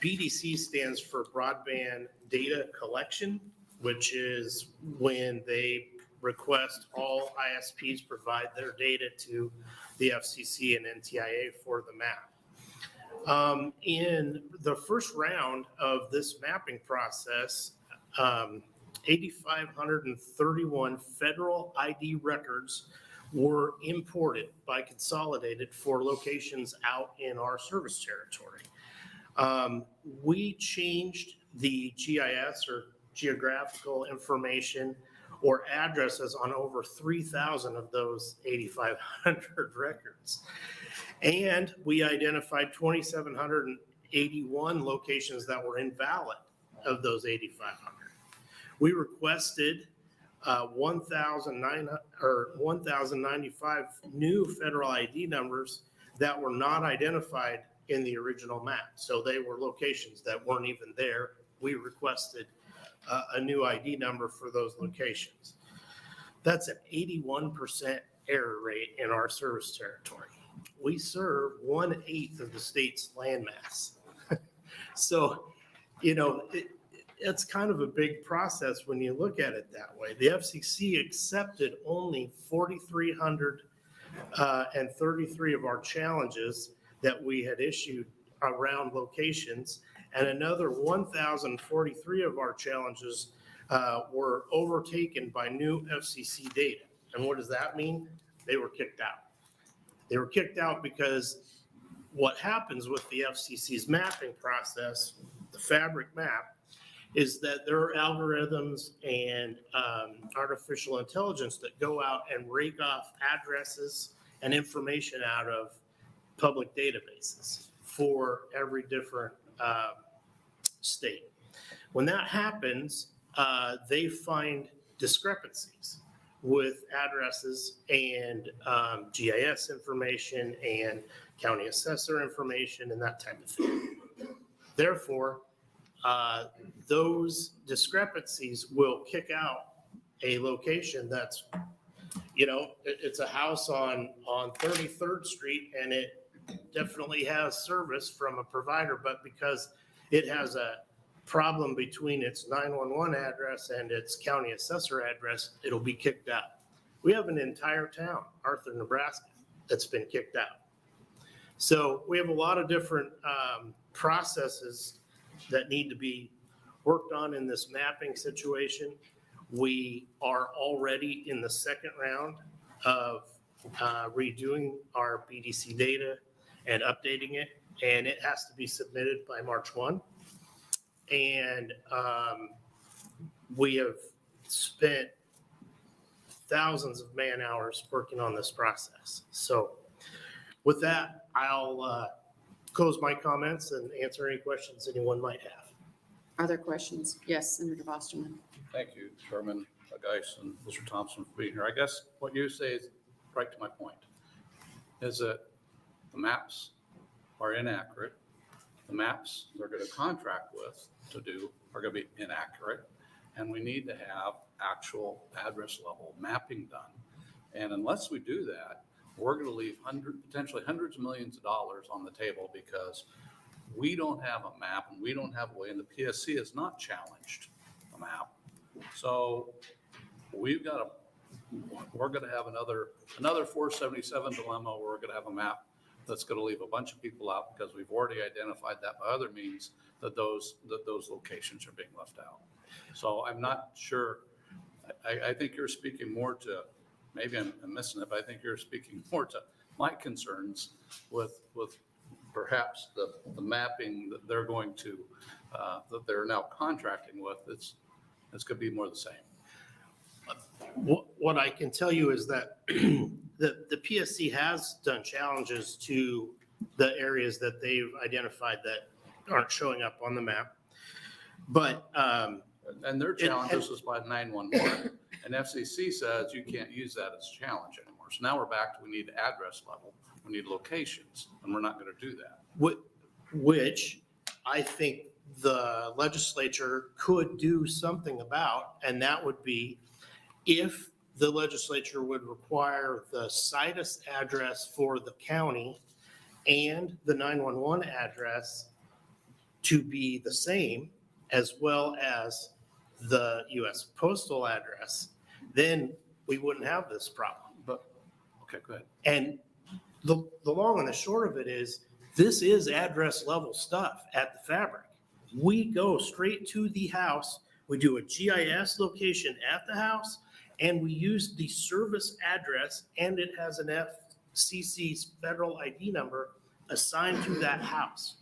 BDC stands for Broadband Data Collection, which is when they request all ISPs provide their data to the FCC and NTIA for the map. In the first round of this mapping process, 8,531 federal ID records were imported by Consolidated for locations out in our service territory. We changed the GIS or geographical information or addresses on over 3,000 of those 8,500 records. And we identified 2,781 locations that were invalid of those 8,500. We requested 1,095 new federal ID numbers that were not identified in the original map. So they were locations that weren't even there. We requested a new ID number for those locations. That's an 81% error rate in our service territory. We serve 1/8 of the state's landmass. So, it's kind of a big process when you look at it that way. The FCC accepted only 4,333 of our challenges that we had issued around locations, and another 1,043 of our challenges were overtaken by new FCC data. And what does that mean? They were kicked out. They were kicked out because what happens with the FCC's mapping process, the fabric map, is that there are algorithms and artificial intelligence that go out and rake off addresses and information out of public databases for every different state. When that happens, they find discrepancies with addresses and GIS information and county assessor information and that type of thing. Therefore, those discrepancies will kick out a location that's, it's a house on 33rd Street and it definitely has service from a provider, but because it has a problem between its 911 address and its county assessor address, it'll be kicked out. We have an entire town, Arthur, Nebraska, that's been kicked out. So we have a lot of different processes that need to be worked on in this mapping situation. We are already in the second round of redoing our BDC data and updating it, and it has to be submitted by March 1. And we have spent thousands of man hours working on this process. So with that, I'll close my comments and answer any questions anyone might have. Are there questions? Yes, Senator Vosterman. Thank you, Chairman Geis and Mr. Thompson for being here. I guess what you say is right to my point, is that the maps are inaccurate. The maps they're going to contract with to do are going to be inaccurate. And we need to have actual address level mapping done. And unless we do that, we're going to leave potentially hundreds of millions of dollars on the table because we don't have a map and we don't have a way, and the PSC has not challenged the map. So we're going to have another 477 dilemma where we're going to have a map that's going to leave a bunch of people out because we've already identified that by other means that those locations are being left out. So I'm not sure. I think you're speaking more to, maybe I'm missing it, but I think you're speaking more to my concerns with perhaps the mapping that they're going to, that they're now contracting with. It's going to be more the same. What I can tell you is that the PSC has done challenges to the areas that they've identified that aren't showing up on the map. But and their challenges is by 911. And FCC says you can't use that as a challenge anymore. So now we're back to we need address level, we need locations, and we're not going to do that. Which I think the legislature could do something about, and that would be if the legislature would require the situs address for the county and the 911 address to be the same, as well as the U.S. postal address, then we wouldn't have this problem. But, okay, go ahead. And the long and the short of it is, this is address level stuff at the fabric. We go straight to the house, we do a GIS location at the house, and we use the service address, and it has an FCC's federal ID number assigned to that house.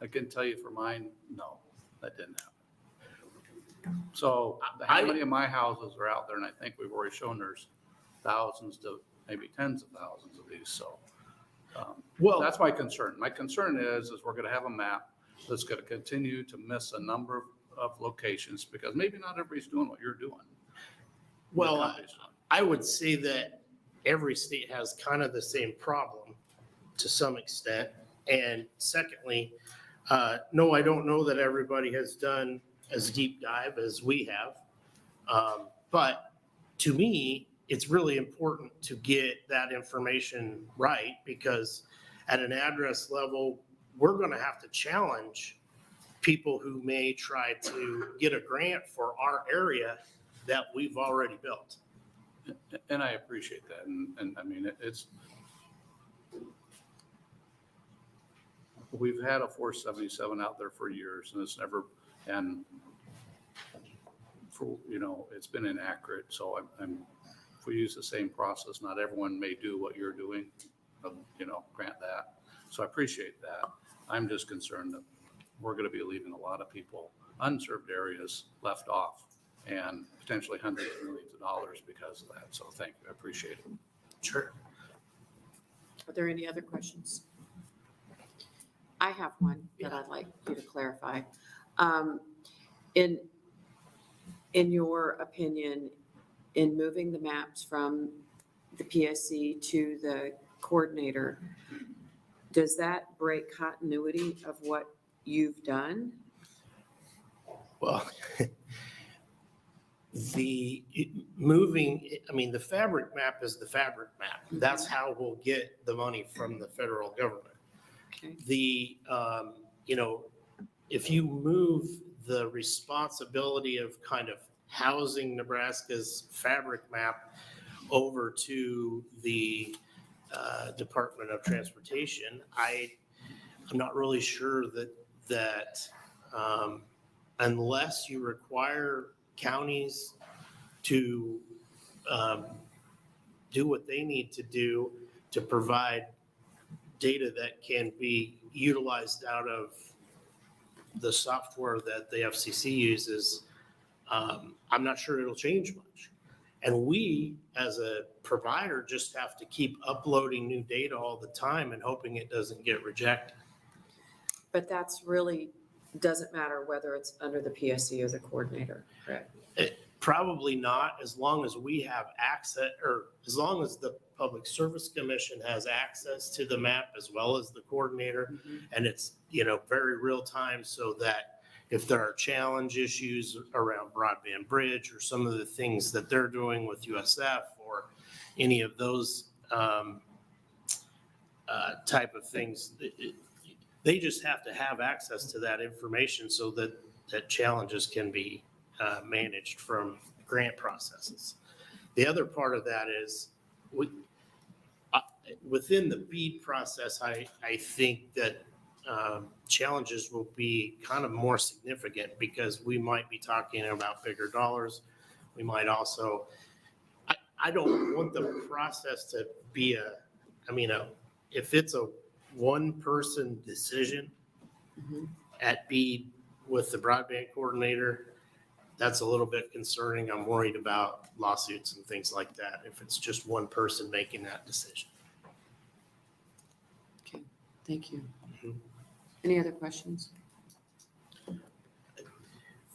I can tell you for mine, no, that didn't happen. So how many of my houses are out there? And I think we've already shown there's thousands to maybe tens of thousands of these, so. Well, that's my concern. My concern is we're gonna have a map that's gonna continue to miss a number of locations because maybe not everybody's doing what you're doing. well, I would say that every state has kind of the same problem to some extent. And secondly, no, I don't know that everybody has done as deep dive as we have. But to me, it's really important to get that information right, because at an address level, we're going to have to challenge people who may try to get a grant for our area that we've already built. And I appreciate that. And I mean, it's, we've had a 477 out there for years and it's never, and for, you know, it's been inaccurate. So if we use the same process, not everyone may do what you're doing, you know, grant that. So I appreciate that. I'm just concerned that we're going to be leaving a lot of people, unserved areas left off and potentially hundreds of millions of dollars because of that. So thank you. I appreciate it. Sure. Are there any other questions? I have one that I'd like you to clarify. In your opinion, in moving the maps from the PSC to the coordinator, does that break continuity of what you've done? Well, the the fabric map is the fabric map. That's how we'll get the money from the federal government. Okay. If you move the responsibility of kind of housing Nebraska's fabric map over to the Department of Transportation, I'm not really sure that unless you require counties to do what they need to do to provide data that can be utilized out of the software that the FCC uses, I'm not sure it'll change much. And we, as a provider, just have to keep uploading new data all the time and hoping it doesn't get rejected. But that's really, doesn't matter whether it's under the PSC or the coordinator, correct? Probably not, as long as we have access, or as long as the Public Service Commission has access to the map as well as the coordinator. And it's, very real time, so that if there are challenge issues around broadband bridge or some of the things that they're doing with USF or any of those type of things, they just have to have access to that information so that challenges can be managed from grant processes. The other part of that is within the BEAD process, I think that challenges will be kind of more significant because we might be talking about bigger dollars. We might also, I don't want the process to be if it's a one-person decision at BEAD with the broadband coordinator, that's a little bit concerning. I'm worried about lawsuits and things like that if it's just one person making that decision. Okay, thank you. Any other questions?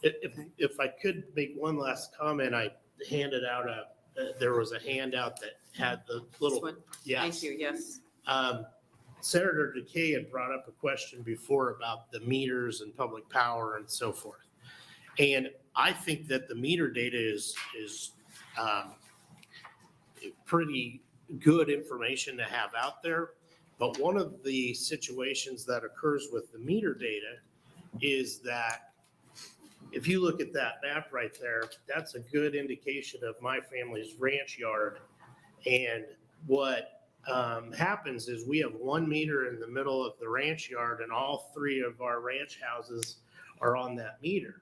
If I could make one last comment, I handed out there was a handout that had the little. This one? Yes. Thank you, yes. Senator Decay had brought up a question before about the meters and public power and so forth. And I think that the meter data is pretty good information to have out there. But one of the situations that occurs with the meter data is that if you look at that map right there, that's a good indication of my family's ranch yard. And what happens is we have one meter in the middle of the ranch yard and all three of our ranch houses are on that meter.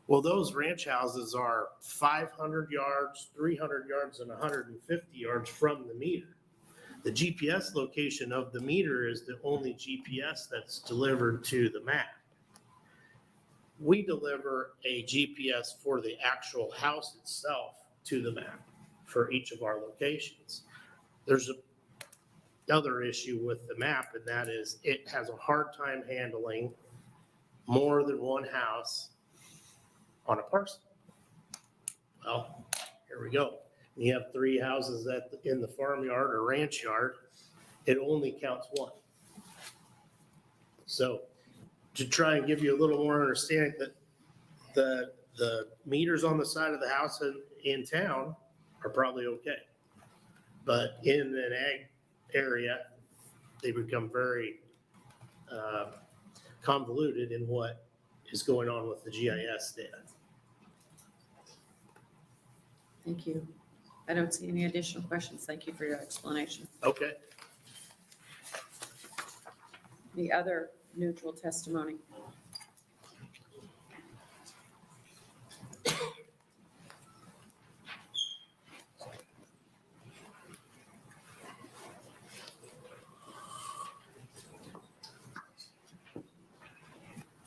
Well, those ranch houses are 500 yards, 300 yards, and 150 yards from the meter. The GPS location of the meter is the only GPS that's delivered to the map. We deliver a GPS for the actual house itself to the map for each of our locations. There's another issue with the map, and that is it has a hard time handling more than one house on a parcel. Well, here we go. You have 3 houses in the farmyard or ranch yard, it only counts 1. So to try and give you a little more understanding that the meters on the side of the house in town are probably okay. But in an ag area, they become very convoluted in what is going on with the GIS data. Thank you. I don't see any additional questions. Thank you for your explanation. Okay. The other neutral testimony.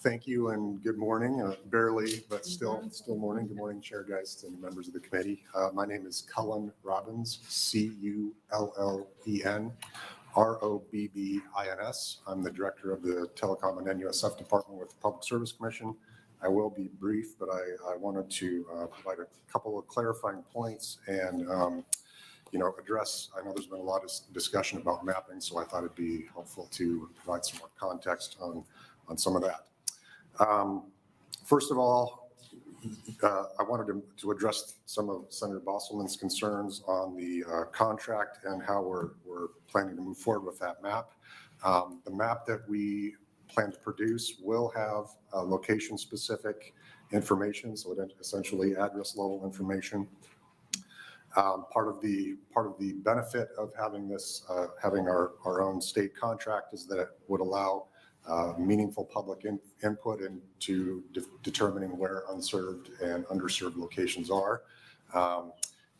Thank you and good morning. Barely, but still morning. Good morning, Chair Geist and members of the committee. My name is Cullen Robbins, Cullen Robbins. I'm the director of the Telecom and NUSF department with the Public Service Commission. I will be brief, but I wanted to provide a couple of clarifying points and address, I know there's been a lot of discussion about mapping, so I thought it'd be helpful to provide some more context on some of that. First of all, I wanted to address some of Senator Bosselman's concerns on the contract and how we're planning to move forward with that map. The map that we plan to produce will have location-specific information, so essentially address-level information. Part of the benefit of having this, having our own state contract is that it would allow meaningful public input into determining where unserved and underserved locations are. The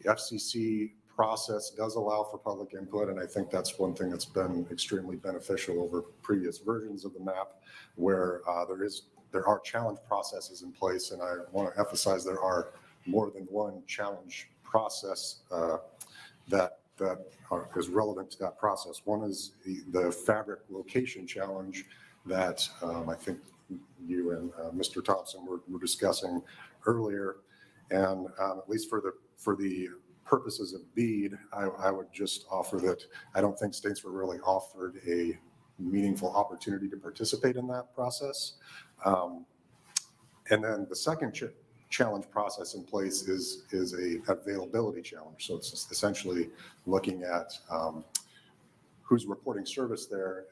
FCC process does allow for public input, and I think that's one thing that's been extremely beneficial over previous versions of the map, where there are challenge processes in place, and I want to emphasize there are more than one challenge process that is relevant to that process. One is the fabric location challenge that I think you and Mr. Thompson were discussing earlier. And at least for the purposes of BEAD, I would just offer that I don't think states were really offered a meaningful opportunity to participate in that process. And then the second challenge process in place is a availability challenge. So it's essentially looking at who's reporting service there,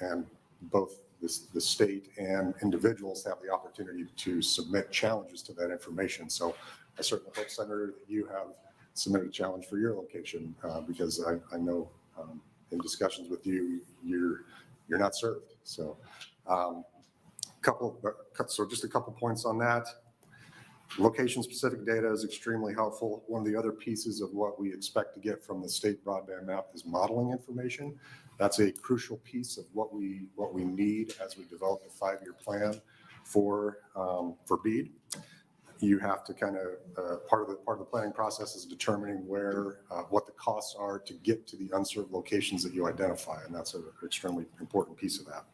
and both the state and individuals have the opportunity to submit challenges to that information. So I certainly hope, Senator, that you have submitted a challenge for your location, because I know in discussions with you, you're not served. So just a couple points on that. Location-specific data is extremely helpful. One of the other pieces of what we expect to get from the state broadband map is modeling information. That's a crucial piece of what we need as we develop a 5-year plan for BEAD. You have to kind of part of the planning process is determining what the costs are to get to the unserved locations that you identify, and that's an extremely important piece of that.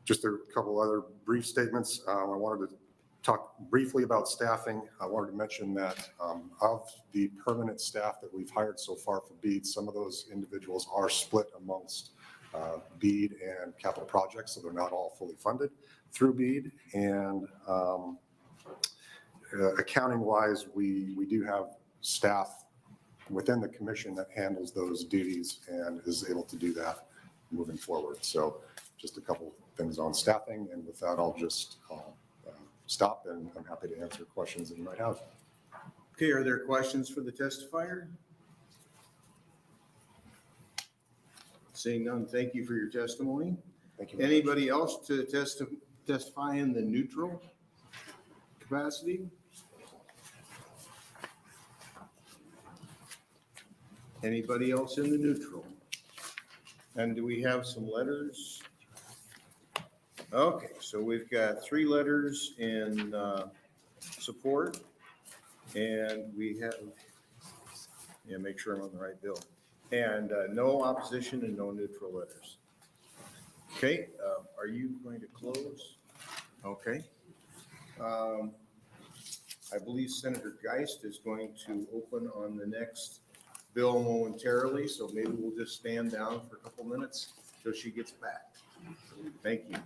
Just a couple other brief statements. I wanted to talk briefly about staffing. I wanted to mention that of the permanent staff that we've hired so far for BEAD, some of those individuals are split amongst BEAD and capital projects, so they're not all fully funded through BEAD. And accounting-wise, we do have staff within the commission that handles those duties and is able to do that moving forward. So just a couple things on staffing, and with that, I'll just stop, and I'm happy to answer questions that you might have. Okay, are there questions for the testifier? Seeing none, thank you for your testimony. Thank you. Anybody else to testify in the neutral capacity? Anybody else in the neutral? And do we have some letters? Okay, so we've got 3 letters in support, and we have, make sure I'm on the right bill. And no opposition and no neutral letters. Okay, are you going to close? Okay. I believe Senator Geist is going to open on the next bill momentarily, so maybe we'll just stand down for a couple minutes till she gets back. Thank you.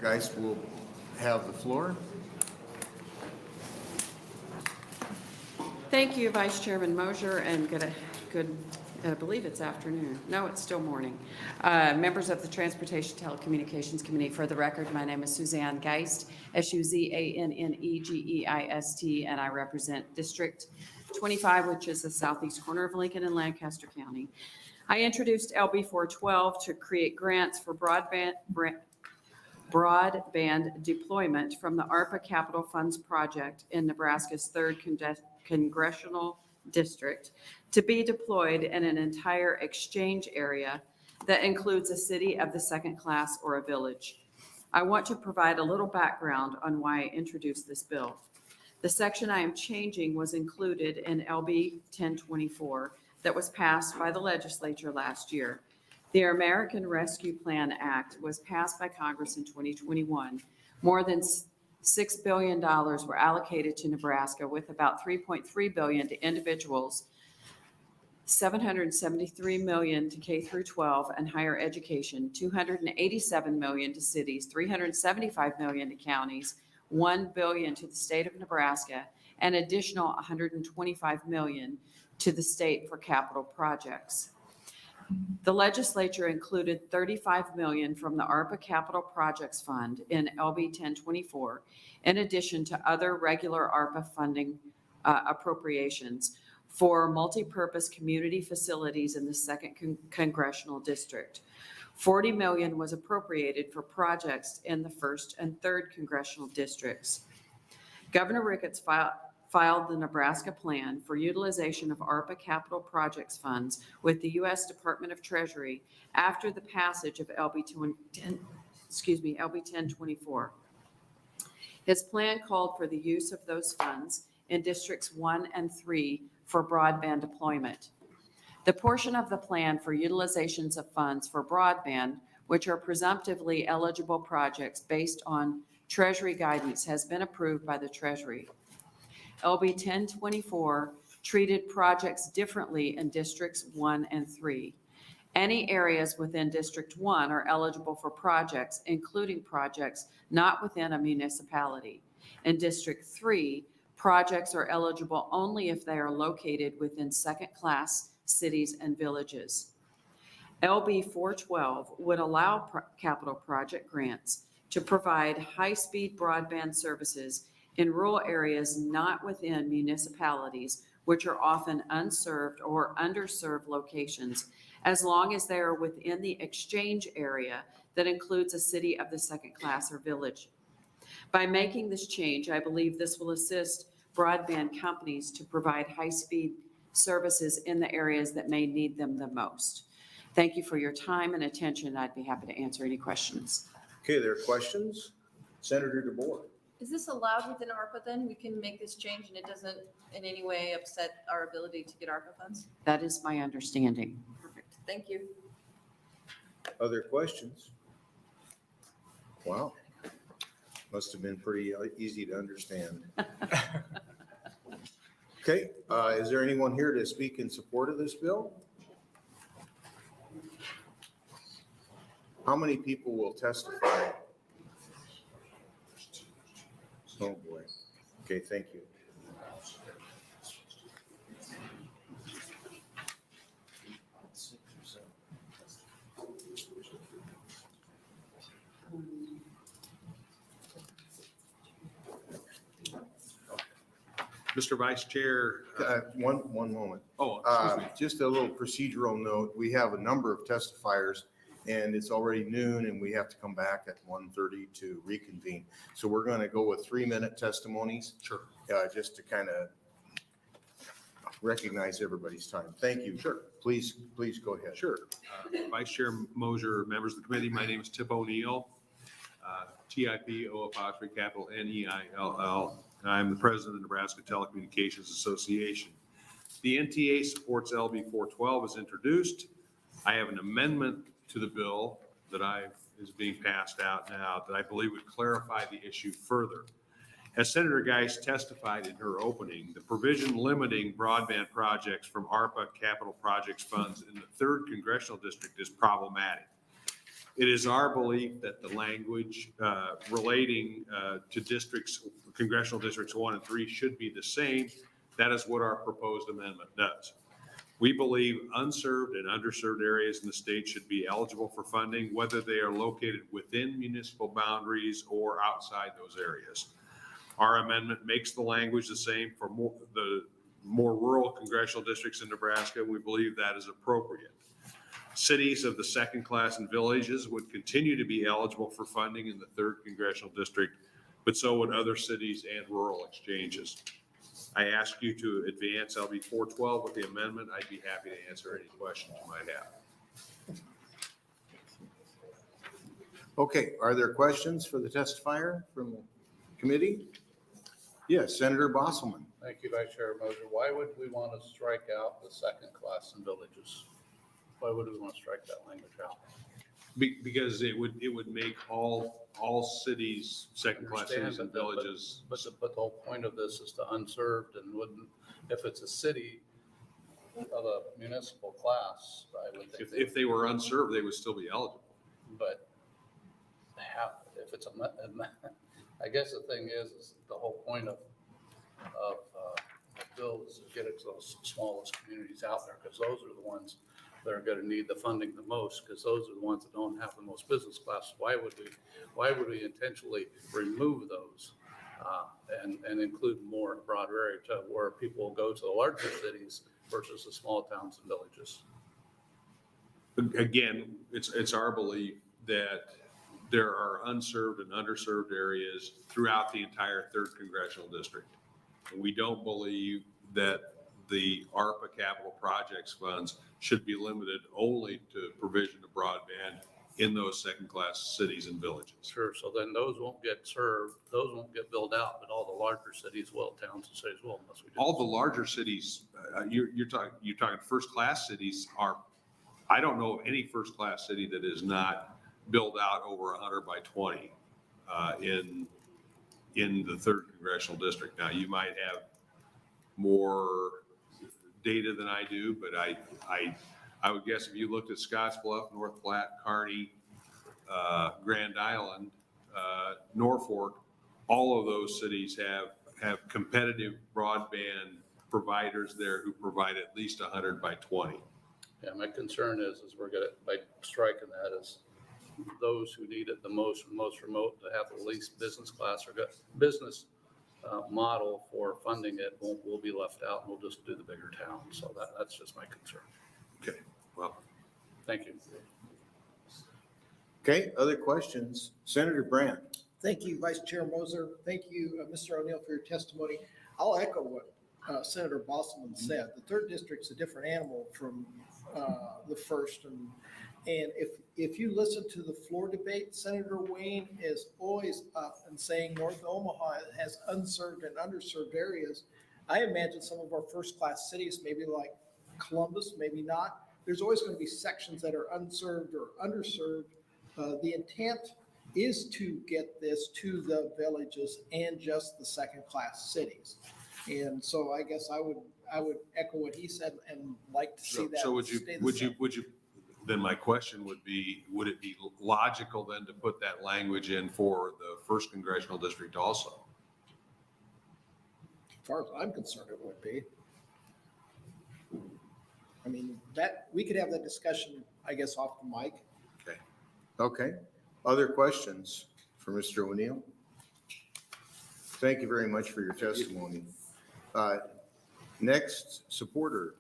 Geist will have the floor. Thank you, Vice Chairman Mosier, and good, I believe it's afternoon. No, it's still morning. Members of the Transportation Telecommunications Committee, for the record, my name is Suzanne Geist, Suzannegeist, and I represent District 25, which is the southeast corner of Lincoln and Lancaster County. I introduced LB 412 to create grants for broadband broadband deployment from the ARPA Capital Funds project in Nebraska's 3rd Congressional District to be deployed in an entire exchange area that includes a city of the second class or a village. I want to provide a little background on why I introduced this bill. The section I am changing was included in LB 1024 that was passed by the legislature last year. The American Rescue Plan Act was passed by Congress in 2021. More than $6 billion were allocated to Nebraska, with about $3.3 billion to individuals, $773 million to K through 12 and higher education, $287 million to cities, $375 million to counties, $1 billion to the state of Nebraska, and additional $125 million to the state for capital projects. The legislature included $35 million from the ARPA Capital Projects Fund in LB 1024, in addition to other regular ARPA funding appropriations for multipurpose community facilities in the 2nd Congressional District. $40 million was appropriated for projects in the 1st and 3rd Congressional Districts. Governor Ricketts filed the Nebraska Plan for utilization of ARPA Capital Projects funds with the U.S. Department of Treasury after the passage of LB 1024. His plan called for the use of those funds in Districts 1 and 3 for broadband deployment. The portion of the plan for utilizations of funds for broadband, which are presumptively eligible projects based on Treasury guidance, has been approved by the Treasury. LB 1024 treated projects differently in Districts 1 and 3. Any areas within District 1 are eligible for projects, including projects not within a municipality. In District 3, projects are eligible only if they are located within second-class cities and villages. LB 412 would allow capital project grants to provide high-speed broadband services in rural areas not within municipalities, which are often unserved or underserved locations, as long as they are within the exchange area that includes a city of the second class or village. By making this change, I believe this will assist broadband companies to provide high-speed services in the areas that may need them the most. Thank you for your time and attention. I'd be happy to answer any questions. Okay, there are questions? Senator DeBoer. Is this allowed within ARPA then? We can make this change and it doesn't in any way upset our ability to get ARPA funds? That is my understanding. Perfect. Thank you. Other questions? Wow. Must have been pretty easy to understand. Okay, is there anyone here to speak in support of this bill? How many people will testify? Oh, boy. Okay, thank you. Mr. Vice Chair. One moment. Oh, excuse me. Just a little procedural note. We have a number of testifiers and it's already noon and we have to come back at 1:30 to reconvene. So we're going to go with 3-minute testimonies. Sure. Just to kind of recognize everybody's time. Thank you. Sure. Please go ahead. Sure. Vice Chair Mosier, members of the committee, my name is Tip O'Neill, TIP-O''N-E-I-L-L. I'm the president of the Nebraska Telecommunications Association. The NTA supports LB 412 as introduced. I have an amendment to the bill that is being passed out now that I believe would clarify the issue further. As Senator Geist testified in her opening, the provision limiting broadband projects from ARPA capital projects funds in the 3rd Congressional District is problematic. It is our belief that the language relating to congressional districts 1 and 3 should be the same. That is what our proposed amendment does. We believe unserved and underserved areas in the state should be eligible for funding, whether they are located within municipal boundaries or outside those areas. Our amendment makes the language the same for the more rural congressional districts in Nebraska. We believe that is appropriate. Cities of the second class and villages would continue to be eligible for funding in the 3rd Congressional District, but so would other cities and rural exchanges. I ask you to advance LB 412 with the amendment. I'd be happy to answer any questions you might have. Okay, are there questions for the testifier from the committee? Yes, Senator Bosselman. Thank you, Vice Chair Moser. Why would we want to strike out the second class and villages? Why would we want to strike that language out? Because it would make all cities, second class cities and villages. But the whole point of this is to unserved, and wouldn't, if it's a city of a municipal class, I would think. If they were unserved, they would still be eligible. But if it's I guess the thing is the whole point of the bill is to get it to those smallest communities out there, because those are the ones that are going to need the funding the most, because those are the ones that don't have the most business class. Why would we intentionally remove those and include more broader area to where people will go to the larger cities versus the small towns and villages? Again, it's our belief that there are unserved and underserved areas throughout the entire 3rd Congressional District. And we don't believe that the ARPA capital projects funds should be limited only to provision of broadband in those second class cities and villages. Sure. So then those won't get served, those won't get built out, but all the larger cities will, towns and cities will, unless we do. All the larger cities, you're talking first class cities are, I don't know of any first class city that is not built out over 100 by 20 in the 3rd Congressional District. Now, you might have more data than I do, but I would guess if you looked at Scottsbluff, North Platte, Kearney, Grand Island, Norfolk, all of those cities have competitive broadband providers there who provide at least 100 by 20. Yeah, my concern is we're gonna, by striking that, is those who need it the most remote, to have the least business class or business model for funding it will be left out, and we'll just do the bigger towns. So that's just my concern. Okay, well, thank you. Okay, other questions? Senator Brandt. Thank you, Vice Chair Moser. Thank you, Mr. O'Neill, for your testimony. I'll echo what Senator Bosselman said. The 3rd District's a different animal from the 1st. And if you listen to the floor debate, Senator Wayne is always up and saying North Omaha has unserved and underserved areas. I imagine some of our first-class cities, maybe like Columbus, maybe not. There's always going to be sections that are unserved or underserved. The intent is to get this to the villages and just the second-class cities. And so I guess I would echo what he said and like to see that. So would you then my question would be, would it be logical then to put that language in for the 1st Congressional District also? As far as I'm concerned, it would be. I mean, that, we could have that discussion, I guess, off the mic. Okay. Other questions for Mr. O'Neill? Thank you very much for your testimony. Next, supporter.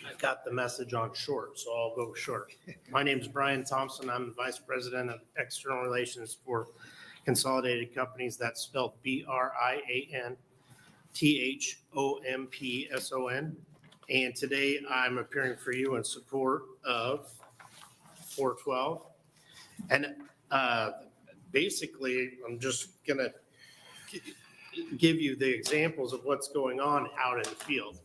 I got the message on short, so I'll go short. My name is Brian Thompson. I'm the Vice President of External Relations for Consolidated Companies. That's spelled BRIANTHOMPSON. And today I'm appearing for you in support of 412. And basically, I'm just going to give you the examples of what's going on out in the field.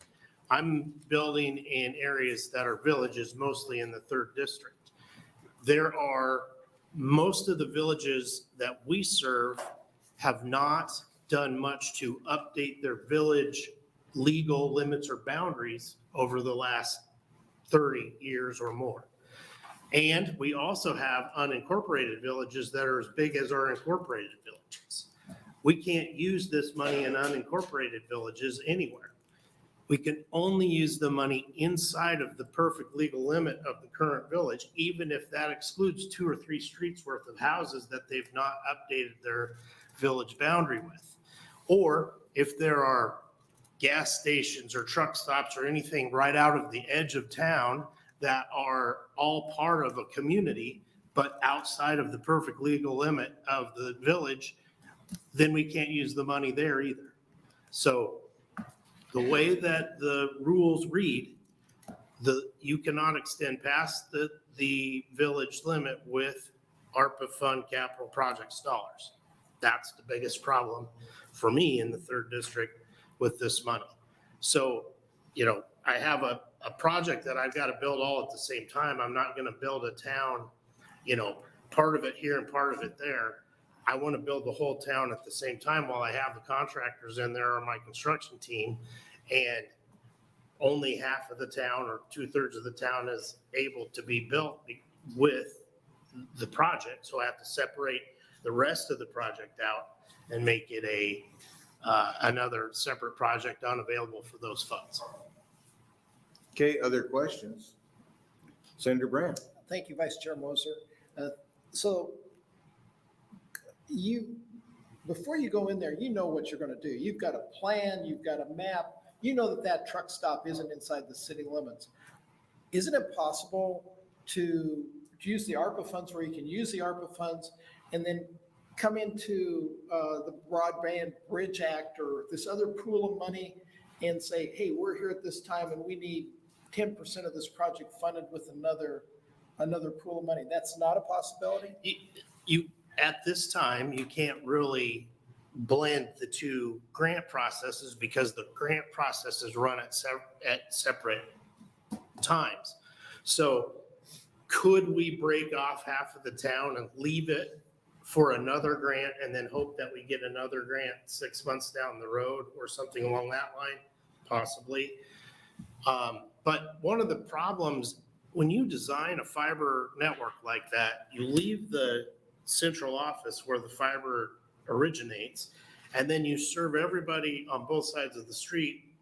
I'm building in areas that are villages, mostly in the 3rd District. There are, most of the villages that we serve have not done much to update their village legal limits or boundaries over the last 30 years or more. And we also have unincorporated villages that are as big as our incorporated villages. We can't use this money in unincorporated villages anywhere. We can only use the money inside of the perfect legal limit of the current village, even if that excludes 2 or 3 streets worth of houses that they've not updated their village boundary with. Or if there are gas stations or truck stops or anything right out of the edge of town that are all part of a community, but outside of the perfect legal limit of the village, then we can't use the money there either. So the way that the rules read, you cannot extend past the village limit with ARPA fund capital projects dollars. That's the biggest problem for me in the 3rd district with this money. So, you know, I have a project that I've got to build all at the same time. I'm not going to build a town, you know, part of it here and part of it there. I want to build the whole town at the same time while I have the contractors in there on my construction team. And only half of the town or 2/3 of the town is able to be built with the project. So I have to separate the rest of the project out and make it another separate project unavailable for those funds. Okay, other questions? Senator Brand. Thank you, Vice Chair Moser. So before you go in there, you know what you're going to do. You've got a plan, you've got a map. You know that truck stop isn't inside the city limits. Isn't it possible to use the ARPA funds where you can use the ARPA funds and then come into the Broadband Bridge Act or this other pool of money and say, hey, we're here at this time and we need 10% of this project funded with another pool of money? That's not a possibility? You at this time, you can't really blend the two grant processes because the grant processes run at separate times. So could we break off half of the town and leave it for another grant and then hope that we get another grant 6 months down the road or something along that line? Possibly. But one of the problems when you design a fiber network like that, you leave the central office where the fiber originates, and then you serve everybody on both sides of the street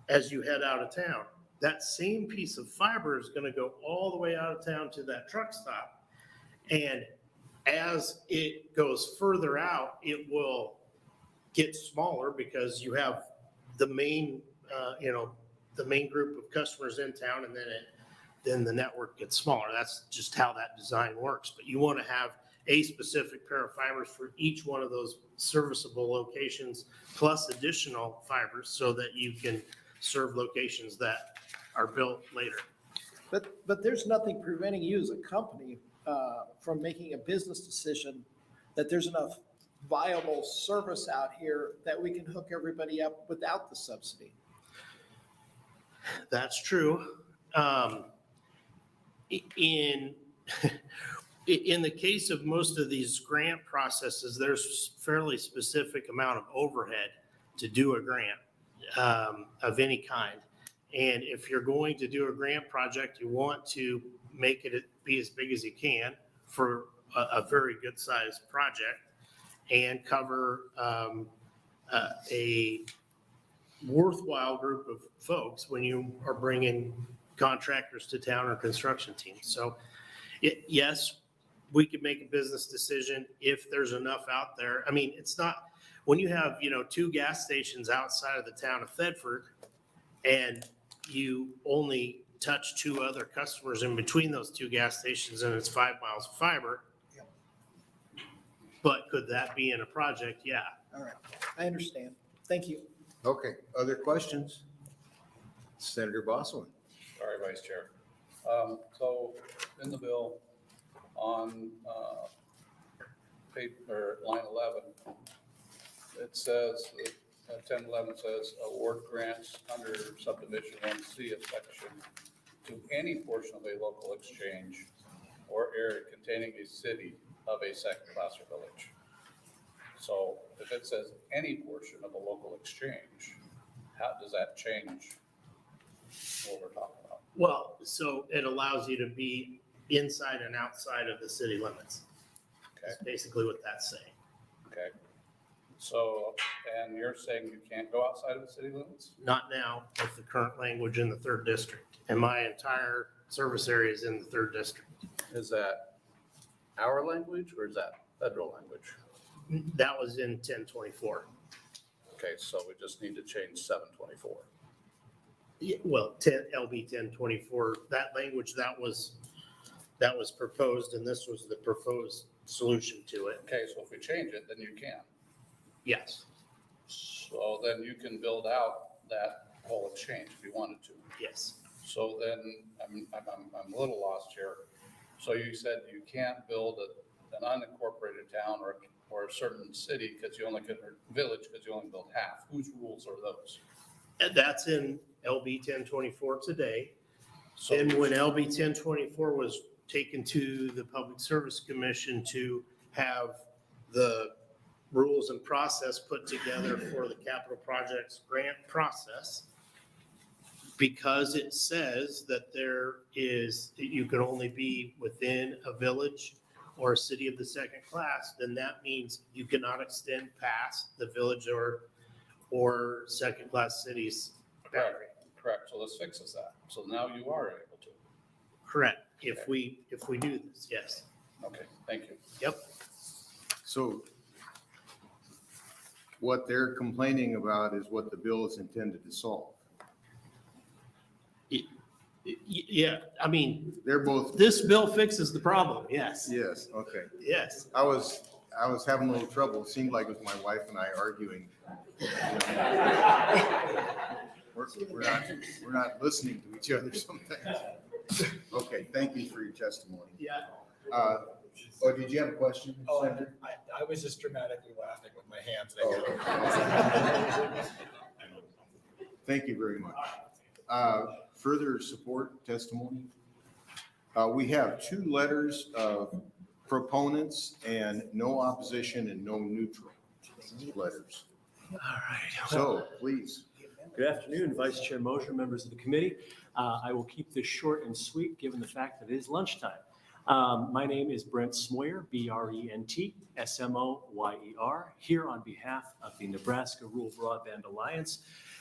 as you head out of town. That same piece of fiber is going to go all the way out of town to that truck stop. And as it goes further out, it will get smaller because you have the main, the main group of customers in town, and then the network gets smaller. That's just how that design works. But you want to have a specific pair of fibers for each one of those serviceable locations, plus additional fibers so that you can serve locations that are built later. But there's nothing preventing you as a company from making a business decision that there's enough viable service out here that we can hook everybody up without the subsidy. That's true. In the case of most of these grant processes, there's fairly specific amount of overhead to do a grant of any kind. And if you're going to do a grant project, you want to make it be as big as you can for a very good sized project and cover a worthwhile group of folks when you are bringing contractors to town or construction teams. So yes, we could make a business decision if there's enough out there. I mean, it's not, when you have, 2 gas stations outside of the town of Thedford and you only touch 2 other customers in between those 2 gas stations and it's 5 miles of fiber. But could that be in a project? Yeah. All right, I understand. Thank you. Okay, other questions? Senator Boswell. Sorry, Vice Chair. So in the bill on line 11, it says, 1011 says award grants under subdivision 1C of section to any portion of a local exchange or area containing a city of a second class or village. So if it says any portion of a local exchange, how does that change what we're talking about? Well, so it allows you to be inside and outside of the city limits. Okay. That's basically what that's saying. Okay. So, and you're saying you can't go outside of the city limits? Not now with the current language in the 3rd district. And my entire service area is in the 3rd district. Is that our language or is that federal language? That was in 1024. Okay, so we just need to change 724. Yeah, well, LB 1024, that language that was proposed, and this was the proposed solution to it. Okay, so if we change it, then you can. Yes, So then you can build out that whole exchange if you wanted to. yes. So then I'm a little lost here. So you said you can't build an unincorporated town or a certain city because you only could, or village because you only build half. Whose rules are those? And that's in LB 1024 today. So And when LB 1024 was taken to the Public Service Commission to have the rules and process put together for the capital projects grant process, because it says that you can only be within a village or a city of the second class, then that means you cannot extend past the village or second class cities boundary. Correct. So this fixes that. So now you are able to. Correct. If we do this, yes. Okay, thank you. Yep. So what they're complaining about is what the bill is intended to solve. Yeah, I mean, They're both, this bill fixes the problem, yes. yes, okay. Yes. I was having a little trouble. It seemed like it was my wife and I arguing. We're not listening to each other sometimes. Okay, thank you for your testimony. Yeah. Oh, did you have a question, Senator? I was just dramatically laughing with my hands. Thank you very much. Further support testimony? We have 2 letters of proponents and no opposition and no neutral letters. All right. So, please. Good afternoon, Vice Chair Mosher, members of the committee. I will keep this short and sweet, given the fact that it is lunchtime. My name is Brent Smoyer, Brent Smoyer, here on behalf of the Nebraska Rural Broadband Alliance,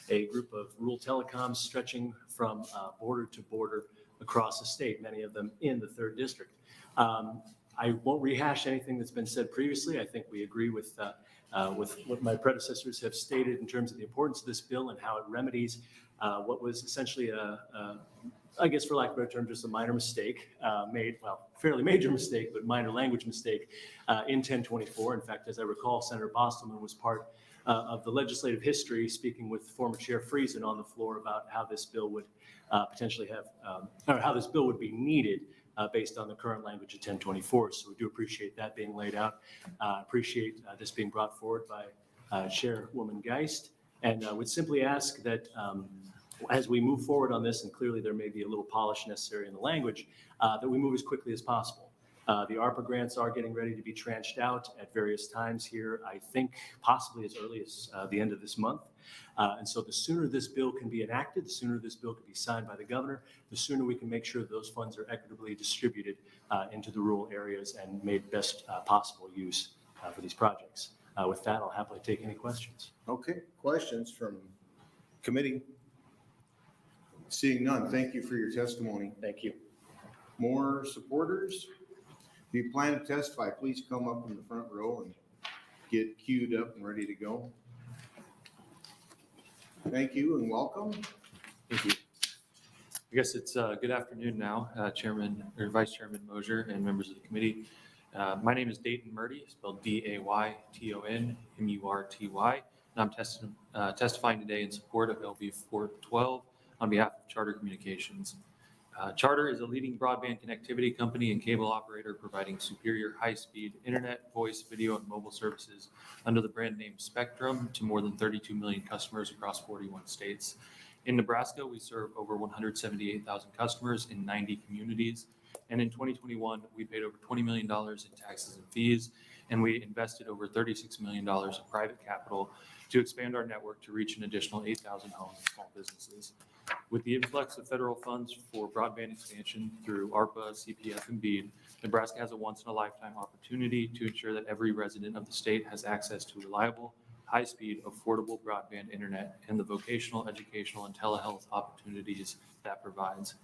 a group of rural telecoms stretching from border to border across the state, many of them in the 3rd District. I won't rehash anything that's been said previously. I think we agree with what my predecessors have stated in terms of the importance of this bill and how it remedies what was essentially I guess for lack of a better term, just a minor mistake fairly major mistake, but minor language mistake in 1024. In fact, as I recall, Senator Bostelman was part of the legislative history, speaking with former Chair Friesen on the floor about how this bill would potentially have, or how this bill would be needed based on the current language of 1024. So we do appreciate that being laid out. Appreciate this being brought forward by Chairwoman Geist, and would simply ask that as we move forward on this, and clearly there may be a little polish necessary in the language, that we move as quickly as possible. The ARPA grants are getting ready to be tranched out at various times here, I think possibly as early as the end of this month. And so the sooner this bill can be enacted, the sooner this bill can be signed by the governor, the sooner we can make sure that those funds are equitably distributed into the rural areas and made best possible use for these projects. With that, I'll happily take any questions. Okay, questions from committee? Seeing none, thank you for your testimony. Thank you. More supporters? If you plan to testify, please come up in the front row and get queued up and ready to go. Thank you and welcome. Thank you. I guess it's good afternoon now, Chairman or Vice Chairman Mosher and members of the committee. My name is Dayton Murty, spelled Dayton Murty, and I'm testifying today in support of LB 412 on behalf of Charter Communications. Charter is a leading broadband connectivity company and cable operator providing superior high-speed internet, voice, video, and mobile services under the brand name Spectrum to more than 32 million customers across 41 states. In Nebraska, we serve over 178,000 customers in 90 communities. And in 2021, we paid over $20 million in taxes and fees, and we invested over $36 million of private capital to expand our network to reach an additional 8,000 homes and small businesses. With the influx of federal funds for broadband expansion through ARPA, CPF, and BEAD, Nebraska has a once-in-a-lifetime opportunity to ensure that every resident of the state has access to reliable, high-speed, affordable broadband internet and the vocational, educational, and telehealth opportunities that provides.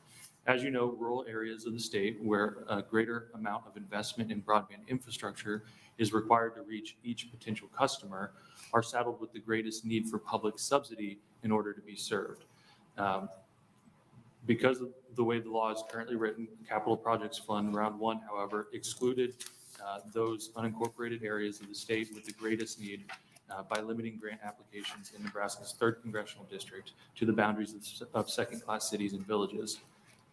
As you know, rural areas of the state where a greater amount of investment in broadband infrastructure is required to reach each potential customer are saddled with the greatest need for public subsidy in order to be served. Because of the way the law is currently written, Capital Projects Fund Round 1, however, excluded those unincorporated areas of the state with the greatest need by limiting grant applications in Nebraska's 3rd Congressional District to the boundaries of second-class cities and villages.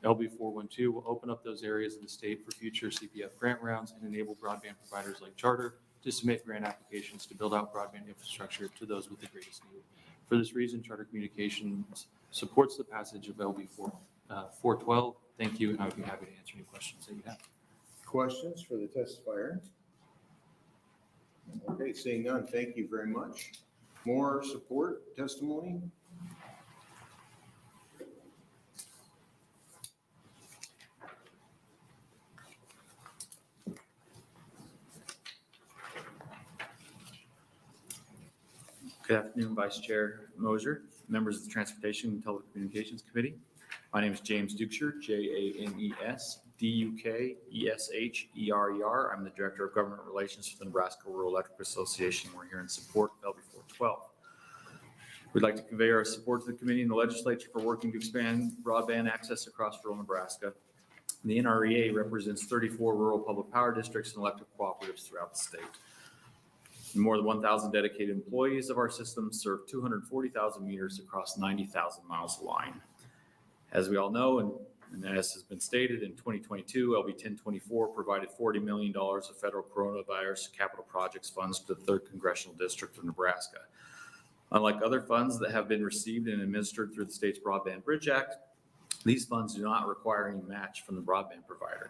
LB 412 will open up those areas of the state for future CPF grant rounds and enable broadband providers like Charter to submit grant applications to build out broadband infrastructure to those with the greatest need. For this reason, Charter Communications supports the passage of LB 412. Thank you, and I would be happy to answer any questions that you have. Questions for the testifier? Okay, seeing none, thank you very much. More support testimony? Good afternoon, Vice Chair Mosier, members of the Transportation and Telecommunications Committee. My name is James Dukesher, JAMES, I'm the Director of Government Relations for the Nebraska Rural Electric Association. We're here in support of LB 412. We'd like to convey our support to the committee and the legislature for working to expand broadband access across rural Nebraska. The NREA represents 34 rural public power districts and electric cooperatives throughout the state. More than 1,000 dedicated employees of our system serve 240,000 meters across 90,000 miles of line. As we all know, and as has been stated, in 2022, LB 1024 provided $40 million of federal coronavirus capital projects funds to the 3rd Congressional District of Nebraska. Unlike other funds that have been received and administered through the state's Broadband Bridge Act, these funds do not require any match from the broadband provider.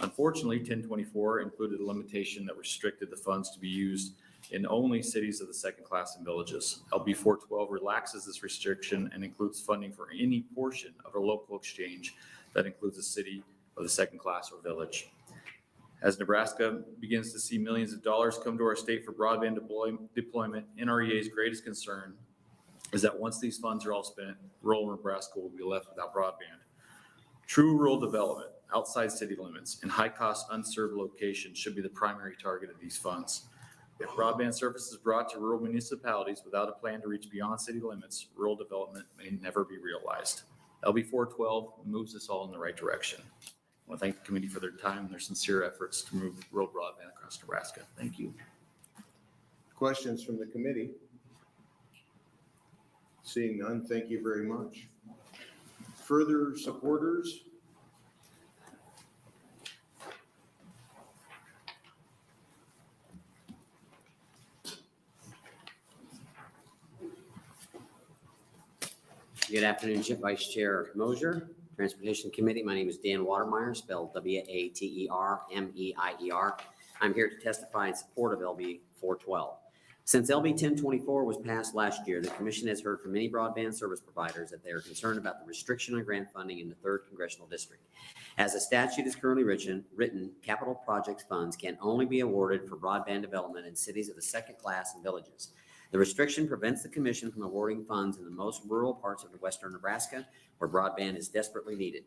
Unfortunately, 1024 included a limitation that restricted the funds to be used in only cities of the second class and villages. LB 412 relaxes this restriction and includes funding for any portion of a local exchange that includes a city of the second class or village. As Nebraska begins to see millions of dollars come to our state for broadband deployment, NREA's greatest concern is that once these funds are all spent, rural Nebraska will be left without broadband. True rural development outside city limits and high-cost unserved locations should be the primary target of these funds. If broadband service is brought to rural municipalities without a plan to reach beyond city limits, rural development may never be realized. LB 412 moves us all in the right direction. I want to thank the committee for their time and their sincere efforts to move rural broadband across Nebraska. Thank you. Questions from the committee? Seeing none, thank you very much. Further supporters? Good afternoon, Vice Chair Mosier, Transportation Committee. My name is Dan Watermeyer, spelled Watermeier. I'm here to testify in support of LB 412. Since LB 1024 was passed last year, the Commission has heard from many broadband service providers that they are concerned about the restriction on grant funding in the 3rd Congressional District. As the statute is currently written, capital projects funds can only be awarded for broadband development in cities of the second class and villages. The restriction prevents the Commission from awarding funds in the most rural parts of western Nebraska where broadband is desperately needed.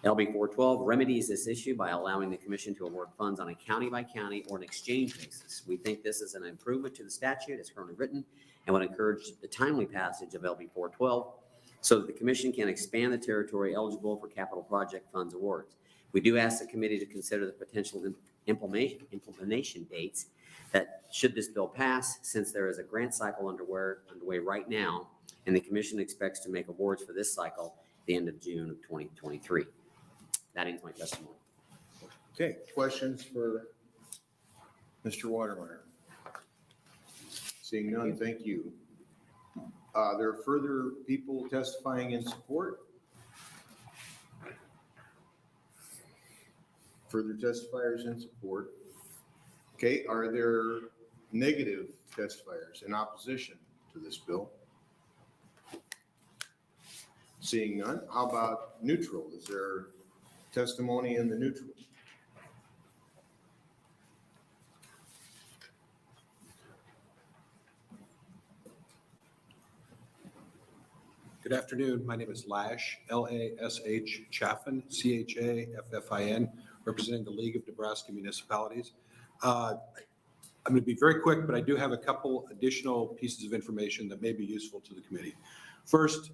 LB 412 remedies this issue by allowing the Commission to award funds on a county-by-county or an exchange basis. We think this is an improvement to the statute as currently written and would encourage the timely passage of LB 412 so that the Commission can expand the territory eligible for capital project funds awards. We do ask the committee to consider the potential implementation dates that should this bill pass, since there is a grant cycle underway right now, and the Commission expects to make awards for this cycle at the end of June of 2023. That ends my testimony. Okay, questions for Mr. Watermeyer? Seeing none, thank you. There are further people testifying in support? Further testifiers in support? Okay, are there negative testifiers in opposition to this bill? Seeing none, how about neutral? Is there testimony in the neutral? Good afternoon. My name is Lash, L-A-S-H, Chaffin, C-H-A-F-F-I-N, representing the League of Nebraska Municipalities. I'm going to be very quick, but I do have a couple additional pieces of information that may be useful to the committee. First,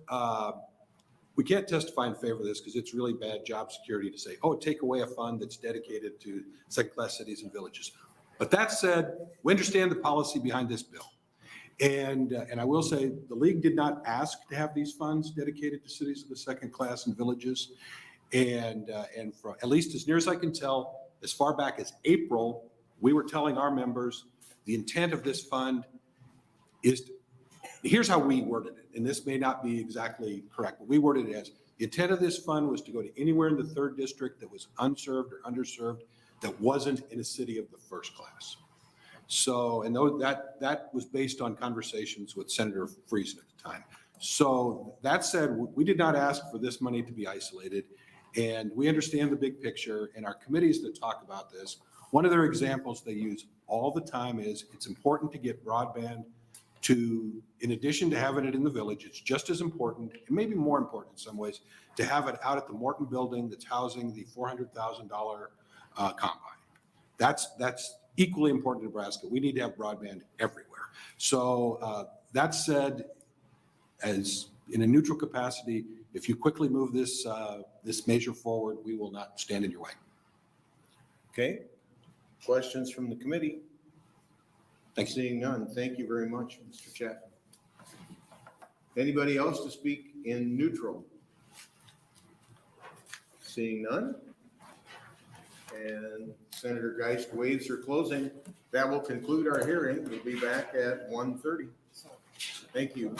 we can't testify in favor of this because it's really bad job security to say, oh, take away a fund that's dedicated to second-class cities and villages. But that said, we understand the policy behind this bill. And I will say the league did not ask to have these funds dedicated to cities of the second class and villages. And from, at least as near as I can tell, as far back as April, we were telling our members the intent of this fund is, here's how we worded it, and this may not be exactly correct, but we worded it as, the intent of this fund was to go to anywhere in the 3rd district that was unserved or underserved that wasn't in a city of the 1st class. So, and that was based on conversations with Senator Friesen at the time. So that said, we did not ask for this money to be isolated, and we understand the big picture, and our committees that talk about this, one of their examples they use all the time is it's important to get broadband to, in addition to having it in the village, it's just as important, and maybe more important in some ways, to have it out at the Morton building that's housing the $400,000 combine. That's equally important to Nebraska. We need to have broadband everywhere. So that said, as in a neutral capacity, if you quickly move this measure forward, we will not stand in your way. Okay. Questions from the committee? Seeing none, thank you very much, Mr. Chapman. Anybody else to speak in neutral? Seeing none? And Senator Geist waives her closing. That will conclude our hearing. We'll be back at 1:30. Thank you.